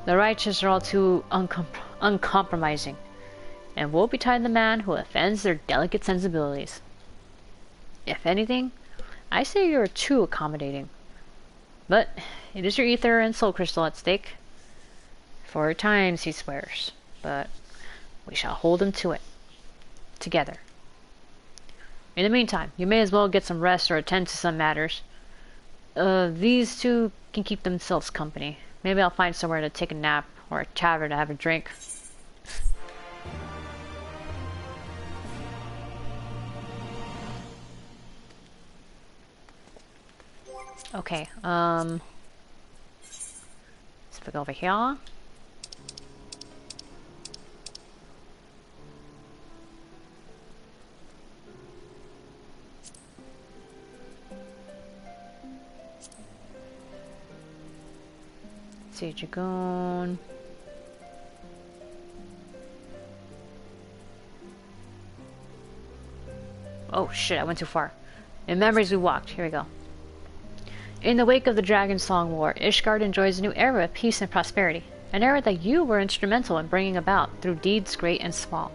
The righteous are all too uncompromising, and woe betide the man who offends their delicate sensibilities. If anything, I say you are too accommodating. But it is your ether and soul crystal at stake. 4 times, he swears, but we shall hold him to it. Together. In the meantime, you may as well get some rest or attend to some matters. These two can keep themselves company. Maybe I'll find somewhere to take a nap, or a tavern to have a drink. Okay, let's look over here. Siege Dragoon. Oh shit, I went too far. In memories we walked. Here we go. In the wake of the Dragon Song War, Ishgard enjoys a new era of peace and prosperity. An era that you were instrumental in bringing about through deeds great and small.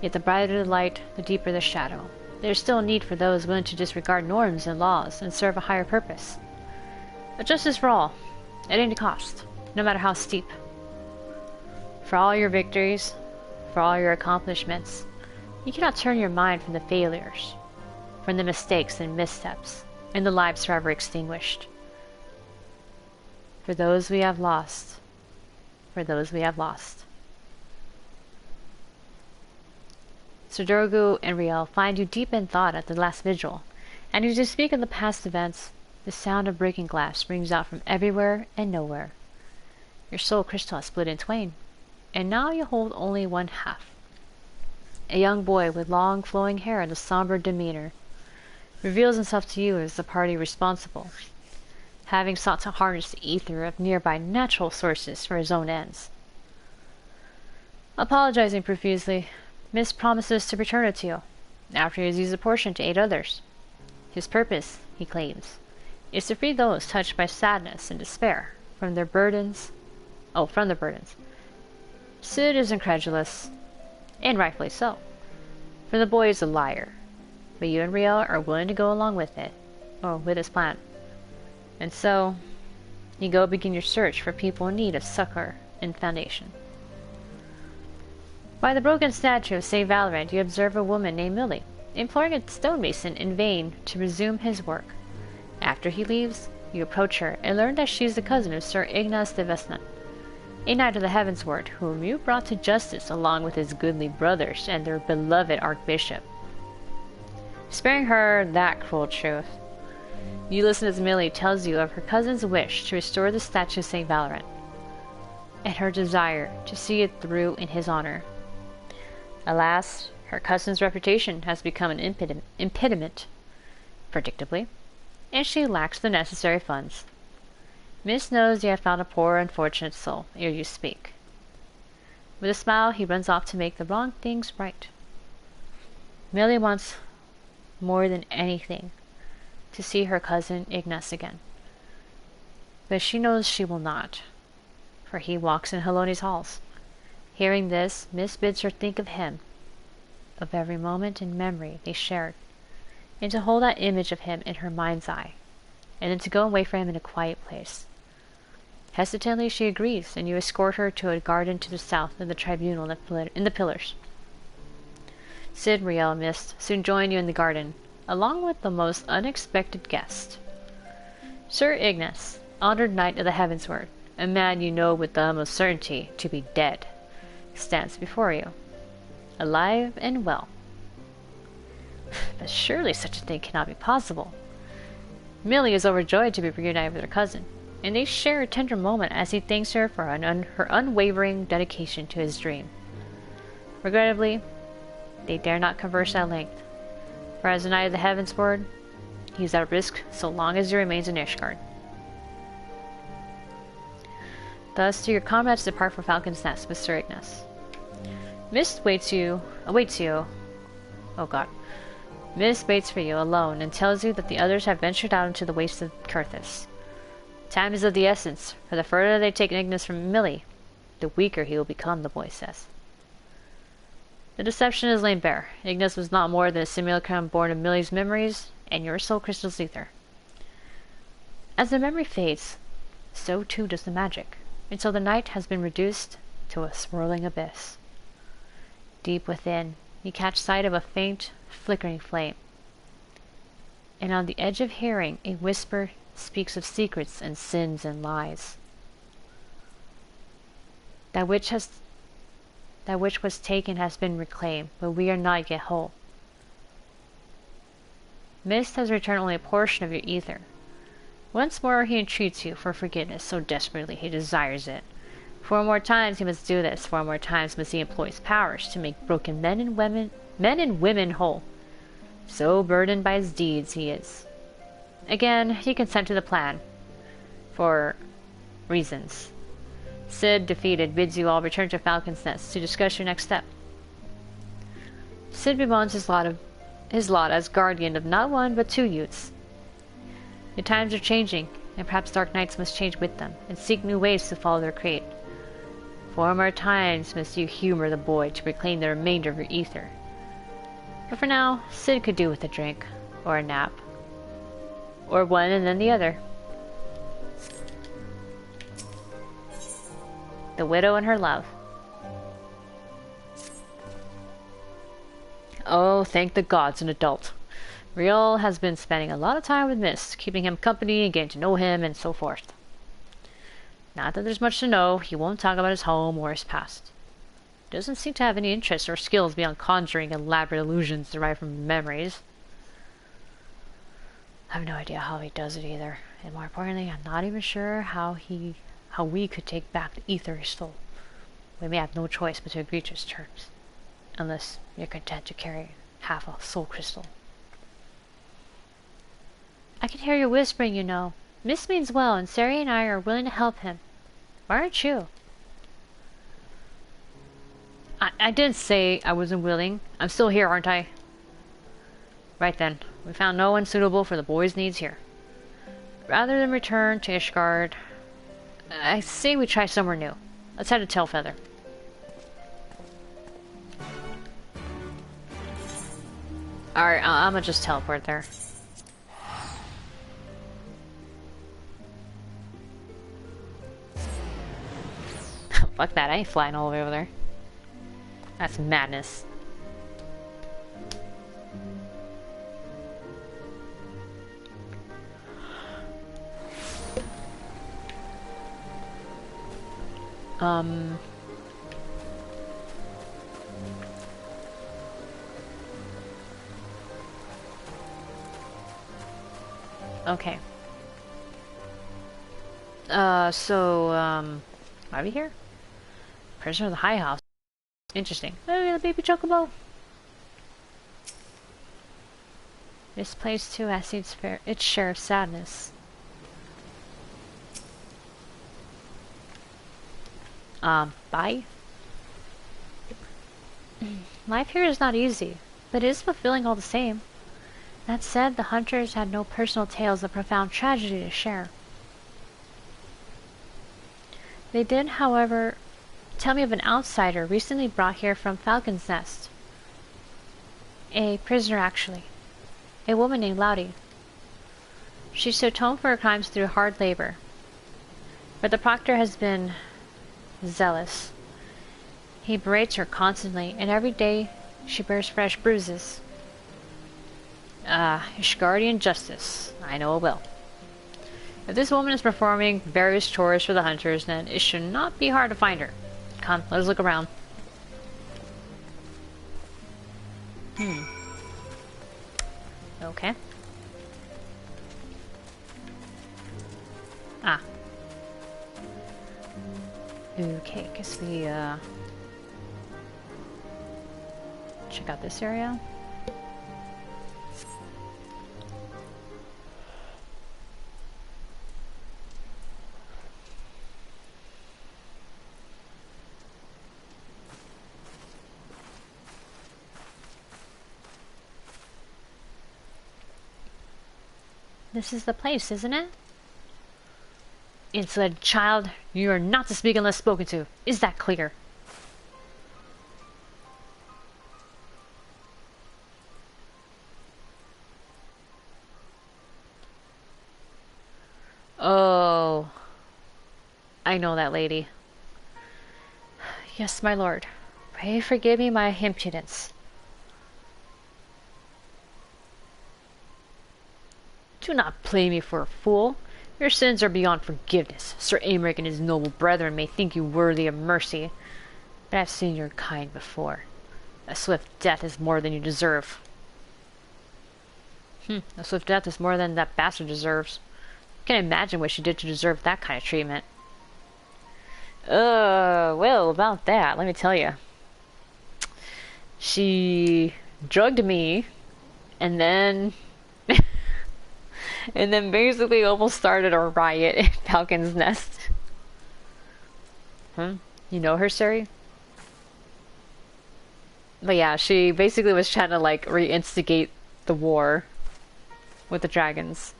Yet the brighter the light, the deeper the shadow. There is still a need for those willing to disregard norms and laws and serve a higher purpose. A justice for all, at any cost, no matter how steep. For all your victories, for all your accomplishments, you cannot turn your mind from the failures, from the mistakes and missteps, and the lives forever extinguished. For those we have lost, for those we have lost. Sir Dorgu and Riel find you deep in thought at the last vigil, and as you speak of the past events, the sound of breaking glass rings out from everywhere and nowhere. Your soul crystal has split in twain, and now you hold only one half. A young boy with long flowing hair and a somber demeanor reveals himself to you as the party responsible, having sought to harness the ether of nearby natural sources for his own ends. Apologizing profusely, Mist promises to return it to you, after he has used a portion to aid others. His purpose, he claims, is to free those touched by sadness and despair from their burdens. From their burdens. Sid is incredulous, and rightfully so, for the boy is a liar. But you and Riel are willing to go along with it, or with his plan. And so, you go begin your search for people in need of succor and foundation. By the broken statue of St. Valorant, you observe a woman named Millie, imploring a stonemason in vain to resume his work. After he leaves, you approach her and learn that she is the cousin of Sir Ignace de Vesnant, a knight of the Heavensward, whom you brought to justice along with his goodly brothers and their beloved archbishop. Sparing her that cruel truth, you listen as Millie tells you of her cousin's wish to restore the statue of St. Valorant, and her desire to see it through in his honor. Alas, her cousin's reputation has become an impediment, predictably, and she lacks the necessary funds. Miss knows you have found a poor, unfortunate soul ere you speak. With a smile, he runs off to make the wrong things right. Millie wants, more than anything, to see her cousin Ignace again. But she knows she will not, for he walks in Haloni's halls. Hearing this, Miss bids her think of him, of every moment and memory they shared, and to hold that image of him in her mind's eye, and then to go and wait for him in a quiet place. Hesitantly she agrees, and you escort her to a garden to the south of the tribunal in the pillars. Cid, Riel, and Mist soon join you in the garden, along with the most unexpected guest. Sir Ignace, honored knight of the Heavensward, a man you know with the utmost certainty to be dead, stands before you, alive and well. But surely such a thing cannot be possible. Millie is overjoyed to be reunited with her cousin, and they share a tender moment as he thanks her for her unwavering dedication to his dream. Regrettably, they dare not converse at length, for as a knight of the Heavensward, he is at risk so long as he remains in Ishgard. Thus do your comrades depart for Falcon's Nest with Sir Ignace. Mist awaits you. Oh god. Mist waits for you alone and tells you that the others have ventured out into the wastes of Kurthus. Time is of the essence, for the further they take Ignace from Millie, the weaker he will become, the boy says. The deception is laid bare. Ignace was not more than a simulacrum born of Millie's memories and your soul crystal's ether. As the memory fades, so too does the magic, until the night has been reduced to a swirling abyss. Deep within, you catch sight of a faint, flickering flame, and on the edge of hearing, a whisper speaks of secrets and sins and lies. That which was taken has been reclaimed, but we are not yet whole. Mist has returned only a portion of your ether. Once more he entreats you for forgiveness so desperately he desires it. 4 more times he must do this. 4 more times must he employ his powers to make broken men and women whole. So burdened by his deeds he is. Again, you consent to the plan. For reasons. Cid, defeated, bids you all return to Falcon's Nest to discuss your next step. Cid bemoans his lot as guardian of not one but 2 youths. The times are changing, and perhaps dark knights must change with them, and seek new ways to follow their creed. 4 more times must you humor the boy to reclaim the remainder of your ether. But for now, Cid could do with a drink, or a nap, or one and then the other. The widow and her love. Oh, thank the gods, an adult. Riel has been spending a lot of time with Mist, keeping him company and getting to know him and so forth. Not that there's much to know, he won't talk about his home or his past. Doesn't seem to have any interests or skills beyond conjuring elaborate illusions derived from memories. I have no idea how he does it either, and more importantly, I'm not even sure how we could take back the ether he stole. We may have no choice but to agree to his terms, unless you're content to carry half a soul crystal. I can hear you whispering, you know. Miss means well, and Sari and I are willing to help him. Why aren't you? I didn't say I wasn't willing. I'm still here, aren't I? Right then. We found no one suitable for the boy's needs here. Rather than return to Ishgard, I say we try somewhere new. Let's head to Tailfeather. Alright, I'm gonna just teleport there. Fuck that, I ain't flying all the way over there. That's madness. Okay. Why are we here? Prisoner of the High House. Interesting. Oh, the baby chocobo. This place too has its share of sadness. Bye? Life here is not easy, but it is fulfilling all the same. That said, the hunters had no personal tales of profound tragedy to share. They did, however, tell me of an outsider recently brought here from Falcon's Nest. A prisoner, actually. A woman named Laudy. She to atone for her crimes through hard labor. But the proctor has been zealous. He berates her constantly, and every day she bears fresh bruises. Ishgardian justice. I know it well. If this woman is performing various chores for the hunters, then it should not be hard to find her. Come, let us look around. Okay. Ah. Okay, guess we, check out this area. This is the place, isn't it? Insolent child, you are not to speak unless spoken to. Is that clear? Oh, I know that lady. Yes, my lord. Pray forgive me my impudence. Do not play me for a fool. Your sins are beyond forgiveness. Sir Aymeric and his noble brethren may think you worthy of mercy, but I've seen your kind before. A swift death is more than you deserve. A swift death is more than that bastard deserves. Can't imagine what she did to deserve that kind of treatment. Well, about that, let me tell you. She drugged me, and then... and then basically almost started a riot in Falcon's Nest. You know her, Suri? But yeah, she basically was trying to like reinstigate the war with the dragons.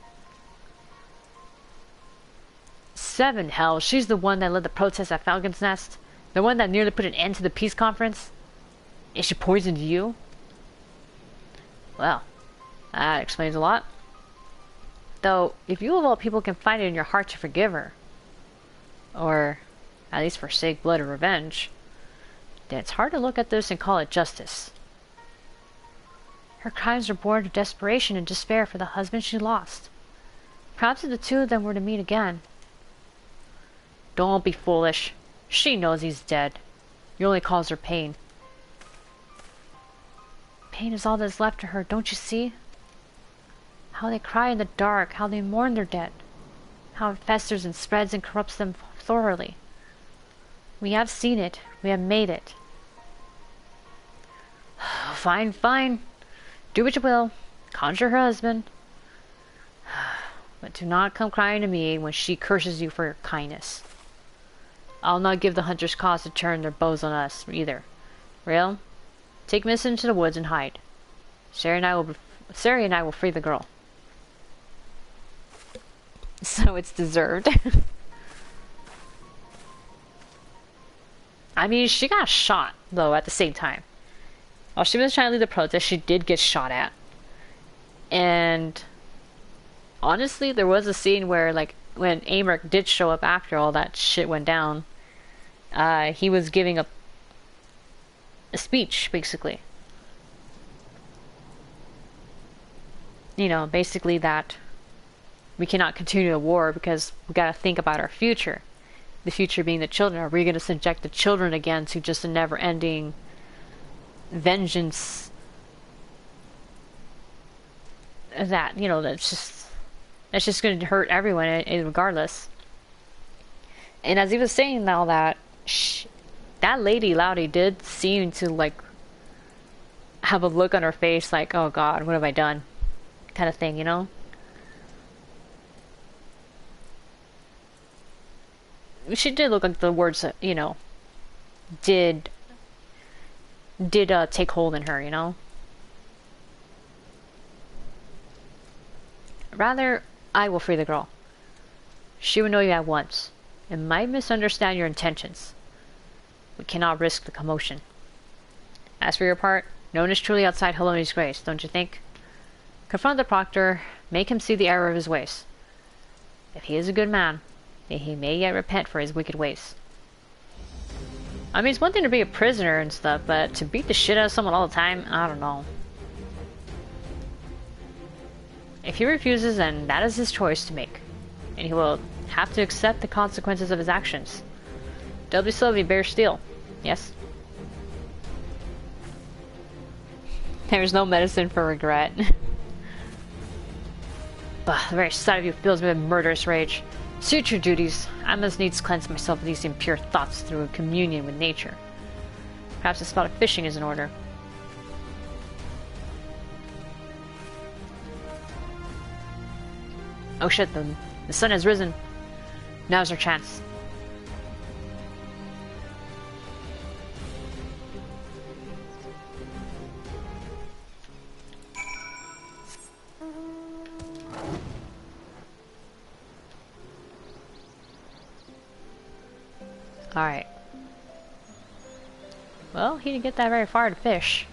7, hell, she's the one that led the protest at Falcon's Nest. The one that nearly put an end to the peace conference. And she poisoned you? Well, that explains a lot. Though, if you of all people can find it in your heart to forgive her, or at least forsake blood or revenge, then it's hard to look at this and call it justice. Her crimes were born of desperation and despair for the husband she lost. Perhaps if the two of them were to meet again. Don't be foolish. She knows he's dead. You only cause her pain. Pain is all that's left to her, don't you see? How they cry in the dark, how they mourn their dead. How it festers and spreads and corrupts them thoroughly. We have seen it. We have made it. Fine, fine. Do what you will. Conjure her husband. But do not come crying to me when she curses you for your kindness. I'll not give the hunters cause to turn their bows on us, either. Real? Take Miss into the woods and hide. Sari and I will free the girl. So it's deserved. I mean, she got shot, though, at the same time. While she was trying to lead the protest, she did get shot at. And honestly, there was a scene where, like, when Aymeric did show up after all that shit went down, he was giving a speech, basically. You know, basically that we cannot continue the war because we gotta think about our future. The future being the children. Are we gonna subject the children again to just a never-ending vengeance that, you know, that's just It's just going to hurt everyone regardless. And as he was saying all that, that Lady Loudy did seem to like have a look on her face like, oh god, what have I done? Kind of thing, you know? She did look like the words, you know, did take hold in her, you know? Rather, I will free the girl. She will know you at once, and might misunderstand your intentions. We cannot risk the commotion. As for your part, no one is truly outside Haloni's grace, don't you think? Confront the proctor, make him see the error of his ways. If he is a good man, he may yet repent for his wicked ways. I mean, it's one thing to be a prisoner and stuff, but to beat the shit out of someone all the time, I don't know. If he refuses, then that is his choice to make, and he will have to accept the consequences of his actions. Doubly so if he bears steel, yes? There's no medicine for regret. But the very sight of you fills me with murderous rage. Suit your duties. I must needs cleanse myself of these impure thoughts through a communion with nature. Perhaps a spot of fishing is in order. Oh shit, the sun has risen. Now's our chance. Alright. Well, he didn't get that very far to fish.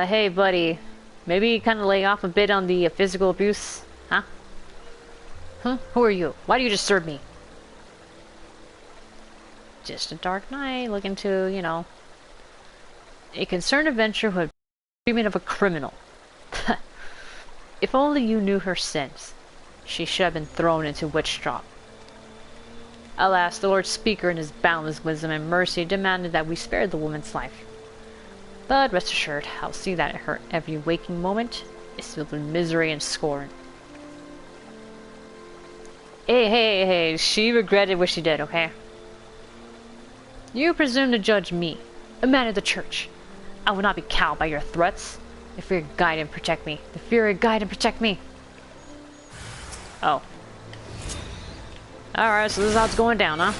Hey buddy. Maybe kind of lay off a bit on the physical abuse, huh? Huh? Who are you? Why do you disturb me? Just a dark knight looking to, you know, a concerned adventurer who had treatment of a criminal. If only you knew her sins. She should have been thrown into witch drop. Alas, the Lord Speaker in his boundless wisdom and mercy demanded that we spare the woman's life. But rest assured, I'll see that her every waking moment is filled with misery and scorn. Hey, she regretted what she did, okay? You presume to judge me, a man of the church. I will not be cowed by your threats. The fear guide and protect me. The fear guide and protect me. Oh. Alright, so this is how it's going down, huh?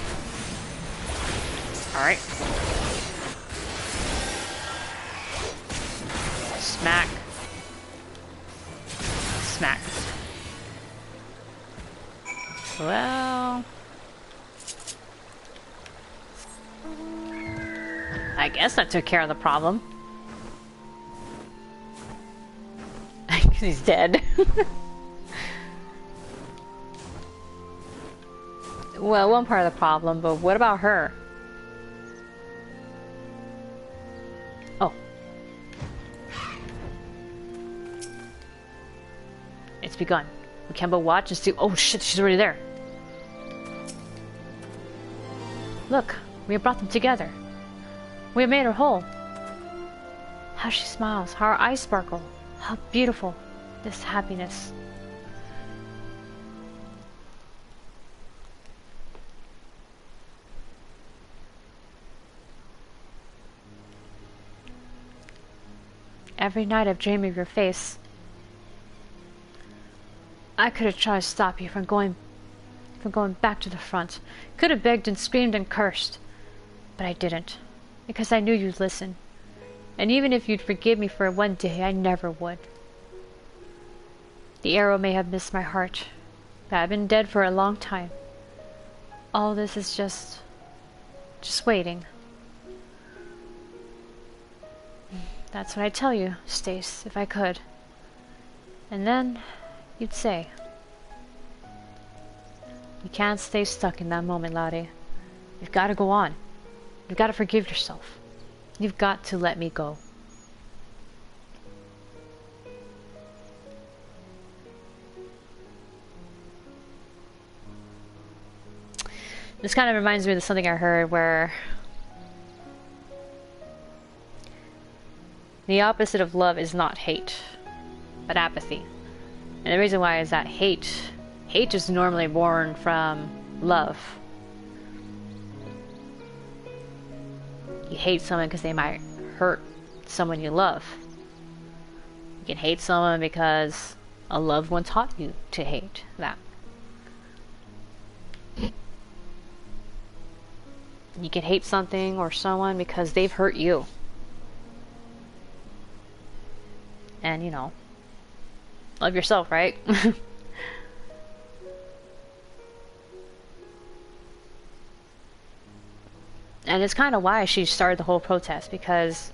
Alright. Smack. Smack. Well... I guess that took care of the problem. He's dead. Well, one part of the problem, but what about her? Oh. It's begun. We can but watch and see. Oh shit, she's already there. Look, we have brought them together. We have made her whole. How she smiles, how her eyes sparkle. How beautiful this happiness. Every night I've dreamed of your face. I could have tried to stop you from going back to the front. Could have begged and screamed and cursed. But I didn't. Because I knew you'd listen. And even if you'd forgive me for one day, I never would. The arrow may have missed my heart, but I've been dead for a long time. All this is just waiting. That's what I'd tell you, Stace, if I could. And then, you'd say, you can't stay stuck in that moment, Lottie. You've got to go on. You've got to forgive yourself. You've got to let me go. This kind of reminds me of something I heard where The opposite of love is not hate, but apathy. And the reason why is that hate is normally born from love. You hate someone because they might hurt someone you love. You can hate someone because a loved one taught you to hate that. You can hate something or someone because they've hurt you. And, you know, love yourself, right? And it's kind of why she started the whole protest, because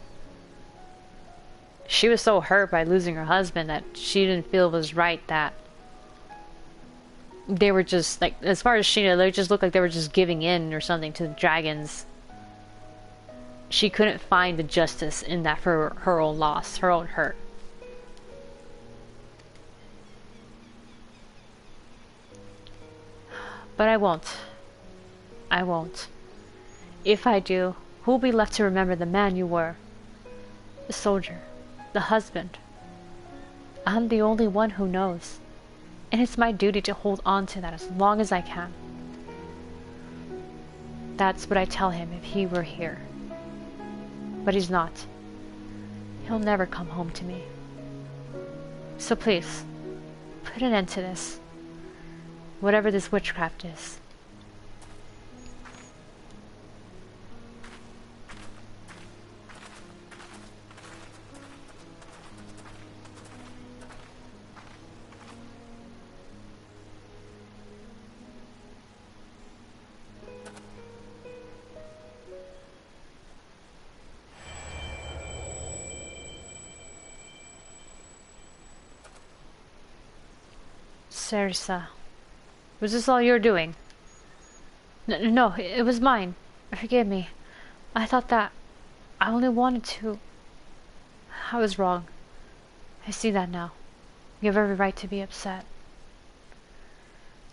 she was so hurt by losing her husband that she didn't feel it was right that they were just, like, as far as she knew, they just looked like they were just giving in or something to the dragons. She couldn't find the justice in that for her own loss, her own hurt. But I won't. I won't. If I do, who'll be left to remember the man you were? The soldier. The husband. I'm the only one who knows. And it's my duty to hold on to that as long as I can. That's what I tell him if he were here. But he's not. He'll never come home to me. So please, put an end to this. Whatever this witchcraft is. Sarisa, was this all you're doing? No, it was mine. Forgive me. I thought that I only wanted to... I was wrong. I see that now. You have every right to be upset.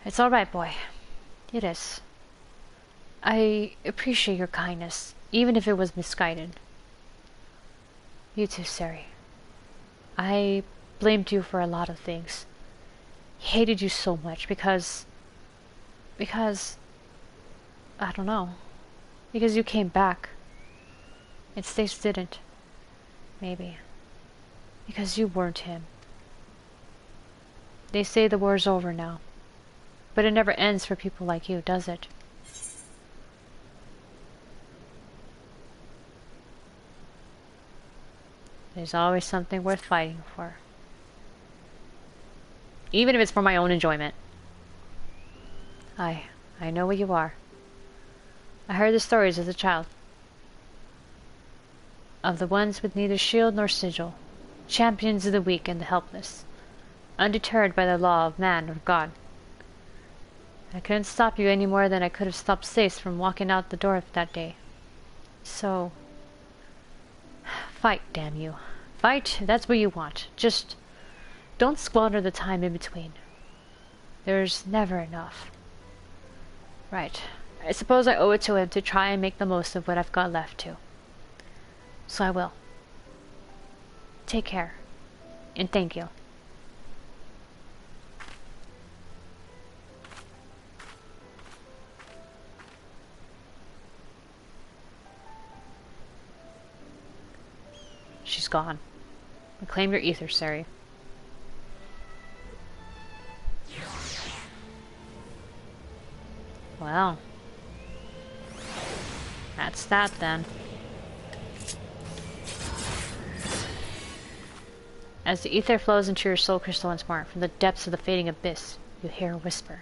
It's all right, boy. It is. I appreciate your kindness, even if it was misguided. You too, Sari. I blamed you for a lot of things. Hated you so much because I don't know, because you came back and Stace didn't. Maybe because you weren't him. They say the war's over now, but it never ends for people like you, does it? There's always something worth fighting for. Even if it's for my own enjoyment. I know what you are. I heard the stories as a child. Of the ones with neither shield nor sigil. Champions of the weak and the helpless. Undeterred by the law of man or God. I couldn't stop you any more than I could have stopped Stace from walking out the door that day. So... fight, damn you. Fight, if that's what you want. Just... don't squander the time in between. There's never enough. Right. I suppose I owe it to him to try and make the most of what I've got left to. So I will. Take care. And thank you. She's gone. Reclaim your ether, Sari. Well, that's that then. As the ether flows into your soul crystal once more, from the depths of the fading abyss, you hear a whisper.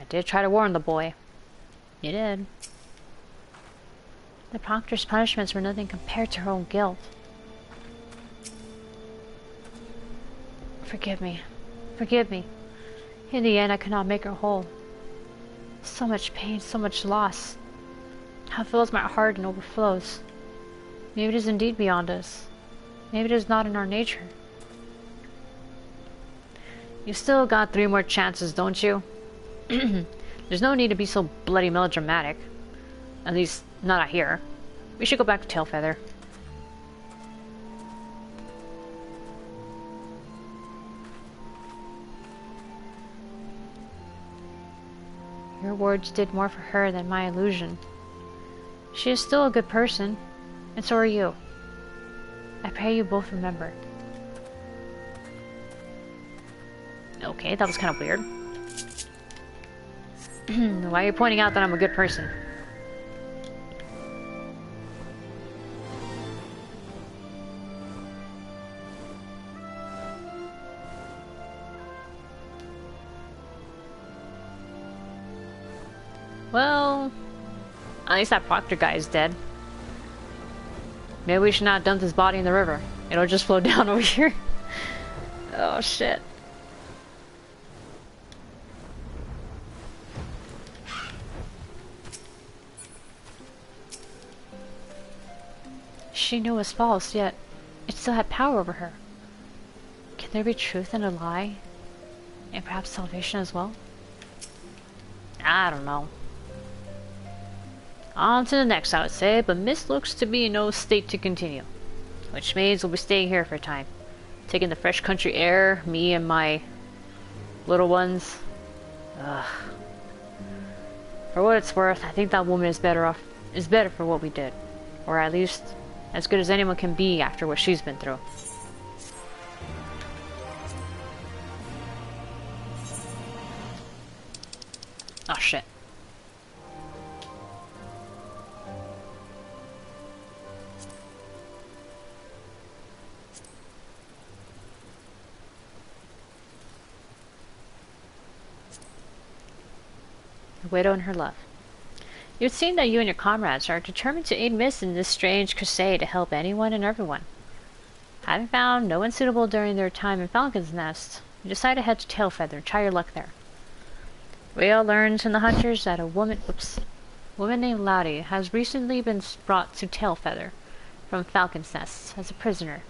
I did try to warn the boy. You did. The Proctor's punishments were nothing compared to her own guilt. Forgive me. Forgive me. In the end, I could not make her whole. So much pain, so much loss. How it fills my heart and overflows. Maybe it is indeed beyond us. Maybe it is not in our nature. You still got 3 more chances, don't you? There's no need to be so bloody melodramatic. At least, not out here. We should go back to Tailfeather. Your words did more for her than my illusion. She is still a good person, and so are you. I pray you both remember. Okay, that was kind of weird. Why are you pointing out that I'm a good person? Well, at least that Proctor guy is dead. Maybe we should not dump his body in the river. It'll just flow down over here. Oh shit. She knew it was false, yet it still had power over her. Can there be truth in a lie? And perhaps salvation as well? I don't know. On to the next, I would say, but Miss looks to be in no state to continue. Which means we'll be staying here for a time. Taking the fresh country air, me and my little ones. Ugh. For what it's worth, I think that woman is better for what we did. Or at least, as good as anyone can be after what she's been through. Oh shit. The widow and her love. It would seem that you and your comrades are determined to aid Miss in this strange crusade to help anyone and everyone. Having found no one suitable during their time in Falcon's Nest, you decide to head to Tailfeather and try your luck there. We all learned from the hunters that a woman named Lottie has recently been brought to Tailfeather from Falcon's Nest as a prisoner.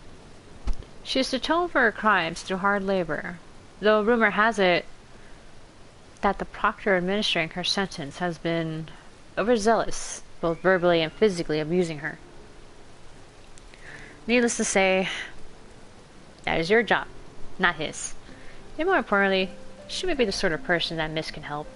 She is to atone for her crimes through hard labor, though rumor has it that the proctor administering her sentence has been overzealous, both verbally and physically abusing her. Needless to say, that is your job, not his. And more importantly, she may be the sort of person that Miss can help.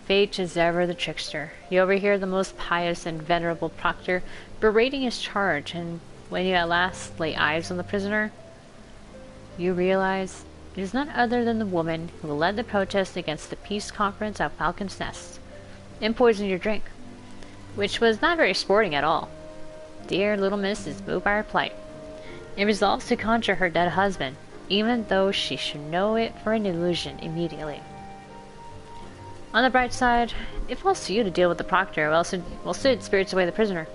Fate is ever the trickster. You overhear the most pious and venerable proctor berating his charge, and when you at last lay eyes on the prisoner, you realize it is none other than the woman who led the protest against the peace conference at Falcon's Nest and poisoned your drink, which was not very sporting at all. Dear little Miss is moved by her plight and resolves to conjure her dead husband, even though she should know it for an illusion immediately. On the bright side, it falls to you to deal with the proctor while Sid spirits away the prisoner.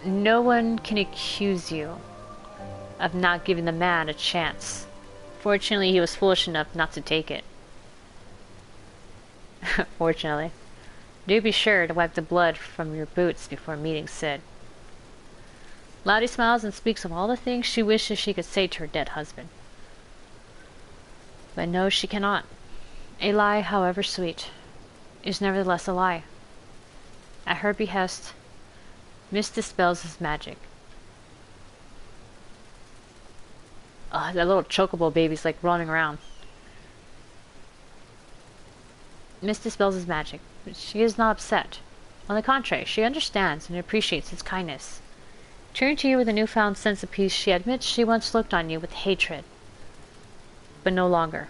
No one can accuse you of not giving the man a chance. Fortunately, he was foolish enough not to take it. Fortunately. Do be sure to wipe the blood from your boots before meeting Sid. Lottie smiles and speaks of all the things she wishes she could say to her dead husband. But no, she cannot. A lie, however sweet, is nevertheless a lie. At her behest, Miss dispels his magic. That little chocobo baby's like running around. Miss dispels his magic, but she is not upset. On the contrary, she understands and appreciates his kindness. Turning to you with a newfound sense of peace, she admits she once looked on you with hatred, but no longer.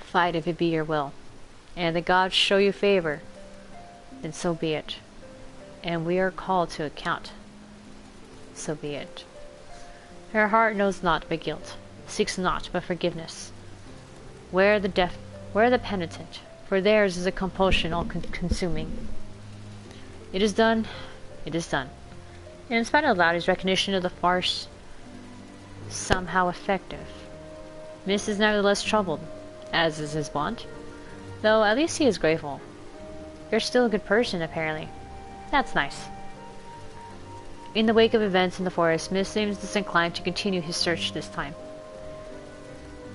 Fight if it be your will, and the gods show you favor, then so be it. And we are called to account. So be it. Her heart knows naught but guilt, seeks naught but forgiveness. Where the penitent, for theirs is a compulsion all-consuming. It is done, it is done. And in spite of Loudie's recognition of the farce, somehow effective, Miss is nevertheless troubled, as is his wont, though at least he is grateful. You're still a good person, apparently. That's nice. In the wake of events in the forest, Miss seems disinclined to continue his search this time.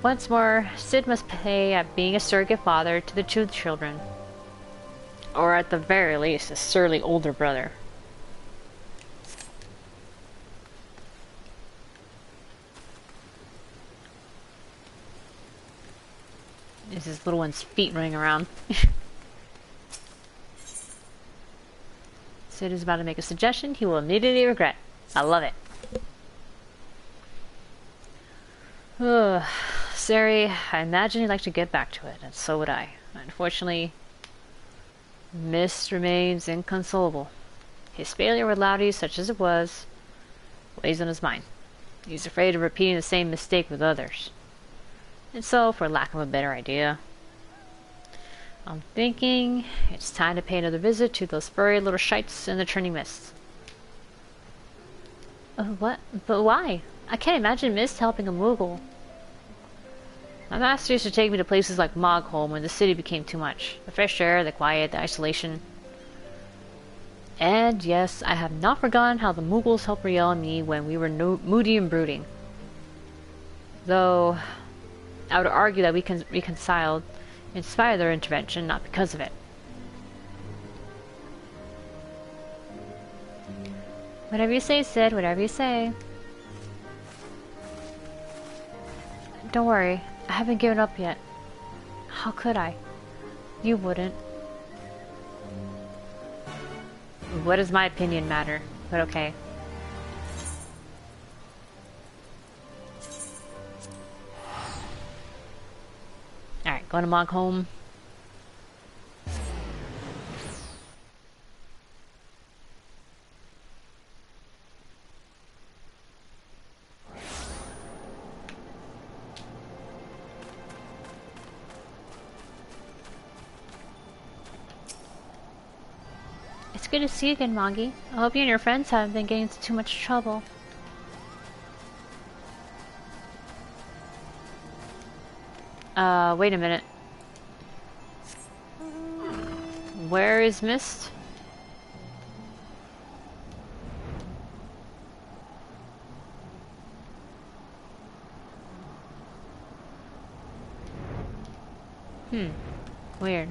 Once more, Sid must pay at being a surrogate father to the two children. Or at the very least, a surly older brother. Is his little one's feet running around. Sid is about to make a suggestion he will immediately regret. I love it. Ugh. Sari, I imagine you'd like to get back to it, and so would I. Unfortunately, Mist remains inconsolable. His failure with Loudy, such as it was, weighs on his mind. He's afraid of repeating the same mistake with others. And so, for lack of a better idea, I'm thinking it's time to pay another visit to those furry little shites in the Turning Mist. What? But why? I can't imagine Mist helping a Moogle. My master used to take me to places like Mogholm when the city became too much. The fresh air, the quiet, the isolation. And yes, I have not forgotten how the Moogles helped Riel and me when we were moody and brooding. Though, I would argue that we reconciled in spite of their intervention, not because of it. Whatever you say, Sid, whatever you say. Don't worry, I haven't given up yet. How could I? You wouldn't. What does my opinion matter? But okay. Alright, going to Mogholm. It's good to see you again, Moggy. I hope you and your friends haven't been getting into too much trouble. Wait a minute. Where is Mist? Weird.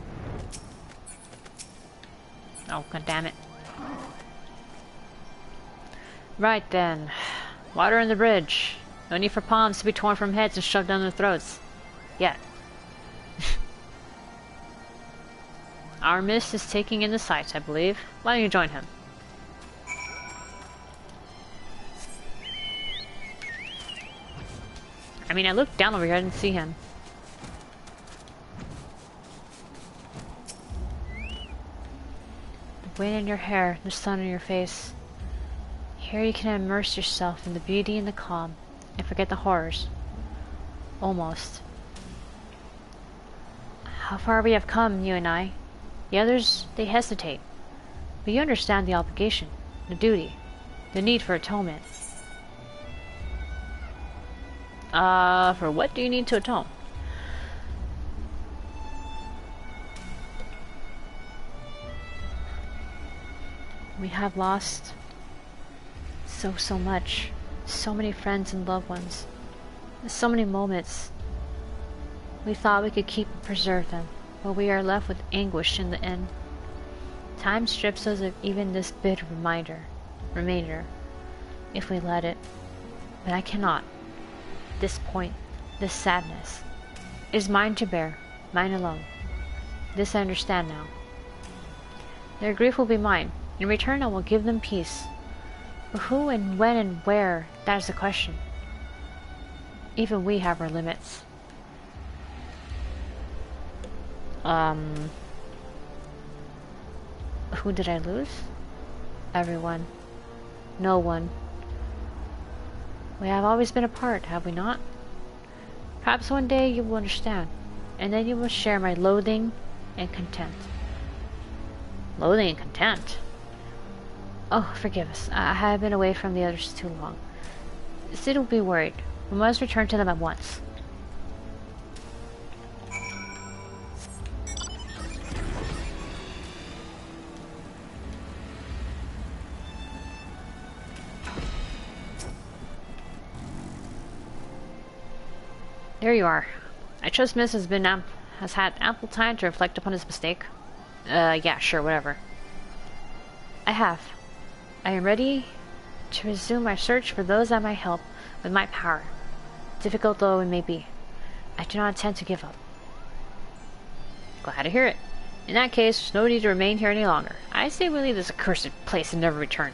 Oh, god damn it. Right then. Water in the bridge. No need for palms to be torn from heads and shoved down their throats. Yet. Our Mist is taking in the sights, I believe. Why don't you join him? I mean, I looked down over here, I didn't see him. The wind in your hair, the sun in your face. Here you can immerse yourself in the beauty and the calm, and forget the horrors. Almost. How far we have come, you and I. The others, they hesitate. But you understand the obligation, the duty, the need for atonement. For what do you need to atone? We have lost so much. So many friends and loved ones. So many moments. We thought we could keep and preserve them, but we are left with anguish in the end. Time strips us of even this bit of remainder, if we let it. But I cannot. This point, this sadness, is mine to bear, mine alone. This I understand now. Their grief will be mine. In return I will give them peace. But who and when and where, that is the question. Even we have our limits. Who did I lose? Everyone. No one. We have always been apart, have we not? Perhaps one day you will understand, and then you will share my loathing and contempt. Loathing and contempt? Oh, forgive us. I have been away from the others too long. Sid will be worried. We must return to them at once. There you are. I trust Miss has had ample time to reflect upon his mistake. Yeah, sure, whatever. I have. I am ready to resume my search for those that might help with my power. Difficult though it may be, I do not intend to give up. Glad to hear it. In that case, there's no need to remain here any longer. I say we leave this accursed place and never return.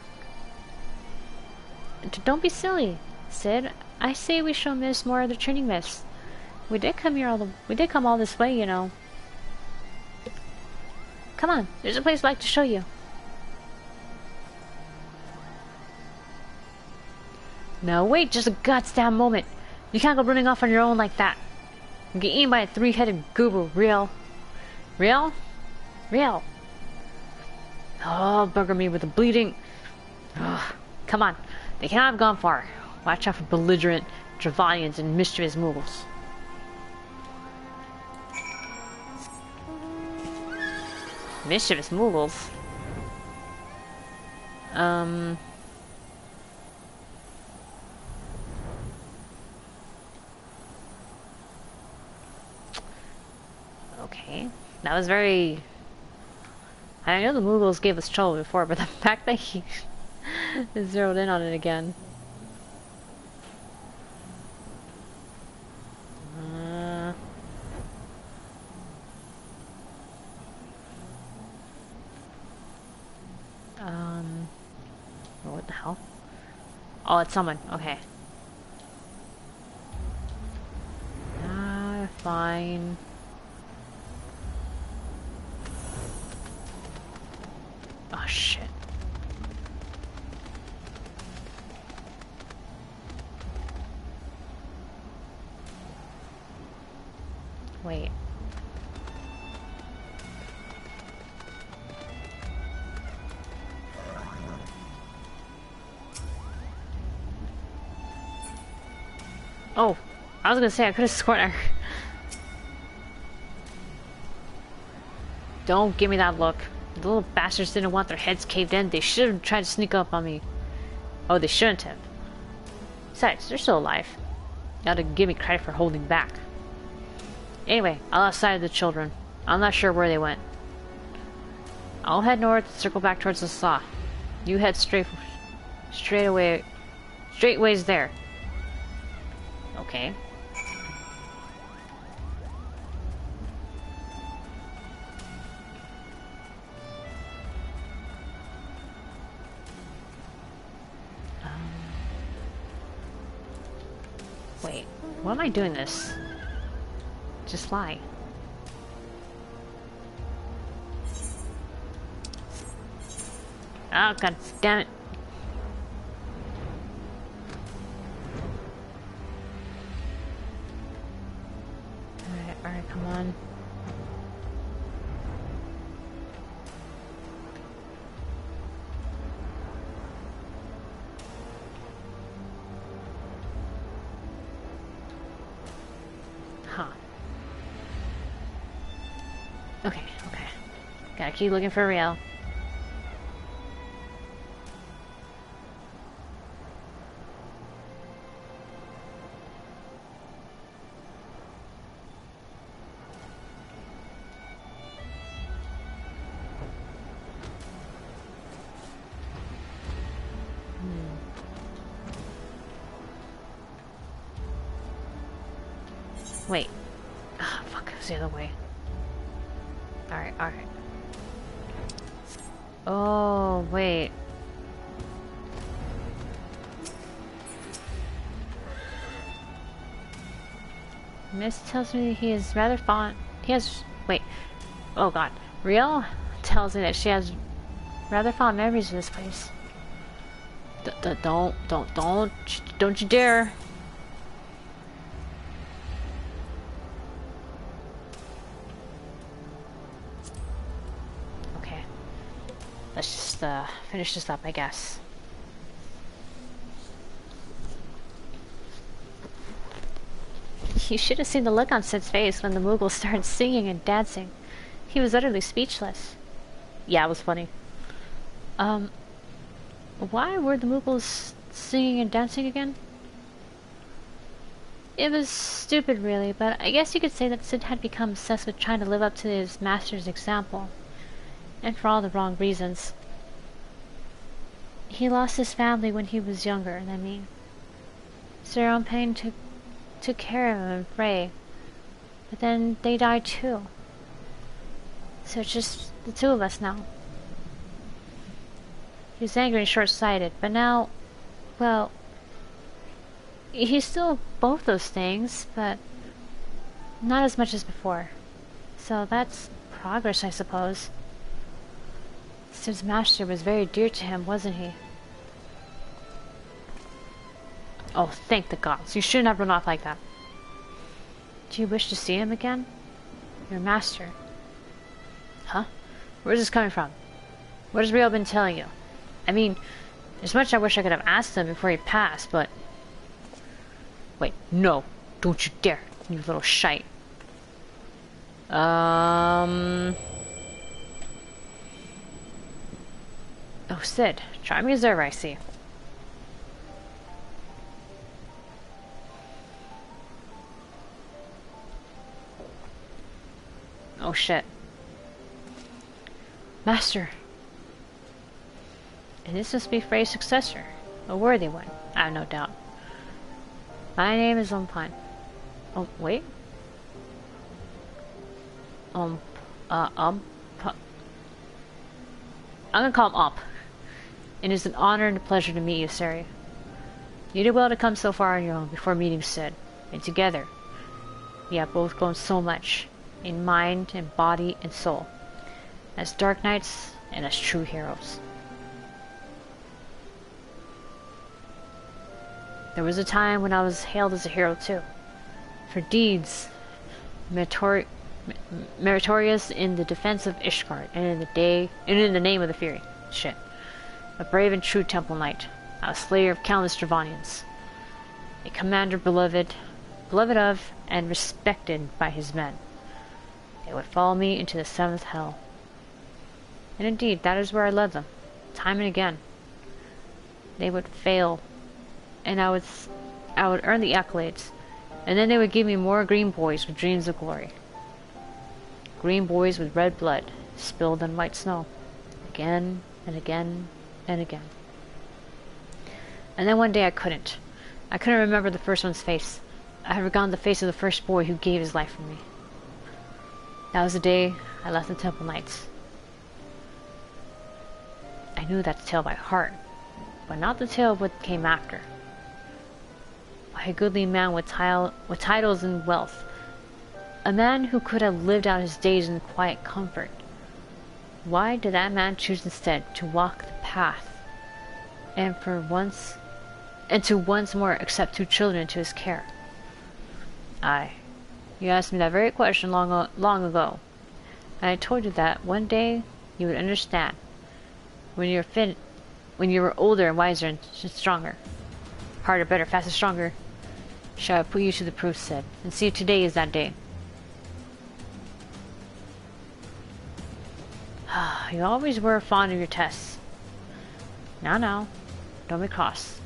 Don't be silly, Sid. I say we show Miss more of the training myths. We did come all this way, you know. Come on, there's a place I'd like to show you. No, wait just a goddamn moment. You can't go running off on your own like that. You get eaten by a three-headed goober, real. Real? Real. Oh, bugger me with the bleeding. Ugh. Come on, they cannot have gone far. Watch out for belligerent Dravalians and mischievous Moogles. Mischievous Moogles? Okay. That was very... I know the Moogles gave us trouble before, but the fact that he zeroed in on it again. What the hell? Oh, it's someone. Okay. Fine. Oh, shit. Wait. Oh, I was gonna say I could have sworn I... Don't give me that look. The little bastards didn't want their heads caved in. They should have tried to sneak up on me. Oh, they shouldn't have. Besides, they're still alive. You gotta give me credit for holding back. Anyway, I lost sight of the children. I'm not sure where they went. I'll head north and circle back towards the saw. You head straight ways there. Okay. Wait, why am I doing this? Just lie. Oh, god damn it. Alright, come on. Huh. Okay. Gotta keep looking for Riel. Wait. Ah, fuck, it was the other way. Alright. Oh, wait. Miss tells me he is rather fond. He has. Wait. Oh god. Riel tells me that she has rather fond memories of this place. Don't you dare. Let's just finish this up, I guess. You should have seen the look on Sid's face when the Moogle started singing and dancing. He was utterly speechless. Yeah, it was funny. Why were the Moogles singing and dancing again? It was stupid, really, but I guess you could say that Sid had become obsessed with trying to live up to his master's example. And for all the wrong reasons. He lost his family when he was younger than me. Sarah Payne took care of him and Frey. But then they died too. So it's just the two of us now. He was angry and short-sighted, but now, well, he's still both those things, but not as much as before. So that's progress, I suppose. Sid's master was very dear to him, wasn't he? Oh, thank the gods. You shouldn't have run off like that. Do you wish to see him again? Your master. Huh? Where's this coming from? What has Rio been telling you? I mean, as much I wish I could have asked him before he passed, but... Wait, no. Don't you dare, you little shite. Oh, Sid. Charming as ever, I see. Oh, shit. Master. And this must be Frey's successor. A worthy one, I have no doubt. My name is Umpan. Oh, wait. I'm gonna call him Ump. It is an honor and a pleasure to meet you, Sari. You did well to come so far on your own before meeting Sid. And together, we have both grown so much, in mind and body and soul, as Dark Knights and as true heroes. There was a time when I was hailed as a hero too, for deeds meritorious in the defense of Ishgard and in the name of the Fury. Shit. A brave and true temple knight, a slayer of countless Dravanians, a commander beloved of and respected by his men. They would follow me into the seventh hell. And indeed, that is where I led them, time and again. They would fail, and I would earn the accolades, and then they would give me more green boys with dreams of glory. Green boys with red blood, spilled on white snow, again and again and again. And then one day I couldn't remember the first one's face. I had forgotten the face of the first boy who gave his life for me. That was the day I left the Temple Knights. I knew that tale by heart, but not the tale of what came after. Why, a goodly man with titles and wealth, a man who could have lived out his days in quiet comfort. Why did that man choose instead to walk the path, and to once more accept two children into his care? Aye, you asked me that very question long ago, and I told you that one day you would understand when you were older and wiser and stronger. Harder, better, faster, stronger. Shall I put you to the proof, Sid, and see if today is that day. You always were fond of your tests. Now, don't be cross.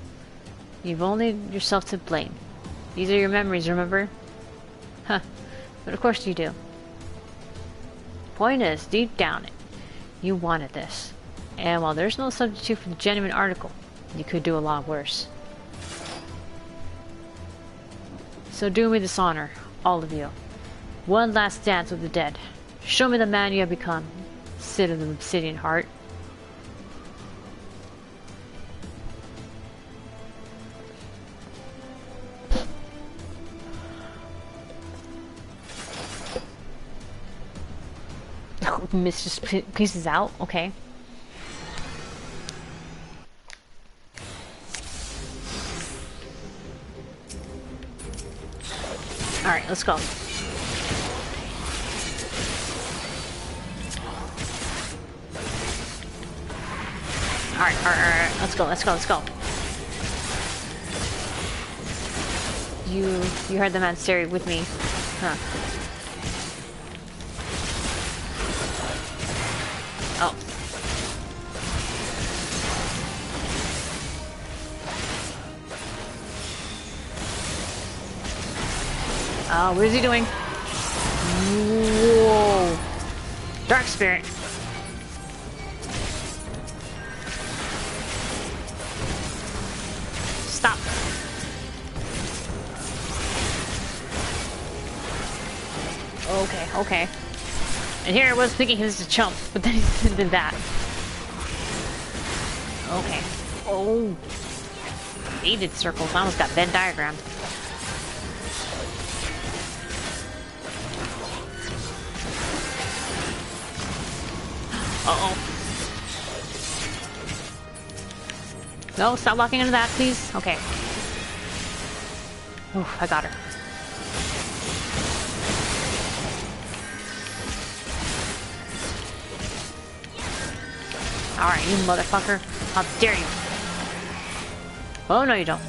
You've only yourself to blame. These are your memories, remember? Huh, but of course you do. Point is, deep down, you wanted this. And while there's no substitute for the genuine article, you could do a lot worse. So do me this honor, all of you. One last dance with the dead. Show me the man you have become. Sid of the Obsidian Heart. Mist just pieces out. Okay. Alright, let's go. Alright, let's go. You heard the man Sari with me. Huh. Oh. What is he doing? Whoa. Dark Spirit. Stop. Okay, okay. And here I was thinking he was a chump, but then he did that. Okay. Oh. He did circles. I almost got Venn diagrammed. Uh-oh. No, stop walking into that, please. Okay. Oof, I got her. Alright, you motherfucker. How dare you? Oh, no you don't.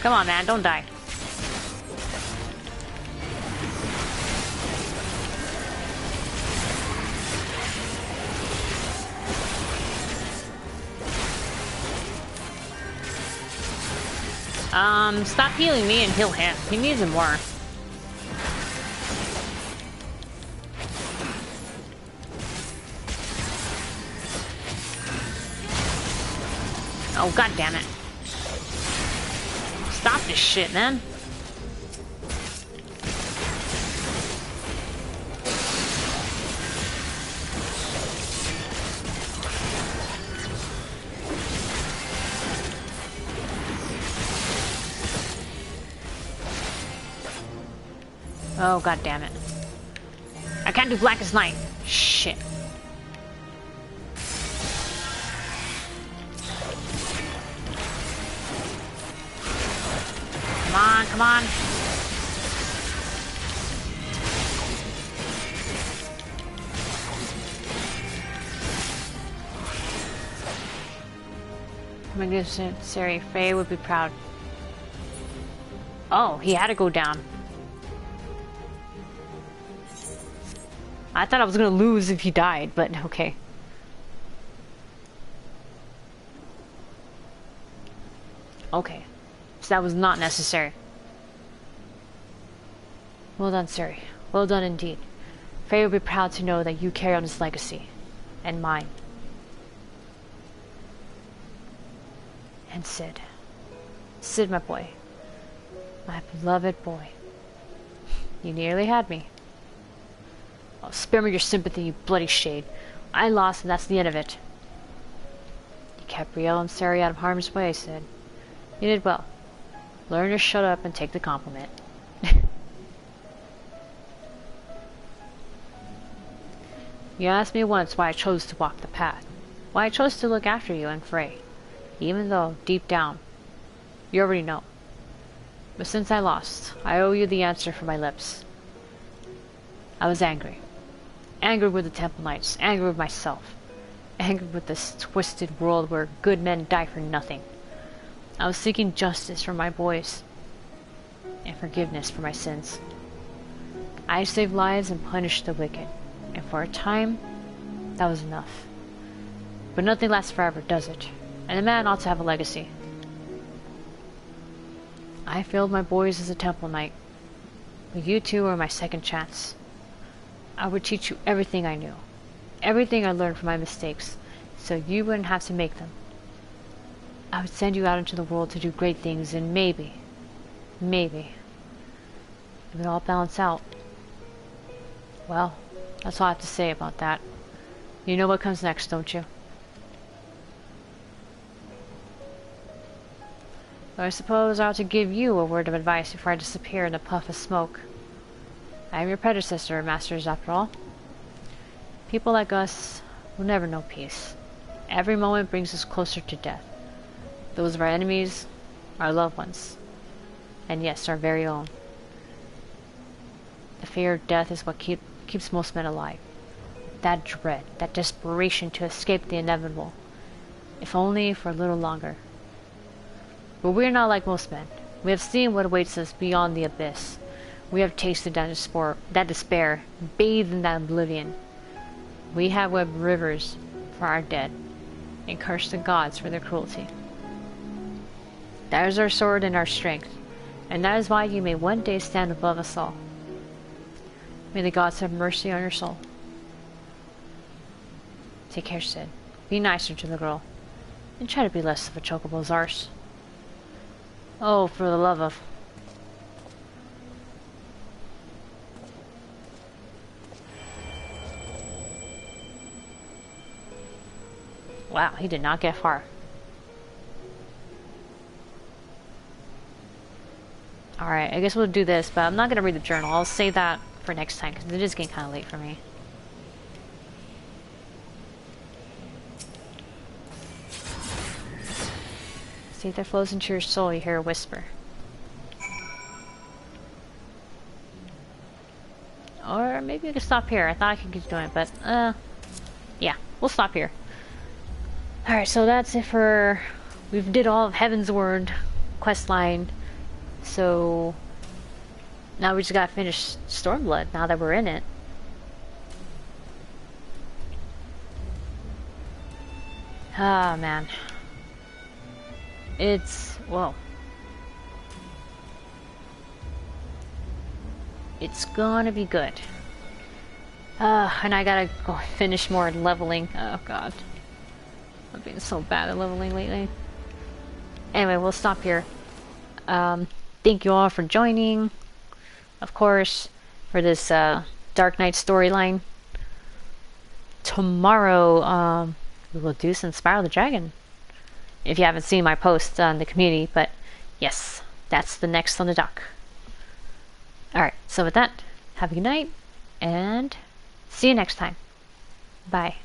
Come on, man, don't die. Stop healing me and heal him. He needs it more. Oh, god damn it. Stop this shit, man. Oh, god damn it. I can't do Blackest Night. Shit. Come on, come on. Magnificent Sari, Frey would be proud. Oh, he had to go down. I thought I was gonna lose if he died, but okay. Okay. So that was not necessary. Well done, Sari. Well done indeed. Frey will be proud to know that you carry on his legacy. And mine. And Sid. Sid, my boy. My beloved boy. You nearly had me. Oh, spare me your sympathy, you bloody shade. I lost, and that's the end of it. You kept Riel and Sari out of harm's way, Sid. You did well. Learn to shut up and take the compliment. You asked me once why I chose to walk the path. Why I chose to look after you and Frey. Even though, deep down, you already know. But since I lost, I owe you the answer from my lips. I was angry. Angry with the Temple Knights. Angry with myself. Angry with this twisted world where good men die for nothing. I was seeking justice for my boys. And forgiveness for my sins. I saved lives and punished the wicked. And for a time, that was enough. But nothing lasts forever, does it? And a man ought to have a legacy. I failed my boys as a Temple Knight. But you two are my second chance. I would teach you everything I knew. Everything I learned from my mistakes, so you wouldn't have to make them. I would send you out into the world to do great things, and maybe, it would all balance out. Well, that's all I have to say about that. You know what comes next, don't you? But I suppose I ought to give you a word of advice before I disappear in a puff of smoke. I am your predecessor, masters, after all. People like us will never know peace. Every moment brings us closer to death. Those of our enemies, our loved ones, and yes, our very own. The fear of death is what keeps most men alive. That dread, that desperation to escape the inevitable, if only for a little longer. But we are not like most men. We have seen what awaits us beyond the abyss. We have tasted that despair, bathed in that oblivion. We have webbed rivers for our dead. and curse the gods for their cruelty. That is our sword and our strength, and that is why you may one day stand above us all. May the gods have mercy on your soul. Take care, Sid. Be nicer to the girl, and try to be less of a chocobo's arse. Oh, for the love of... Wow, he did not get far. Alright, I guess we'll do this, but I'm not gonna read the journal. I'll save that for next time, because it is getting kind of late for me. See if that flows into your soul, you hear a whisper. Or maybe we can stop here. I thought I could keep doing it, but, yeah, we'll stop here. Alright, so that's it for... We did all of Heavensward questline. So... Now we just gotta finish Stormblood, now that we're in it. Ah, man. It's... Whoa. It's gonna be good. And I gotta go finish more leveling. Oh, God. I'm being so bad at leveling lately. Anyway, we'll stop here. Thank you all for joining. Of course, for this Dark Knight storyline. Tomorrow, we will do some Spiral the Dragon. If you haven't seen my post on the community, but yes, that's the next on the dock. Alright, so with that, have a good night, and see you next time. Bye.